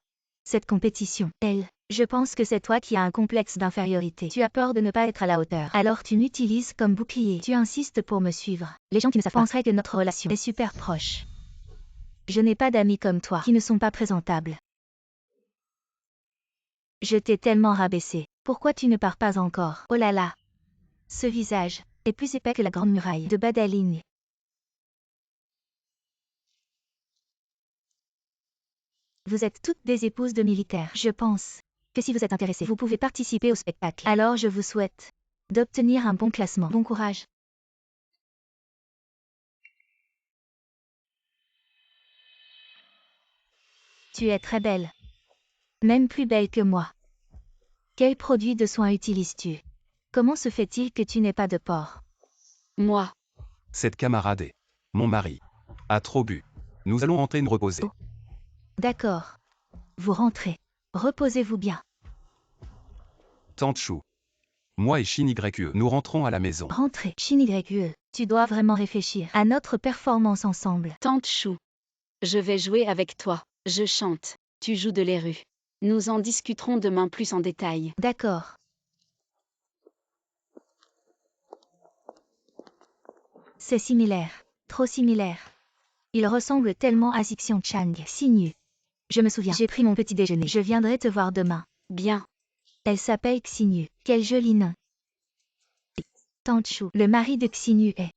cette compétition? Je pense que c'est toi qui as un complexe d'infériorité. Tu as peur de ne pas être à la hauteur. Alors tu m'utilises comme bouclier. Tu insistes pour me suivre. Les gens qui ne savent pas penseraient que notre relation est super proche. Je n'ai pas d'amis comme toi qui ne sont pas présentables. Je t'ai tellement rabaissé. Pourquoi tu ne pars pas encore? Oh là là. Ce visage est plus épais que la grande muraille de Badaling. Vous êtes toutes des épouses de militaires. Je pense que si vous êtes intéressés, vous pouvez participer au spectacle. Alors je vous souhaite d'obtenir un bon classement. Bon courage. Tu es très belle. Même plus belle que moi. Quel produit de soin utilises-tu? Comment se fait-il que tu n'aies pas de pores? Moi. Cette camarade est mon mari. A trop bu. Nous allons rentrer nous reposer. Oh. D'accord. Vous rentrez. Reposez-vous bien. Tante Chou. Moi et Shin YE, nous rentrons à la maison. Rentrez. Shin YE, tu dois vraiment réfléchir à notre performance ensemble. Tante Chou. Je vais jouer avec toi. Je chante. Tu joues de les rues. Nous en discuterons demain plus en détail. D'accord. C'est similaire. Trop similaire. Il ressemble tellement à Xixian Chang. Xinyu. Je me souviens. J'ai pris mon petit déjeuner. Je viendrai te voir demain. Bien. Elle s'appelle Xinyu. Quel joli nom. Tante Chou, le mari de Xinyu est.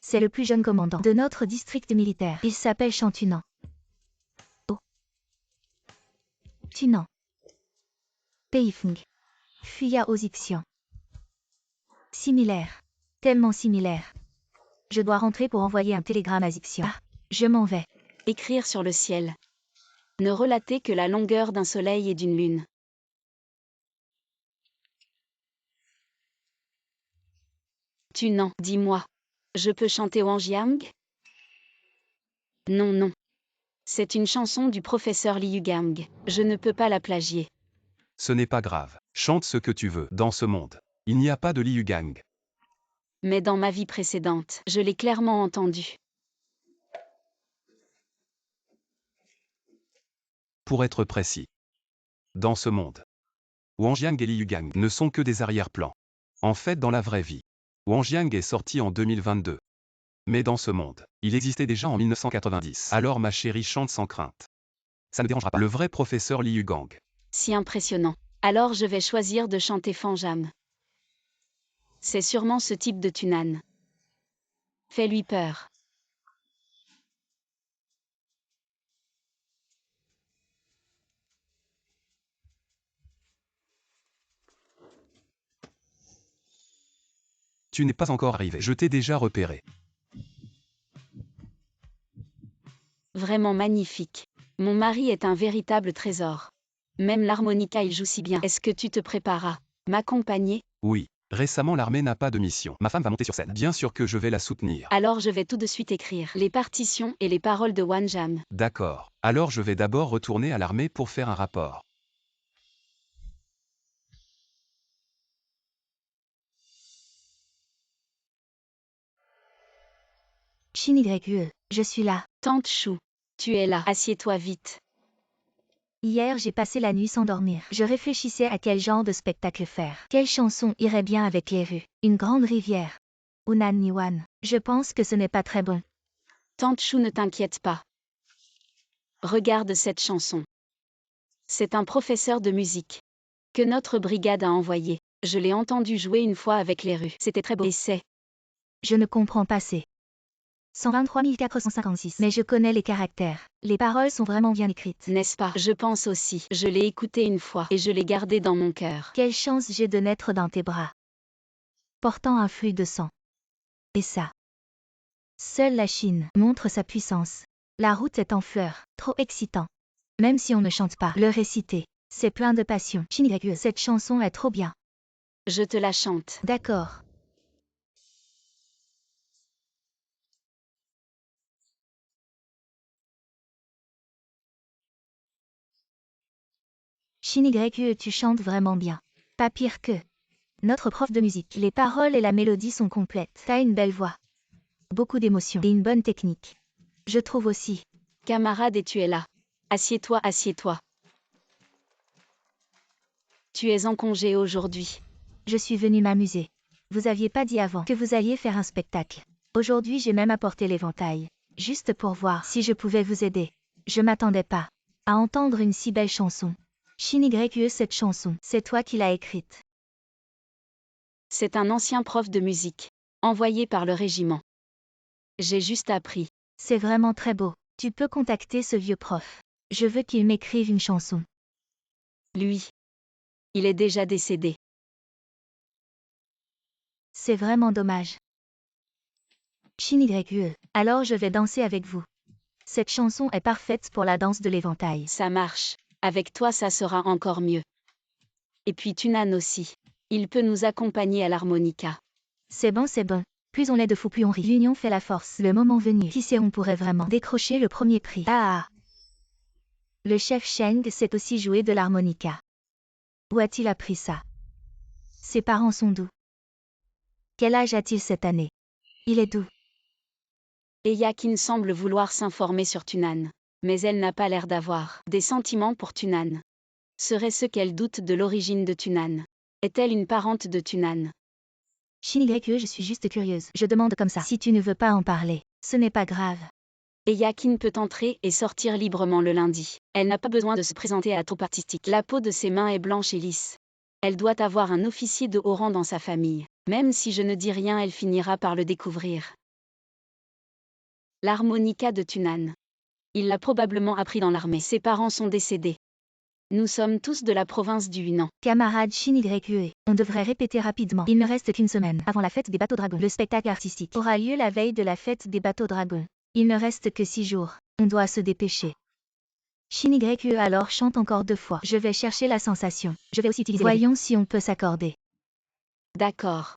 C'est le plus jeune commandant de notre district militaire. Il s'appelle Chantunan. Oh. Tunan. Peifeng. Fuya aux Xixian. Similaire. Tellement similaire. Je dois rentrer pour envoyer un télégramme à Xixian. Ah, je m'en vais. Écrire sur le ciel. Ne relater que la longueur d'un soleil et d'une lune. Tu n'en, dis-moi. Je peux chanter Wanjiang? Non, non. C'est une chanson du professeur Liu Gang. Je ne peux pas la plagier. Ce n'est pas grave. Chante ce que tu veux. Dans ce monde, il n'y a pas de Liu Gang. Mais dans ma vie précédente, je l'ai clairement entendu. Pour être précis. Dans ce monde, Wanjiang et Liu Gang ne sont que des arrière-plans. En fait, dans la vraie vie, Wanjiang est sorti en 2022. Mais dans ce monde, il existait déjà en 1990. Alors ma chérie chante sans crainte. Ça ne dérangera pas. Le vrai professeur Liu Gang. Si impressionnant. Alors je vais choisir de chanter Fanjam. C'est sûrement ce type de Tunan. Fais-lui peur. Tu n'es pas encore arrivé. Je t'ai déjà repéré. Vraiment magnifique. Mon mari est un véritable trésor. Même l'harmonica il joue si bien. Est-ce que tu te prépares à m'accompagner? Oui. Récemment l'armée n'a pas de mission. Ma femme va monter sur scène. Bien sûr que je vais la soutenir. Alors je vais tout de suite écrire les partitions et les paroles de Wanjam. D'accord. Alors je vais d'abord retourner à l'armée pour faire un rapport. Shin YE, je suis là. Tante Chou, tu es là. Assieds-toi vite. Hier j'ai passé la nuit sans dormir. Je réfléchissais à quel genre de spectacle faire. Quelle chanson irait bien avec les rues? Une grande rivière. Unan Niwan. Je pense que ce n'est pas très bon. Tante Chou, ne t'inquiète pas. Regarde cette chanson. C'est un professeur de musique que notre brigade a envoyé. Je l'ai entendu jouer une fois avec les rues. C'était très beau. Et c'est... Je ne comprends pas ces 123 456. Mais je connais les caractères. Les paroles sont vraiment bien écrites. N'est-ce pas? Je pense aussi. Je l'ai écouté une fois et je l'ai gardé dans mon cœur. Quelle chance j'ai de naître dans tes bras. portant un flux de sang. Et ça. Seule la Chine montre sa puissance. La route est en fleurs, trop excitant. Même si on ne chante pas, le réciter, c'est plein de passion. Shinigreku, cette chanson est trop bien. Je te la chante. D'accord. Shinigreku, tu chantes vraiment bien. Pas pire que notre prof de musique. Les paroles et la mélodie sont complètes. T'as une belle voix. Beaucoup d'émotions et une bonne technique. Je trouve aussi. Camarade, et tu es là. Assieds-toi, assieds-toi. Tu es en congé aujourd'hui. Je suis venue m'amuser. Vous aviez pas dit avant que vous alliez faire un spectacle. Aujourd'hui, j'ai même apporté l'éventail. Juste pour voir si je pouvais vous aider. Je m'attendais pas à entendre une si belle chanson. Shinigreku, cette chanson, c'est toi qui l'as écrite. C'est un ancien prof de musique, envoyé par le régiment. J'ai juste appris. C'est vraiment très beau. Tu peux contacter ce vieux prof. Je veux qu'il m'écrive une chanson. Lui. Il est déjà décédé. C'est vraiment dommage. Shinigreku, alors je vais danser avec vous. Cette chanson est parfaite pour la danse de l'éventail. Ça marche. Avec toi, ça sera encore mieux. Et puis Tunan aussi. Il peut nous accompagner à l'harmonica. C'est bon, c'est bon. Plus on est de fous, plus on rit. L'union fait la force. Le moment venu, qui sait, on pourrait vraiment décrocher le premier prix. Ah. Le chef Sheng sait aussi jouer de l'harmonica. Où a-t-il appris ça? Ses parents sont doux. Quel âge a-t-il cette année? Il est doux. Et Yakin semble vouloir s'informer sur Tunan. Mais elle n'a pas l'air d'avoir des sentiments pour Tunan. Serait-ce qu'elle doute de l'origine de Tunan? Est-elle une parente de Tunan? Shinigreku, je suis juste curieuse. Je demande comme ça. Si tu ne veux pas en parler, ce n'est pas grave. Et Yakin peut entrer et sortir librement le lundi. Elle n'a pas besoin de se présenter à la troupe artistique. La peau de ses mains est blanche et lisse. Elle doit avoir un officier de haut rang dans sa famille. Même si je ne dis rien, elle finira par le découvrir. L'harmonica de Tunan. Il l'a probablement appris dans l'armée. Ses parents sont décédés. Nous sommes tous de la province du Hunan. Camarade Shinigreku, on devrait répéter rapidement. Il ne reste qu'une semaine avant la fête des bateaux dragons. Le spectacle artistique aura lieu la veille de la fête des bateaux dragons. Il ne reste que 6 jours. On doit se dépêcher. Shinigreku alors chante encore 2 fois. Je vais chercher la sensation. Je vais aussi utiliser. Voyons si on peut s'accorder. D'accord.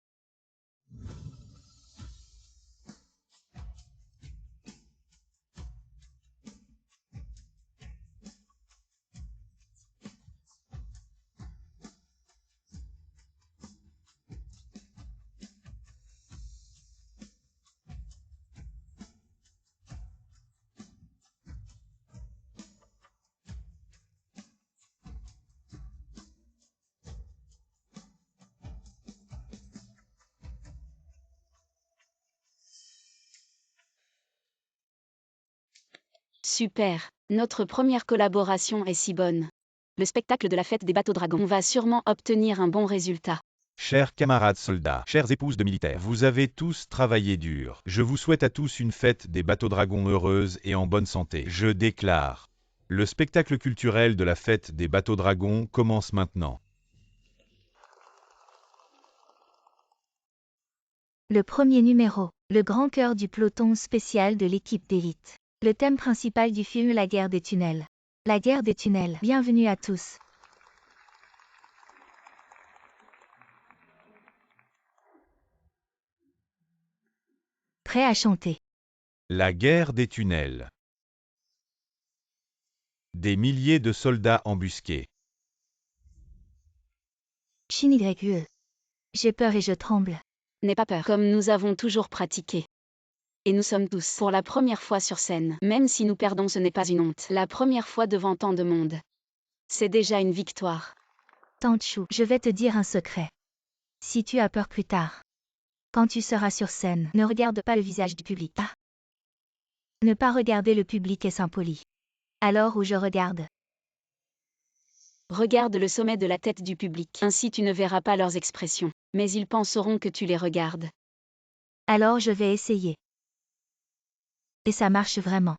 Super. Notre première collaboration est si bonne. Le spectacle de la fête des bateaux dragons. On va sûrement obtenir un bon résultat. Chers camarades soldats, chères épouses de militaires, vous avez tous travaillé dur. Je vous souhaite à tous une fête des bateaux dragons heureuse et en bonne santé. Je déclare. Le spectacle culturel de la fête des bateaux dragons commence maintenant. Le premier numéro, le grand cœur du peloton spécial de l'équipe d'élite. Le thème principal du film La guerre des tunnels. La guerre des tunnels. Bienvenue à tous. Prêt à chanter. La guerre des tunnels. Des milliers de soldats embusqués. Shinigreku. J'ai peur et je tremble. N'aie pas peur. Comme nous avons toujours pratiqué. Et nous sommes tous pour la première fois sur scène. Même si nous perdons, ce n'est pas une honte. La première fois devant tant de monde. C'est déjà une victoire. Tanchu, je vais te dire un secret. Si tu as peur plus tard, quand tu seras sur scène, ne regarde pas le visage du public. Ah. Ne pas regarder le public est impoli. Alors où je regarde. Regarde le sommet de la tête du public. Ainsi tu ne verras pas leurs expressions. Mais ils penseront que tu les regardes. Alors je vais essayer. Et ça marche vraiment.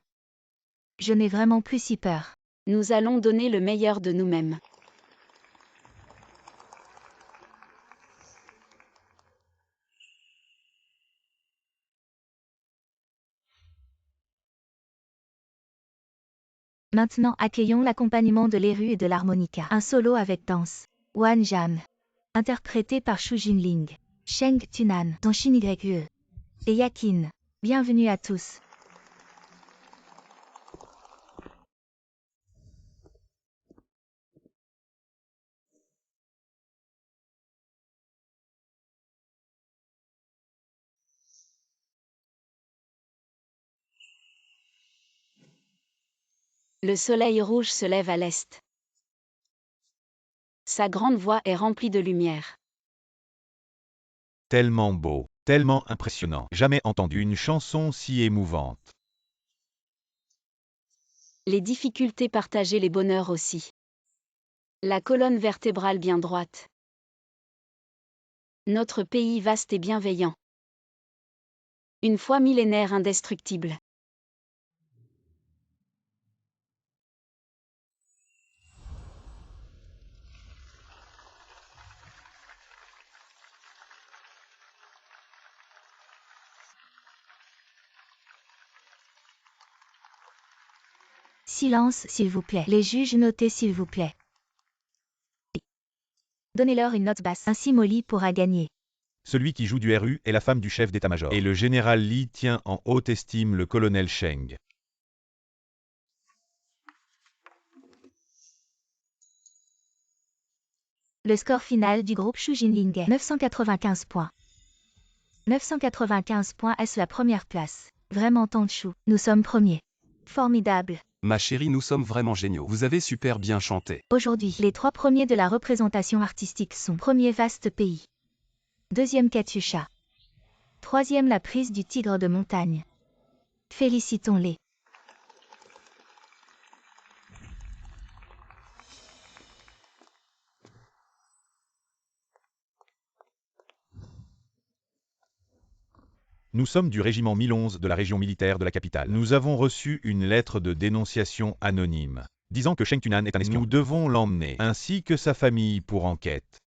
Je n'ai vraiment plus si peur. Nous allons donner le meilleur de nous-mêmes. Maintenant accueillons l'accompagnement de l'eru et de l'harmonica. Un solo avec danse. Wan Jan. Interprété par Shu Jinling. Sheng Tunan, dont Shin YE. Et Yakin. Bienvenue à tous. Le soleil rouge se lève à l'est. Sa grande voix est remplie de lumière. Tellement beau, tellement impressionnant. Jamais entendu une chanson si émouvante. Les difficultés partagées, les bonheurs aussi. La colonne vertébrale bien droite. Notre pays vaste et bienveillant. Une foi millénaire indestructible. Silence, s'il vous plaît. Les juges, notez, s'il vous plaît. Donnez-leur une note basse. Ainsi Molly pourra gagner. Celui qui joue du RU est la femme du chef d'état-major. Et le général Li tient en haute estime le colonel Sheng. Le score final du groupe Shu Jinling est 995 points. 995 points est la première place. Vraiment Tanchu, nous sommes premiers. Formidable. Ma chérie, nous sommes vraiment géniaux. Vous avez super bien chanté. Aujourd'hui, les 3 premiers de la représentation artistique sont: premier vaste pays. Deuxième Katyusha. Troisième la prise du tigre de montagne. Félicitons-les. Nous sommes du régiment 1011 de la région militaire de la capitale. Nous avons reçu une lettre de dénonciation anonyme, disant que Sheng Tunan est un espion. Nous devons l'emmener, ainsi que sa famille, pour enquête.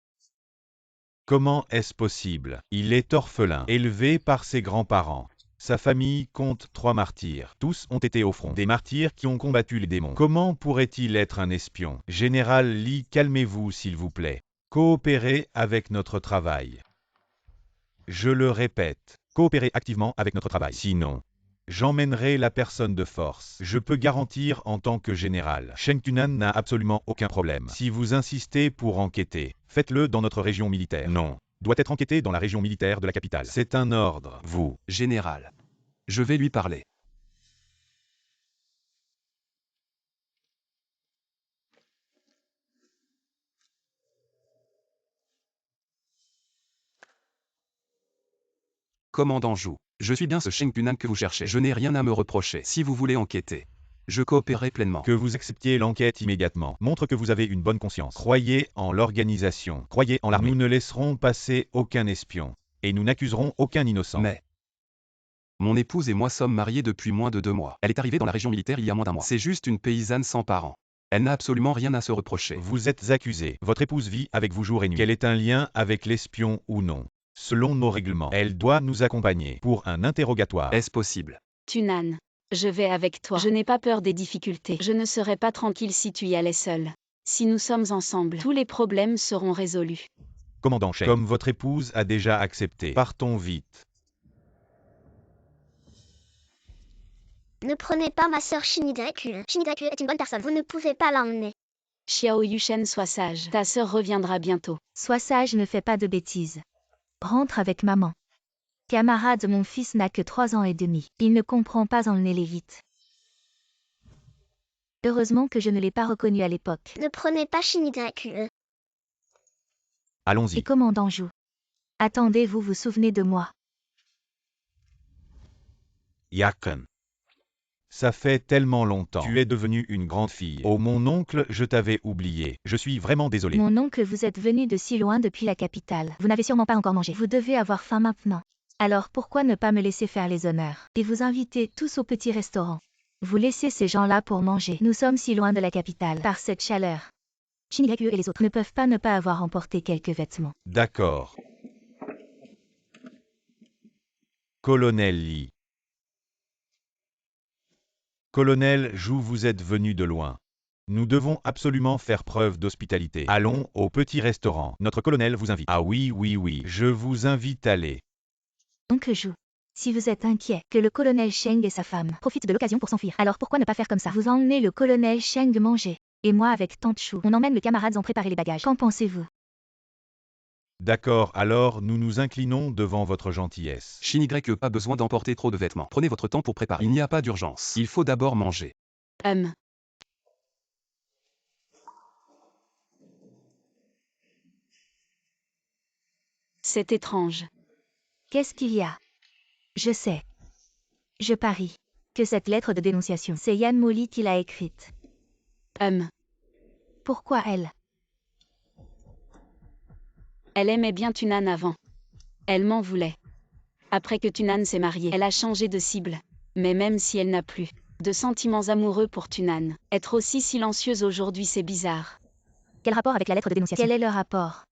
Comment est-ce possible? Il est orphelin, élevé par ses grands-parents. Sa famille compte 3 martyrs. Tous ont été au front. Des martyrs qui ont combattu les démons. Comment pourrait-il être un espion? Général Li, calmez-vous s'il vous plaît. Coopérez avec notre travail. Je le répète. Coopérez activement avec notre travail. Sinon, j'emmènerai la personne de force. Je peux garantir en tant que général. Sheng Tunan n'a absolument aucun problème. Si vous insistez pour enquêter, faites-le dans notre région militaire. Non. Doit être enquêté dans la région militaire de la capitale. C'est un ordre. Vous. Général. Je vais lui parler. Commandant Zhu, je suis bien ce Sheng Tunan que vous cherchez. Je n'ai rien à me reprocher. Si vous voulez enquêter, je coopérerai pleinement. Que vous acceptiez l'enquête immédiatement montre que vous avez une bonne conscience. Croyez en l'organisation. Croyez en l'armée. Nous ne laisserons passer aucun espion. Et nous n'accuserons aucun innocent. Mais mon épouse et moi sommes mariés depuis moins de 2 mois. Elle est arrivée dans la région militaire il y a moins d'1 mois. C'est juste une paysanne sans parents. Elle n'a absolument rien à se reprocher. Vous êtes accusé. Votre épouse vit avec vous jour et nuit. Quel est un lien avec l'espion ou non? Selon nos règlements, elle doit nous accompagner pour un interrogatoire. Est-ce possible? Tunan, je vais avec toi. Je n'ai pas peur des difficultés. Je ne serai pas tranquille si tu y allais seul. Si nous sommes ensemble, tous les problèmes seront résolus. Commandant Sheng, comme votre épouse a déjà accepté, partons vite. Ne prenez pas ma sœur Shin YE. Shin YE est une bonne personne. Vous ne pouvez pas l'emmener. Xiao Yushen, sois sage. Ta sœur reviendra bientôt. Sois sage, ne fais pas de bêtises. Rentre avec maman. Camarade, mon fils n'a que 3 ans et demi. Il ne comprend pas, emmenez-les vite. Heureusement que je ne l'ai pas reconnu à l'époque. Ne prenez pas Shin YE. Et Allons-y. commandant Zhu. Attendez, vous vous souvenez de moi? Yakin. Ça fait tellement longtemps. Tu es devenue une grande fille. Oh mon oncle, je t'avais oublié. Je suis vraiment désolé. Mon oncle, vous êtes venu de si loin depuis la capitale. Vous n'avez sûrement pas encore mangé. Vous devez avoir faim maintenant. Alors pourquoi ne pas me laisser faire les honneurs et vous inviter tous au petit restaurant? Vous laissez ces gens-là pour manger. Nous sommes si loin de la capitale. Par cette chaleur. Shin YE et les autres ne peuvent pas ne pas avoir emporté quelques vêtements. D'accord. Colonel Li. Colonel Zhou, vous êtes venu de loin. Nous devons absolument faire preuve d'hospitalité. Allons au petit restaurant. Notre colonel vous invite. Ah oui, oui, oui, je vous invite à aller. Oncle Zhou, si vous êtes inquiet que le colonel Sheng et sa femme profitent de l'occasion pour s'enfuir, alors pourquoi ne pas faire comme ça? Vous emmenez le colonel Sheng manger, et moi avec tante Chou, on emmène les camarades en préparer les bagages. Qu'en pensez-vous? D'accord, alors nous nous inclinons devant votre gentillesse. Shin Y, pas besoin d'emporter trop de vêtements. Prenez votre temps pour préparer. Il n'y a pas d'urgence. Il faut d'abord manger. C'est étrange. Qu'est-ce qu'il y a? Je sais. Je parie que cette lettre de dénonciation, c'est Yan Molly qui l'a écrite. Pourquoi elle? Elle aimait bien Tunan avant. Elle m'en voulait. Après que Tunan s'est mariée, elle a changé de cible. Mais même si elle n'a plus de sentiments amoureux pour Tunan, être aussi silencieuse aujourd'hui, c'est bizarre. Quel rapport avec la lettre de dénonciation? Quel est le rapport?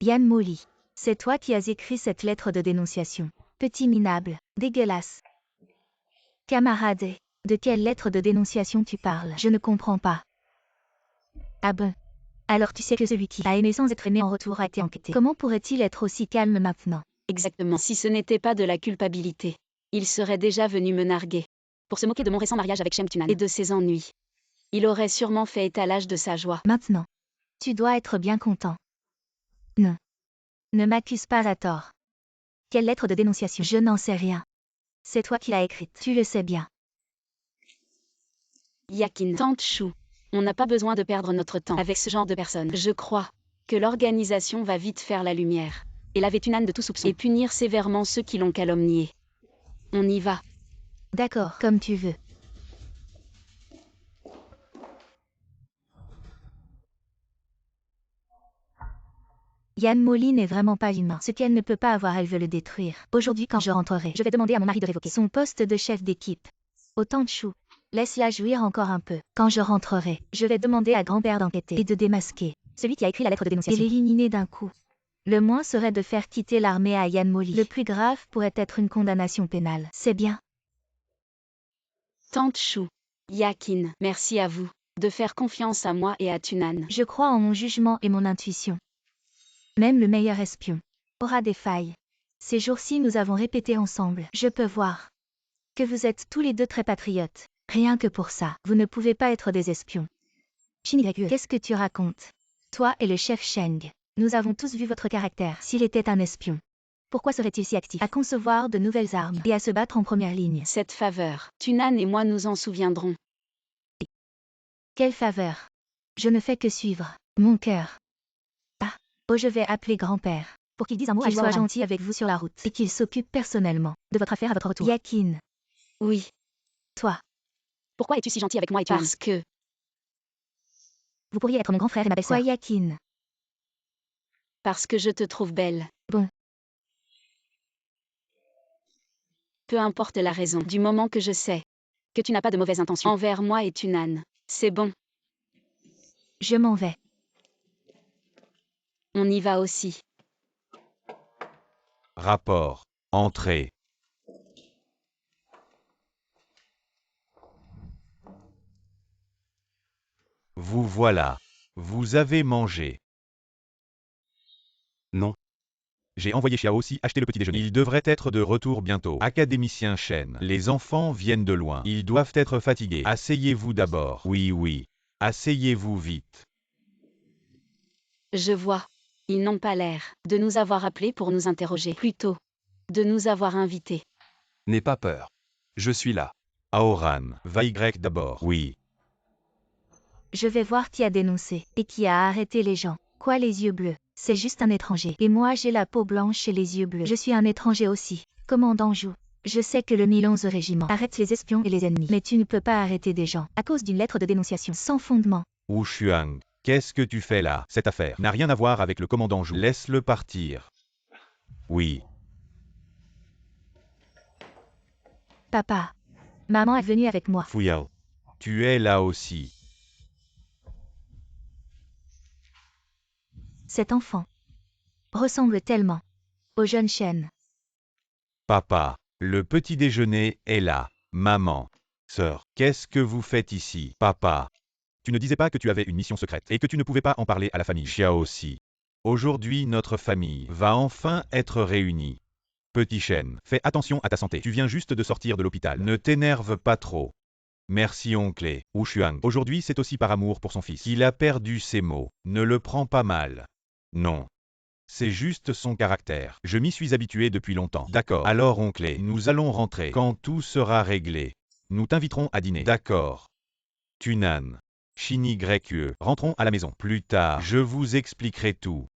Yan Molly, c'est toi qui as écrit cette lettre de dénonciation. Petit minable, dégueulasse. Camarade, de quelle lettre de dénonciation tu parles? Je ne comprends pas. Ah bon? Alors tu sais que celui qui a aimé sans être aimé en retour a été enquêté. Comment pourrait-il être aussi calme maintenant? Exactement. Si ce n'était pas de la culpabilité, il serait déjà venu me narguer. Pour se moquer de mon récent mariage avec Sheng Tunan et de ses ennuis. Il aurait sûrement fait étalage de sa joie. Maintenant, tu dois être bien content. Non. Ne m'accuse pas à tort. Quelle lettre de dénonciation? Je n'en sais rien. C'est toi qui l'as écrite. Tu le sais bien. Yakin, tante Chou, on n'a pas besoin de perdre notre temps avec ce genre de personnes. Je crois que l'organisation va vite faire la lumière et laver Tunan de tout soupçon et punir sévèrement ceux qui l'ont calomnié. On y va. D'accord, comme tu veux. Yan Molly n'est vraiment pas humain. Ce qu'elle ne peut pas avoir, elle veut le détruire. Aujourd'hui, quand je rentrerai, je vais demander à mon mari de révoquer son poste de chef d'équipe. Autant de chou. Laisse-la jouir encore un peu. Quand je rentrerai, je vais demander à grand-père d'enquêter et de démasquer celui qui a écrit la lettre de dénonciation. Et l'éliminer d'un coup. Le moins serait de faire quitter l'armée à Yan Molly. Le plus grave pourrait être une condamnation pénale. C'est bien. Tante Chou, Yakin, merci à vous de faire confiance à moi et à Tunan. Je crois en mon jugement et mon intuition. Même le meilleur espion aura des failles. Ces jours-ci, nous avons répété ensemble. Je peux voir que vous êtes tous les deux très patriotes. Rien que pour ça, vous ne pouvez pas être des espions. Shin Y, qu'est-ce que tu racontes? Toi et le chef Sheng, nous avons tous vu votre caractère. S'il était un espion, pourquoi serait-il si actif à concevoir de nouvelles armes et à se battre en première ligne? Cette faveur, Tunan et moi nous en souviendrons. Quelle faveur? Je ne fais que suivre mon cœur. Ah, oh, je vais appeler grand-père pour qu'il dise un mot à soit gentil avec vous sur la route et qu'il s'occupe personnellement de votre affaire à votre retour. Yakin. Oui. Toi. Pourquoi es-tu si gentil avec moi et Tunan? Parce que vous pourriez être mon grand frère et ma belle-sœur. Quoi, Yakin? Parce que je te trouve belle. Bon. Peu importe la raison, du moment que je sais que tu n'as pas de mauvaises intentions envers moi et Tunan, c'est bon. Je m'en vais. On y va aussi. Rapport. Entrée. Vous voilà. Vous avez mangé. Non. J'ai envoyé Xiao aussi acheter le petit déjeuner. Il devrait être de retour bientôt. Académicien Shen. Les enfants viennent de loin. Ils doivent être fatigués. Asseyez-vous d'abord. Oui, oui. Asseyez-vous vite. Je vois. Ils n'ont pas l'air de nous avoir appelés pour nous interroger. Plutôt, de nous avoir invités. N'aie pas peur. Je suis là. Aoran, va Y d'abord. Oui. Je vais voir qui a dénoncé et qui a arrêté les gens. Quoi, les yeux bleus? C'est juste un étranger. Et moi j'ai la peau blanche et les yeux bleus. Je suis un étranger aussi. Commandant Zhou. Je sais que le 1011 régiment arrête les espions et les ennemis. Mais tu ne peux pas arrêter des gens à cause d'une lettre de dénonciation sans fondement. Wu Xuang, qu'est-ce que tu fais là? Cette affaire n'a rien à voir avec le commandant Zhou. Laisse-le partir. Oui. Papa. Maman est venue avec moi. Fuyao. Tu es là aussi. Cet enfant ressemble tellement au jeune Shen. Papa, le petit déjeuner est là. Maman. Sœur, qu'est-ce que vous faites ici? Papa. Tu ne disais pas que tu avais une mission secrète et que tu ne pouvais pas en parler à la famille. Xiao aussi. Aujourd'hui, notre famille va enfin être réunie. Petit chêne, fais attention à ta santé. Tu viens juste de sortir de l'hôpital. Ne t'énerve pas trop. Merci oncle. Wu Xuan. Aujourd'hui, c'est aussi par amour pour son fils. Il a perdu ses mots. Ne le prends pas mal. Non. C'est juste son caractère. Je m'y suis habitué depuis longtemps. D'accord. Alors oncle, nous allons rentrer. Quand tout sera réglé, nous t'inviterons à dîner. D'accord. Tunan. Chini Grekue. Rentrons à la maison. Plus tard, je vous expliquerai tout.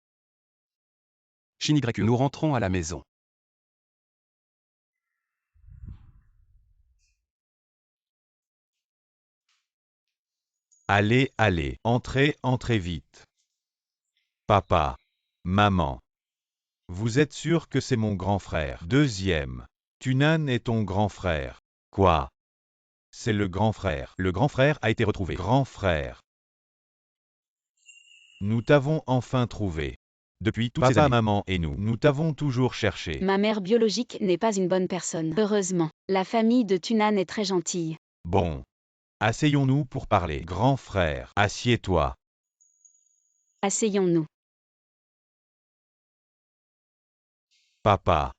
Shinigreku, nous rentrons à la maison. Allez, allez, entrez, entrez vite. Papa. Maman. Vous êtes sûr que c'est mon grand frère? Deuxième. Tunan est ton grand frère. Quoi? C'est le grand frère. Le grand frère a été retrouvé. Grand frère. Nous t'avons enfin trouvé. Depuis toutes ces années, maman et nous t'avons toujours cherché. Ma mère biologique n'est pas une bonne personne. Heureusement, la famille de Tunan est très gentille. Bon. Asseyons-nous pour parler. Grand frère, assieds-toi. Asseyons-nous. Papa.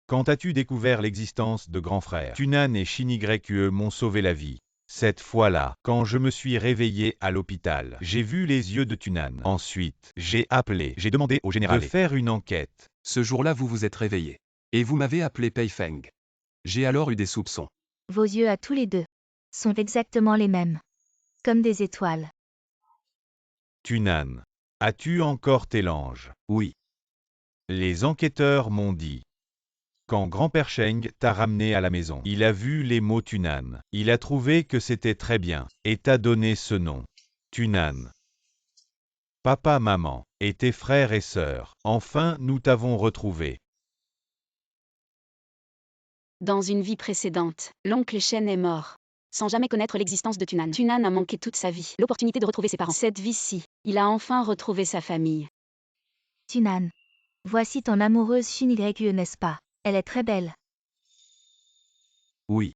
Quand as-tu découvert l'existence de grand frère? Tunan et Shinigreque m'ont sauvé la vie. Cette fois-là, quand je me suis réveillé à l'hôpital, j'ai vu les yeux de Tunan. Ensuite, j'ai demandé au général de faire une enquête. Ce jour-là, vous vous êtes réveillé. Et vous m'avez appelé Pei Feng. J'ai alors eu des soupçons. Vos yeux à tous les deux sont exactement les mêmes. Comme des étoiles. Tunan. As-tu encore tes langes? Oui. Les enquêteurs m'ont dit. Quand grand-père Sheng t'a ramené à la maison, il a vu les mots Tunan. Il a trouvé que c'était très bien, et t'a donné ce nom. Tunan. Papa, maman, et tes frères et sœurs, enfin nous t'avons retrouvé. Dans une vie précédente, l'oncle Shen est mort. Sans jamais connaître l'existence de Tunan. Tunan a manqué toute sa vie l'opportunité de retrouver ses parents. Cette vie-ci, il a enfin retrouvé sa famille. Tunan. Voici ton amoureuse Shinigreku, n'est-ce pas? Elle est très belle. Oui.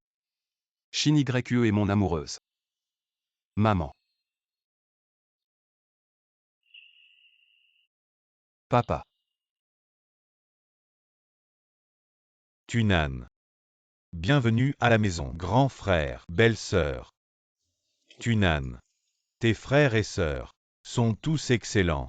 Shinigreku est mon amoureuse. Maman. Papa. Tunan. Bienvenue à la maison, grand frère, belle-sœur. Tunan. Tes frères et sœurs sont tous excellents.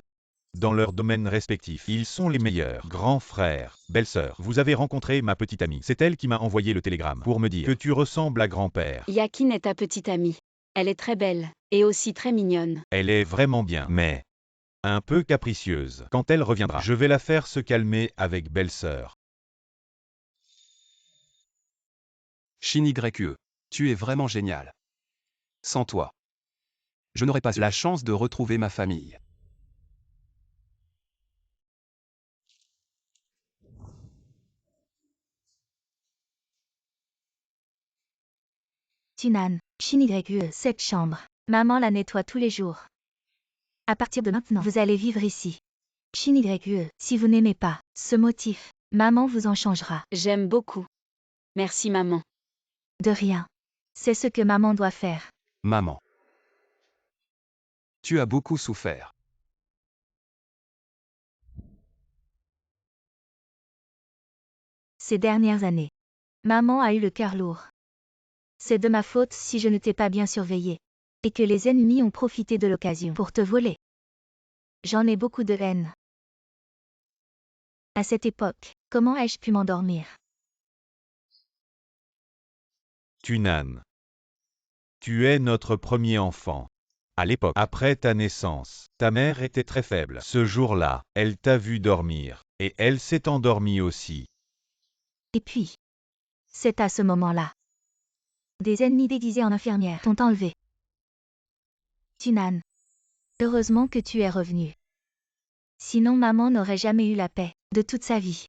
Dans leur domaine respectif, ils sont les meilleurs. Grand frère, belle-sœur, vous avez rencontré ma petite amie. C'est elle qui m'a envoyé le télégramme pour me dire que tu ressembles à grand-père. Yakin est ta petite amie. Elle est très belle, et aussi très mignonne. Elle est vraiment bien, mais un peu capricieuse. Quand elle reviendra, je vais la faire se calmer avec belle-sœur. Shinigreku, tu es vraiment génial. Sans toi, je n'aurais pas la chance de retrouver ma famille. Tunan. Shinigreku, cette chambre. Maman la nettoie tous les jours. À partir de maintenant, vous allez vivre ici. Shinigreku, si vous n'aimez pas ce motif, maman vous en changera. J'aime beaucoup. Merci maman. De rien. C'est ce que maman doit faire. Maman. Tu as beaucoup souffert. Ces dernières années. Maman a eu le cœur lourd. C'est de ma faute si je ne t'ai pas bien surveillé. Et que les ennemis ont profité de l'occasion pour te voler. J'en ai beaucoup de haine. À cette époque, comment ai-je pu m'endormir? Tunan. Tu es notre premier enfant. À l'époque, après ta naissance, ta mère était très faible. Ce jour-là, elle t'a vu dormir, et elle s'est endormie aussi. Et puis, c'est à ce moment-là. Des ennemis déguisés en infirmières t'ont enlevé. Tunan. Heureusement que tu es revenu. Sinon maman n'aurait jamais eu la paix de toute sa vie.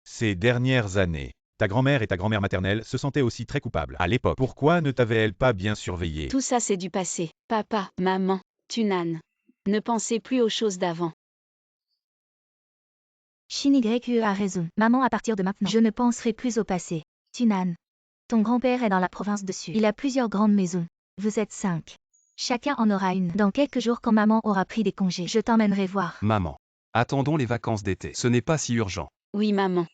Ces dernières années, ta grand-mère et ta grand-mère maternelle se sentaient aussi très coupables. À l'époque, pourquoi ne t'avait-elle pas bien surveillé? Tout ça c'est du passé. Papa, maman, Tunan. Ne pensez plus aux choses d'avant. Shin YE a raison. Maman, à partir de maintenant, je ne penserai plus au passé. Tunan. Ton grand-père est dans la province dessus. Il a plusieurs grandes maisons. Vous êtes 5. Chacun en aura une. Dans quelques jours, quand maman aura pris des congés, je t'emmènerai voir. Maman. Attendons les vacances d'été. Ce n'est pas si urgent. Oui, maman.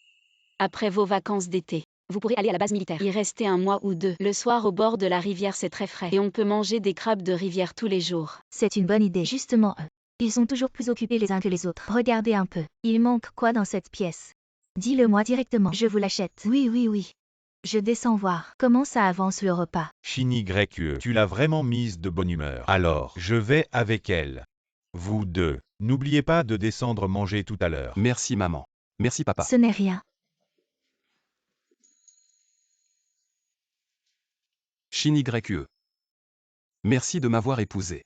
Après vos vacances d'été, vous pourrez aller à la base militaire. Y rester 1 mois ou 2. Le soir au bord de la rivière, c'est très frais. Et on peut manger des crabes de rivière tous les jours. C'est une bonne idée. Justement, eux. Ils sont toujours plus occupés les uns que les autres. Regardez un peu. Il manque quoi dans cette pièce? Dis-le-moi directement. Je vous l'achète. Oui, oui, oui. Je descends voir. Comment ça avance le repas? Shin YE, tu l'as vraiment mise de bonne humeur. Alors, je vais avec elle. Vous deux, n'oubliez pas de descendre manger tout à l'heure. Merci maman. Merci papa. Ce n'est rien. Shin YE. Merci de m'avoir épousé.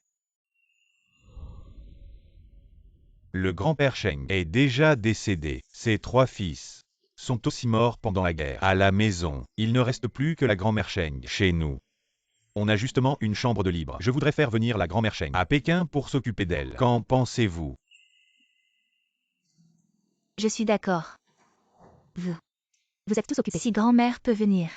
Le grand-père Sheng est déjà décédé. Ses 3 fils sont aussi morts pendant la guerre. À la maison, il ne reste plus que la grand-mère Sheng chez nous. On a justement une chambre de libre. Je voudrais faire venir la grand-mère Sheng à Pékin pour s'occuper d'elle. Qu'en pensez-vous? Je suis d'accord. Vous êtes tous occupés. Si grand-mère peut venir,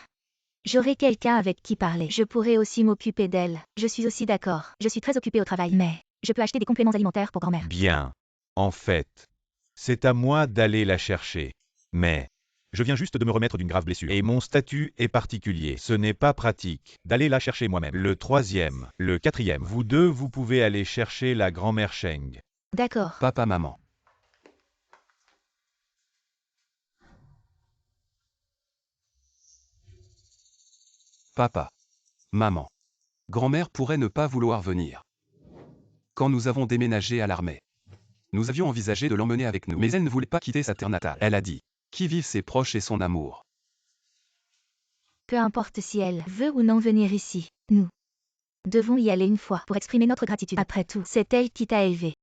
j'aurai quelqu'un avec qui parler. Je pourrai aussi m'occuper d'elle. Je suis aussi d'accord. Je suis très occupée au travail, mais je peux acheter des compléments alimentaires pour grand-mère. Bien. En fait, c'est à moi d'aller la chercher. Mais je viens juste de me remettre d'une grave blessure. Et mon statut est particulier. Ce n'est pas pratique d'aller la chercher moi-même. Le 3e, le 4e, vous deux, vous pouvez aller chercher la grand-mère Sheng. D'accord. Papa, maman. Papa. Maman. Grand-mère pourrait ne pas vouloir venir. Quand nous avons déménagé à l'armée, nous avions envisagé de l'emmener avec nous, mais elle ne voulait pas quitter sa terre natale. Elle a dit, qui vive ses proches et son amour. Peu importe si elle veut ou non venir ici, nous devons y aller une fois pour exprimer notre gratitude. Après tout, c'est elle qui t'a élevé.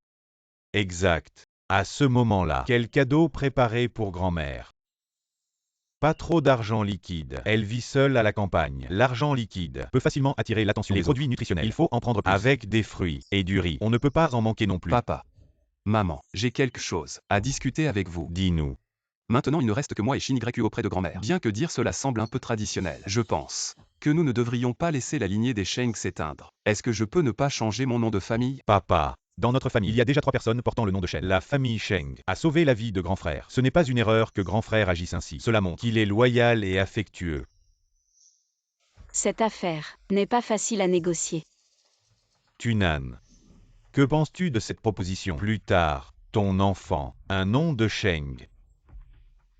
Exact. À ce moment-là, quel cadeau préparer pour grand-mère? Pas trop d'argent liquide. Elle vit seule à la campagne. L'argent liquide peut facilement attirer l'attention des produits nutritionnels. Il faut en prendre plus. Avec des fruits et du riz. On ne peut pas en manquer non plus. Papa. Maman, j'ai quelque chose à discuter avec vous. Dis-nous. Maintenant, il ne reste que moi et Shin YE auprès de grand-mère. Bien que dire cela semble un peu traditionnel, je pense que nous ne devrions pas laisser la lignée des Sheng s'éteindre. Est-ce que je peux ne pas changer mon nom de famille? Papa. Dans notre famille, il y a déjà 3 personnes portant le nom de Sheng. La famille Sheng a sauvé la vie de grand frère. Ce n'est pas une erreur que grand frère agisse ainsi. Cela montre qu'il est loyal et affectueux. Cette affaire n'est pas facile à négocier. Tunan. Que penses-tu de cette proposition? Plus tard, ton enfant, un nom de Sheng.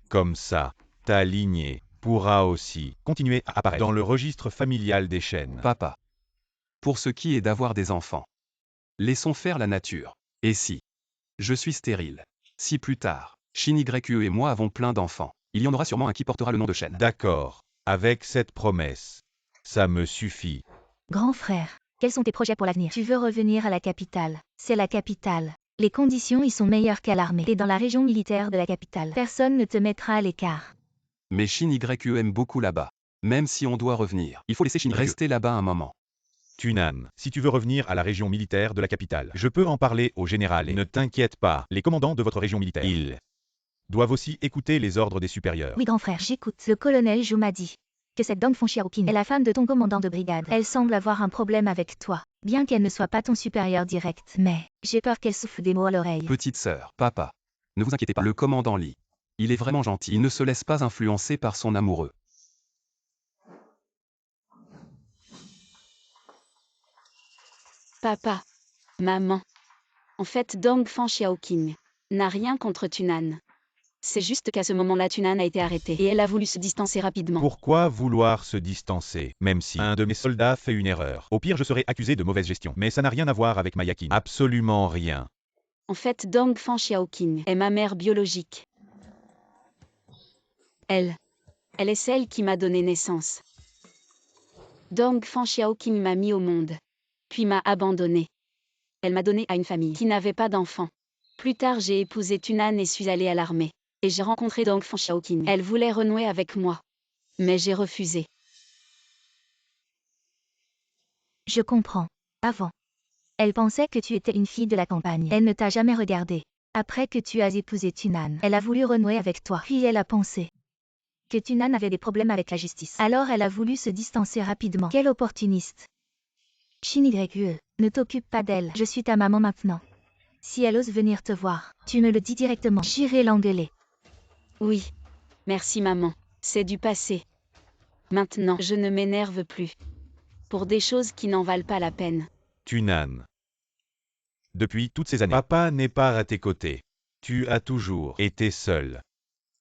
Comme ça, ta lignée pourra aussi continuer à apparaître dans le registre familial des Shen. Papa. Pour ce qui est d'avoir des enfants, laissons faire la nature. Et si je suis stérile, si plus tard, Shin YE et moi avons plein d'enfants, il y en aura sûrement un qui portera le nom de Shen. D'accord. Avec cette promesse, ça me suffit. Grand frère, quels sont tes projets pour l'avenir? Tu veux revenir à la capitale? C'est la capitale. Les conditions y sont meilleures qu'à l'armée. T'es dans la région militaire de la capitale. Personne ne te mettra à l'écart. Mais Shin YE aime beaucoup là-bas. Même si on doit revenir, il faut laisser Shin rester là-bas un moment. Tunan, si tu veux revenir à la région militaire de la capitale, je peux en parler au général et ne t'inquiète pas, les commandants de votre région militaire, ils doivent aussi écouter les ordres des supérieurs. Oui, grand frère, j'écoute. Le colonel Zhou m'a dit que cette Dong Xiaoqing est la femme de ton commandant de brigade. Elle semble avoir un problème avec toi, bien qu'elle ne soit pas ton supérieur direct. Mais j'ai peur qu'elle souffle des mots à l'oreille. Petite sœur, papa. Ne vous inquiétez pas, le commandant Lee. Il est vraiment gentil, il ne se laisse pas influencer par son amoureux. Papa. Maman. En fait, Dong Xiaoqing n'a rien contre Tunan. C'est juste qu'à ce moment-là, Tunan a été arrêtée et elle a voulu se distancer rapidement. Pourquoi vouloir se distancer, même si un de mes soldats fait une erreur? Au pire, je serai accusé de mauvaise gestion. Mais ça n'a rien à voir avec Mayakin. Absolument rien. En fait, Dong Xiaoqing est ma mère biologique. Elle est celle qui m'a donné naissance. Dong Xiaoqing m'a mis au monde, puis m'a abandonné. Elle m'a donné à une famille qui n'avait pas d'enfants. Plus tard, j'ai épousé Tunan et suis allée à l'armée. Et j'ai rencontré Dong Xiaoqing. Elle voulait renouer avec moi, mais j'ai refusé. Je comprends. Avant, elle pensait que tu étais une fille de la campagne. Elle ne t'a jamais regardé Après que tu as épousé Tunan, elle a voulu renouer avec toi. Puis elle a pensé que Tunan avait des problèmes avec la justice. Alors elle a voulu se distancer rapidement. Quelle opportuniste. Shin YE, ne t'occupe pas d'elle. Je suis ta maman maintenant. Si elle ose venir te voir, tu me le dis directement. J'irai l'engueuler. Oui. Merci maman. C'est du passé. Maintenant, je ne m'énerve plus. Pour des choses qui n'en valent pas la peine. Tunan. Depuis toutes ces années, papa n'est pas à tes côtés. Tu as toujours été seul.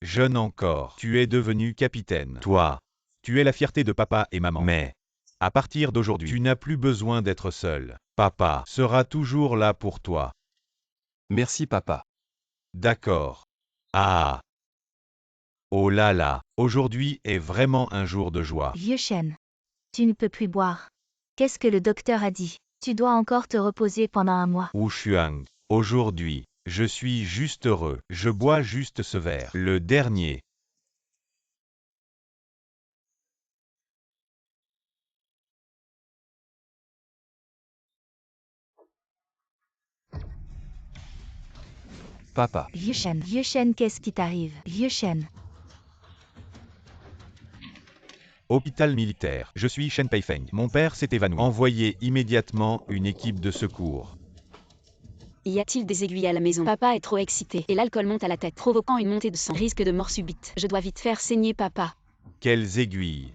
Jeune encore, tu es devenu capitaine. Toi, tu es la fierté de papa et maman. Mais, à partir d'aujourd'hui, tu n'as plus besoin d'être seul. Papa sera toujours là pour toi. Merci papa. D'accord. Ah. Oh là là, aujourd'hui est vraiment un jour de joie. Vieux chêne. Tu ne peux plus boire. Qu'est-ce que le docteur a dit? Tu dois encore te reposer pendant un mois. Wu Shuang, aujourd'hui, je suis juste heureux. Je bois juste ce verre. Le dernier. Papa. Vieux chêne, qu'est-ce qui t'arrive? Vieux chêne. Hôpital militaire. Je suis Shen Peifeng. Mon père s'est évanoui. Envoyez immédiatement une équipe de secours. Y a-t-il des aiguilles à la maison? Papa est trop excité et l'alcool monte à la tête, provoquant une montée de sang. Risque de mort subite. Je dois vite faire saigner papa. Quelles aiguilles?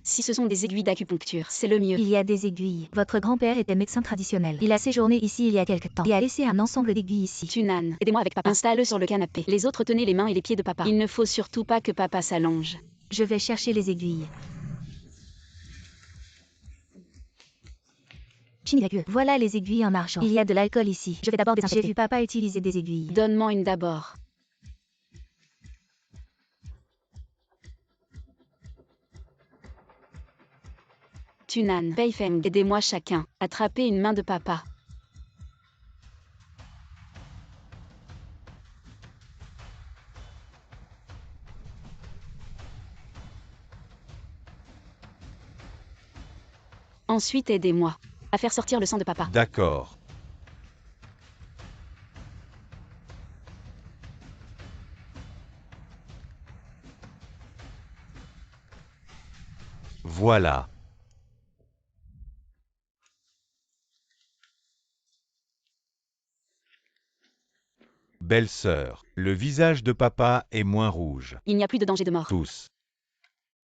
Si ce sont des aiguilles d'acupuncture, c'est le mieux. Il y a des aiguilles. Votre grand-père était médecin traditionnel. Il a séjourné ici il y a quelque temps et a laissé un ensemble d'aiguilles ici. Tunan, aidez-moi avec papa. Installe-le sur le canapé. Les autres tenez les mains et les pieds de papa. Il ne faut surtout pas que papa s'allonge. Je vais chercher les aiguilles. Shin YE, voilà les aiguilles en argent. Il y a de l'alcool ici. Je vais d'abord désinfecter. J'ai vu papa utiliser des aiguilles. Donne-moi une d'abord. Tunan, Peifeng, aidez-moi chacun. Attrapez une main de papa. Ensuite aidez-moi à faire sortir le sang de papa. D'accord. Voilà. Belle-sœur, le visage de papa est moins rouge. Il n'y a plus de danger de mort. Tous.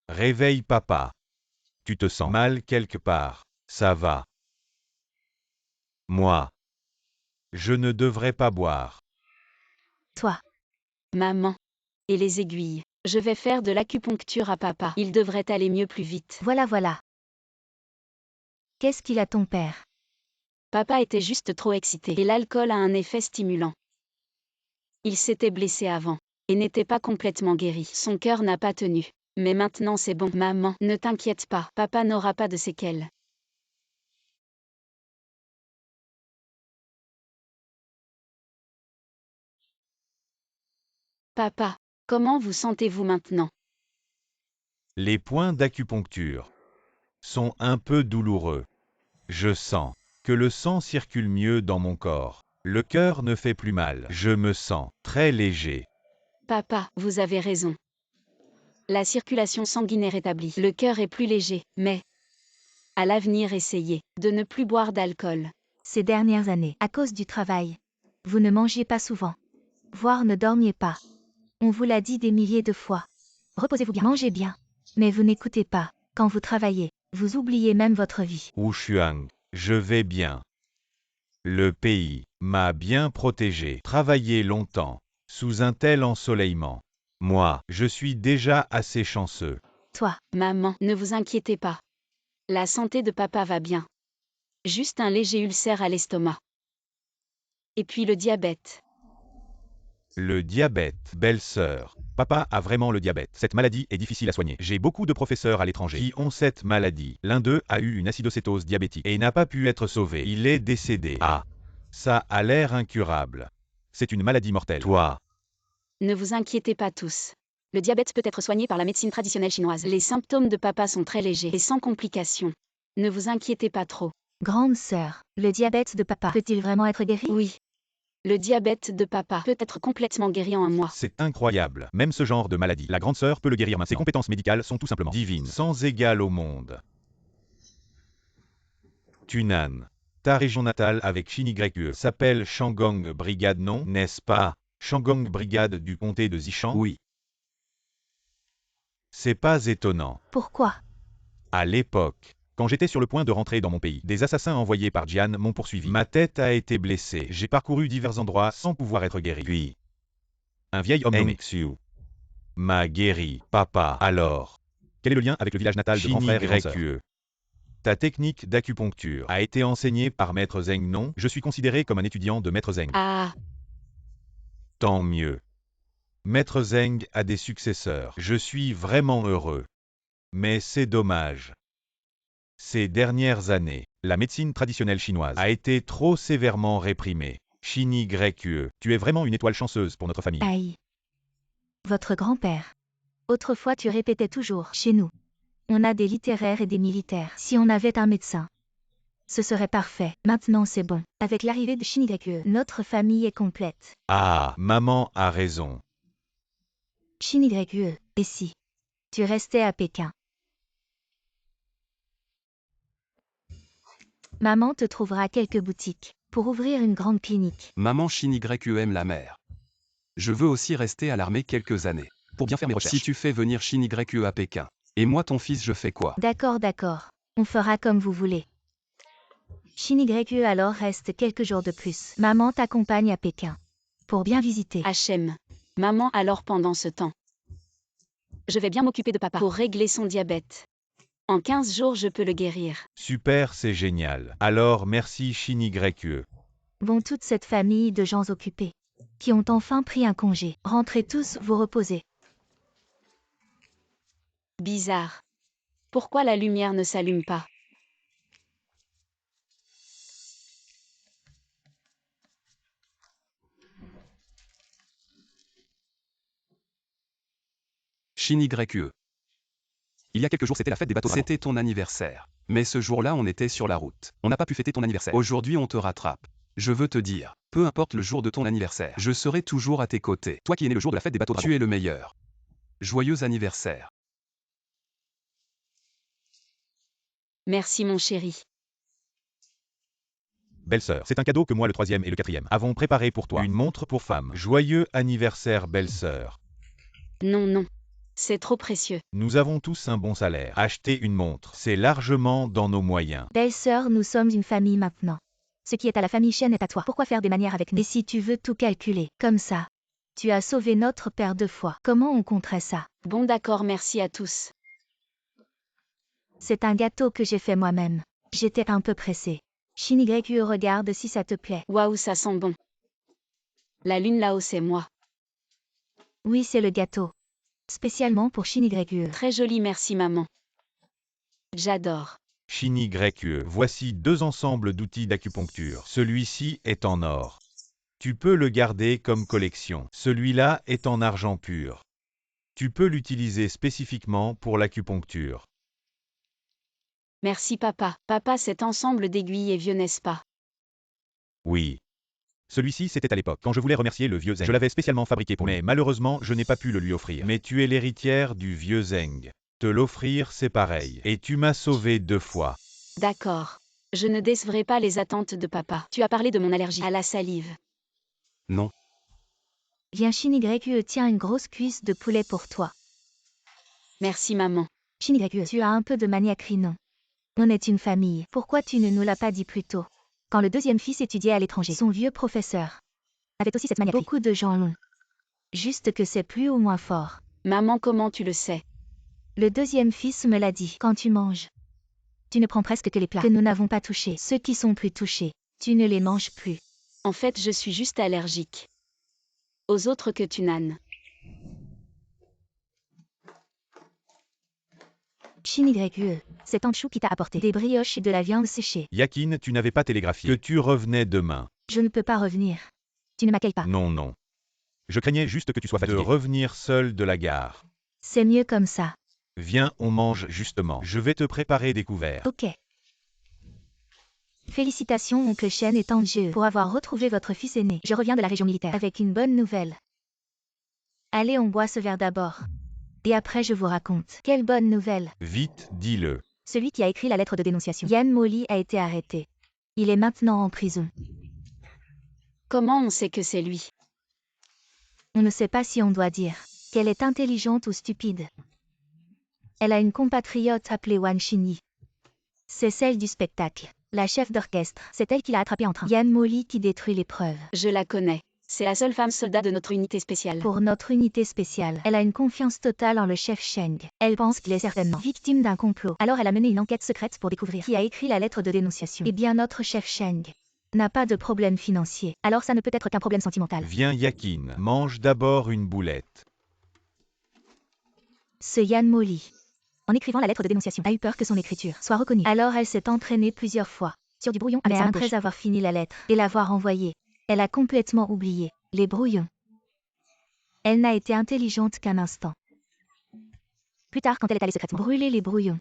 Réveille papa. Tu te sens mal quelque part. Ça va. Moi. Je ne devrais pas boire. Toi. Maman. Et les aiguilles. Je vais faire de l'acupuncture à papa. Il devrait aller mieux plus vite. Voilà. Qu'est-ce qu'il a ton père? Papa était juste trop excité et l'alcool a un effet stimulant. Il s'était blessé avant et n'était pas complètement guéri. Son cœur n'a pas tenu. Mais maintenant c'est bon. Maman, ne t'inquiète pas. Papa n'aura pas de séquelles. Papa, comment vous sentez-vous maintenant? Les points d'acupuncture sont un peu douloureux. Je sens que le sang circule mieux dans mon corps. Le cœur ne fait plus mal. Je me sens très léger. Papa, vous avez raison. La circulation sanguine est rétablie. Le cœur est plus léger, mais à l'avenir essayez de ne plus boire d'alcool. Ces dernières années, à cause du travail, vous ne mangiez pas souvent, voire ne dormiez pas. On vous l'a dit des milliers de fois. Reposez-vous bien, mangez bien. Mais vous n'écoutez pas. Quand vous travaillez, vous oubliez même votre vie. Wu Shuang, je vais bien. Le pays m'a bien protégé. Travaillé longtemps, sous un tel ensoleillement. Moi, je suis déjà assez chanceux. Toi, Maman, ne vous inquiétez pas. La santé de papa va bien. Juste un léger ulcère à l'estomac. Et puis le diabète. Le diabète, belle-sœur. Papa a vraiment le diabète. Cette maladie est difficile à soigner. J'ai beaucoup de professeurs à l'étranger qui ont cette maladie. L'un d'eux a eu une acidocétose diabétique et n'a pas pu être sauvé. Il est décédé. Ah, ça a l'air incurable. C'est une maladie mortelle. Toi, Ne vous inquiétez pas tous. Le diabète peut être soigné par la médecine traditionnelle chinoise. Les symptômes de papa sont très légers et sans complications. Ne vous inquiétez pas trop. grande sœur, le diabète de papa peut-il vraiment être guéri? Oui. Le diabète de papa peut être complètement guéri en un mois. C'est incroyable. Même ce genre de maladie, la grande sœur peut le guérir maintenant. Ses compétences médicales sont tout simplement divines, sans égal au monde. Tunan. Ta région natale avec Shin-YE s'appelle Shandong Brigade, non, n'est-ce pas? Shandong Brigade du comté de Zishan? Oui. C'est pas étonnant. Pourquoi? À l'époque, quand j'étais sur le point de rentrer dans mon pays, des assassins envoyés par Jian m'ont poursuivi. Ma tête a été blessée. J'ai parcouru divers endroits sans pouvoir être guéri. Puis, un vieil homme nommé Xiu m'a guéri. Papa, alors. Quel est le lien avec le village natal de grand frère et grande sœur? Ta technique d'acupuncture a été enseignée par Maître Zeng, non? Je suis considéré comme un étudiant de Maître Zeng. Ah, Tant mieux. Maître Zeng a des successeurs. Je suis vraiment heureux. Mais c'est dommage. Ces dernières années, la médecine traditionnelle chinoise a été trop sévèrement réprimée. Shin-YE, tu es vraiment une étoile chanceuse pour notre famille. Aïe. Votre grand-père. Autrefois tu répétais toujours, chez nous. On a des littéraires et des militaires. Si on avait un médecin, ce serait parfait. Maintenant c'est bon. Avec l'arrivée de Shin-YE, notre famille est complète. Ah, maman a raison. Shin-YE, et si tu restais à Pékin? Maman te trouvera quelques boutiques pour ouvrir une grande clinique. Maman Shin-YE aime la mer. Je veux aussi rester à l'armée quelques années. Pour bien faire mes recherches. Si tu fais venir Shin-YE à Pékin, et moi ton fils je fais quoi? D'accord, d'accord. On fera comme vous voulez. Shin-YE alors reste quelques jours de plus. Maman t'accompagne à Pékin pour bien visiter. Hachem. Maman alors pendant ce temps. Je vais bien m'occuper de papa pour régler son diabète. En 15 jours je peux le guérir. Super, c'est génial. Alors merci Shin-YE. Bon, toute cette famille de gens occupés qui ont enfin pris un congé. Rentrez tous vous reposer. Bizarre. Pourquoi la lumière ne s'allume pas? Shin-YE. Il y a quelques jours, c'était la fête des bateaux. C'était ton anniversaire. Mais ce jour-là, on était sur la route. On n'a pas pu fêter ton anniversaire. Aujourd'hui, on te rattrape. Je veux te dire, peu importe le jour de ton anniversaire, je serai toujours à tes côtés. Toi qui es né le jour de la fête des bateaux dragons. Tu es le meilleur. Joyeux anniversaire. Merci mon chéri. Belle-sœur, c'est un cadeau que moi le 3e et le 4e avons préparé pour toi. Une montre pour femme. Joyeux anniversaire belle-sœur. Non, non. C'est trop précieux. Nous avons tous un bon salaire. Acheter une montre, c'est largement dans nos moyens. Belle-sœur, nous sommes une famille maintenant. Ce qui est à la famille Shen est à toi. Pourquoi faire des manières avec nous? Et si tu veux tout calculer, comme ça, tu as sauvé notre père 2 fois. Comment on compterait ça? Bon d'accord, merci à tous. C'est un gâteau que j'ai fait moi-même. J'étais un peu pressée. Shin-YE, regarde si ça te plaît. Waouh, ça sent bon. La lune là-haut, c'est moi. Oui, c'est le gâteau. Spécialement pour Shin-YE. Très joli, merci maman. J'adore. Shin-YE, voici 2 ensembles d'outils d'acupuncture. Celui-ci est en or. Tu peux le garder comme collection. Celui-là est en argent pur. Tu peux l'utiliser spécifiquement pour l'acupuncture. Merci papa. Papa, cet ensemble d'aiguilles est vieux, n'est-ce pas? Oui. Celui-ci, c'était à l'époque, quand je voulais remercier le vieux Zeng. Je l'avais spécialement fabriqué pour lui. Mais malheureusement, je n'ai pas pu le lui offrir. Mais tu es l'héritière du vieux Zeng. Te l'offrir, c'est pareil. Et tu m'as sauvé 2 fois. D'accord. Je ne décevrai pas les attentes de papa. Tu as parlé de mon allergie à la salive. Non. Viens, Shin-YE tient une grosse cuisse de poulet pour toi. Merci maman. Shin-YE, tu as un peu de maniaquerie, non? On est une famille. Pourquoi tu ne nous l'as pas dit plus tôt? Quand le 2e fils étudiait à l'étranger, son vieux professeur avait aussi cette maniaquerie. Beaucoup de gens l'ont. Juste que c'est plus ou moins fort. Maman, comment tu le sais? Le 2e fils me l'a dit. Quand tu manges, tu ne prends presque que les plats que nous n'avons pas touchés. Ceux qui sont plus touchés, tu ne les manges plus. En fait, je suis juste allergique. Aux autres que Tunan. Shin-YE, c'est Tante Chou qui t'a apporté des brioches et de la viande séchée. Yakin, tu n'avais pas télégraphié. Que tu revenais demain. Je ne peux pas revenir. Tu ne m'accueilles pas. Non, non. Je craignais juste que tu sois fatigué. De revenir seul de la gare. C'est mieux comme ça. Viens, on mange justement. Je vais te préparer des couverts. Ok. Félicitations oncle Shen et tante Jie pour avoir retrouvé votre fils aîné. Je reviens de la région militaire avec une bonne nouvelle. Allez, on boit ce verre d'abord. Et après je vous raconte. Quelle bonne nouvelle. Vite, dis-le. Celui qui a écrit la lettre de dénonciation, Yan Moli, a été arrêté. Il est maintenant en prison. Comment on sait que c'est lui? On ne sait pas si on doit dire qu'elle est intelligente ou stupide. Elle a une compatriote appelée Wan Xinyi. C'est celle du spectacle. La chef d'orchestre, c'est elle qui l'a attrapée en train. Yan Moli qui détruit les preuves. Je la connais. C'est la seule femme soldat de notre unité spéciale. Pour notre unité spéciale, elle a une confiance totale en le chef Sheng. Elle pense qu'il est certainement victime d'un complot. Alors elle a mené une enquête secrète pour découvrir qui a écrit la lettre de dénonciation. Eh bien notre chef Sheng n'a pas de problème financier. Alors ça ne peut être qu'un problème sentimental. Viens Yakin, mange d'abord une boulette. Ce Yan Moli, en écrivant la lettre de dénonciation, a eu peur que son écriture soit reconnue. Alors elle s'est entraînée plusieurs fois sur du brouillon avec sa main gauche. Après avoir fini la lettre et l'avoir envoyée, elle a complètement oublié les brouillons. Elle n'a été intelligente qu'un instant. Plus tard, quand elle est allée secrètement brûler les brouillons,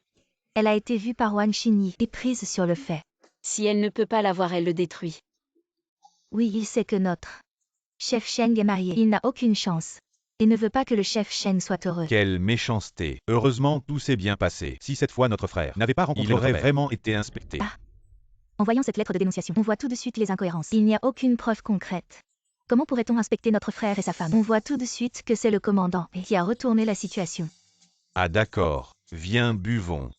elle a été vue par Wan Xinyi et prise sur le fait. Si elle ne peut pas l'avoir, elle le détruit. Oui, il sait que notre chef Sheng est marié. Il n'a aucune chance et ne veut pas que le chef Sheng soit heureux. Quelle méchanceté. Heureusement, tout s'est bien passé. Si cette fois notre frère n'avait pas rencontré, il aurait vraiment été inspecté. Ah. En voyant cette lettre de dénonciation, on voit tout de suite les incohérences. Il n'y a aucune preuve concrète. Comment pourrait-on inspecter notre frère et sa femme? On voit tout de suite que c'est le commandant qui a retourné la situation. Ah d'accord. Viens, buvons.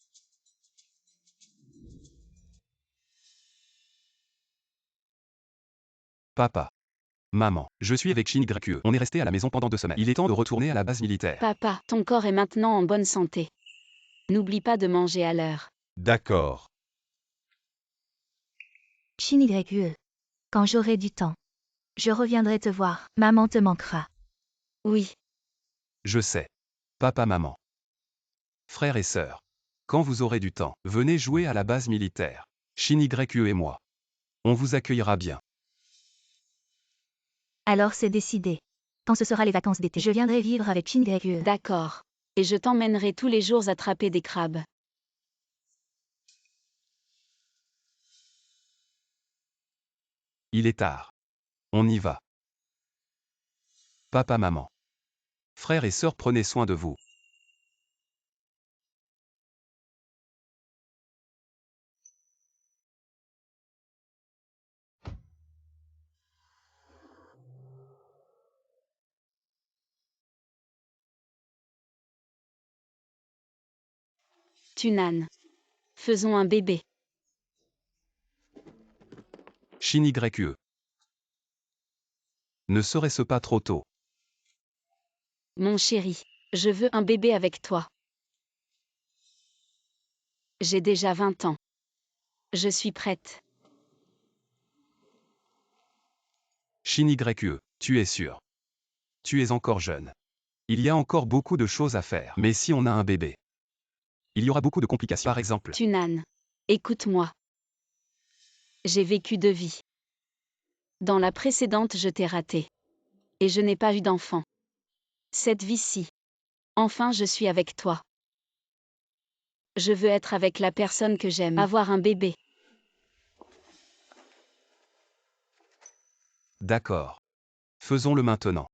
Papa. Maman, je suis avec Shin YQE. On est resté à la maison pendant 2 semaines. Il est temps de retourner à la base militaire. Papa, ton corps est maintenant en bonne santé. N'oublie pas de manger à l'heure. D'accord. Shin YQE. Quand j'aurai du temps, je reviendrai te voir. Maman te manquera. Oui. Je sais. Papa, maman. Frères et sœurs. Quand vous aurez du temps, venez jouer à la base militaire. Shin YQE et moi. On vous accueillera bien. Alors c'est décidé. Quand ce sera les vacances d'été, je viendrai vivre avec Shin YQE. D'accord. Et je t'emmènerai tous les jours attraper des crabes. Il est tard. On y va. Papa, maman. Frères et sœurs, prenez soin de vous. Tunan. Faisons un bébé. Shin YQE. Ne serait-ce pas trop tôt? Mon chéri, je veux un bébé avec toi. J'ai déjà 20 ans. Je suis prête. Shin YQE, tu es sûr? Tu es encore jeune. Il y a encore beaucoup de choses à faire. Mais si on a un bébé, il y aura beaucoup de complications. Par exemple, Tunan. Écoute-moi. J'ai vécu 2 vies. Dans la précédente, je t'ai raté. Et je n'ai pas eu d'enfant. Cette vie-ci. Enfin, je suis avec toi. Je veux être avec la personne que j'aime. Avoir un bébé. d'accord. Faisons-le maintenant.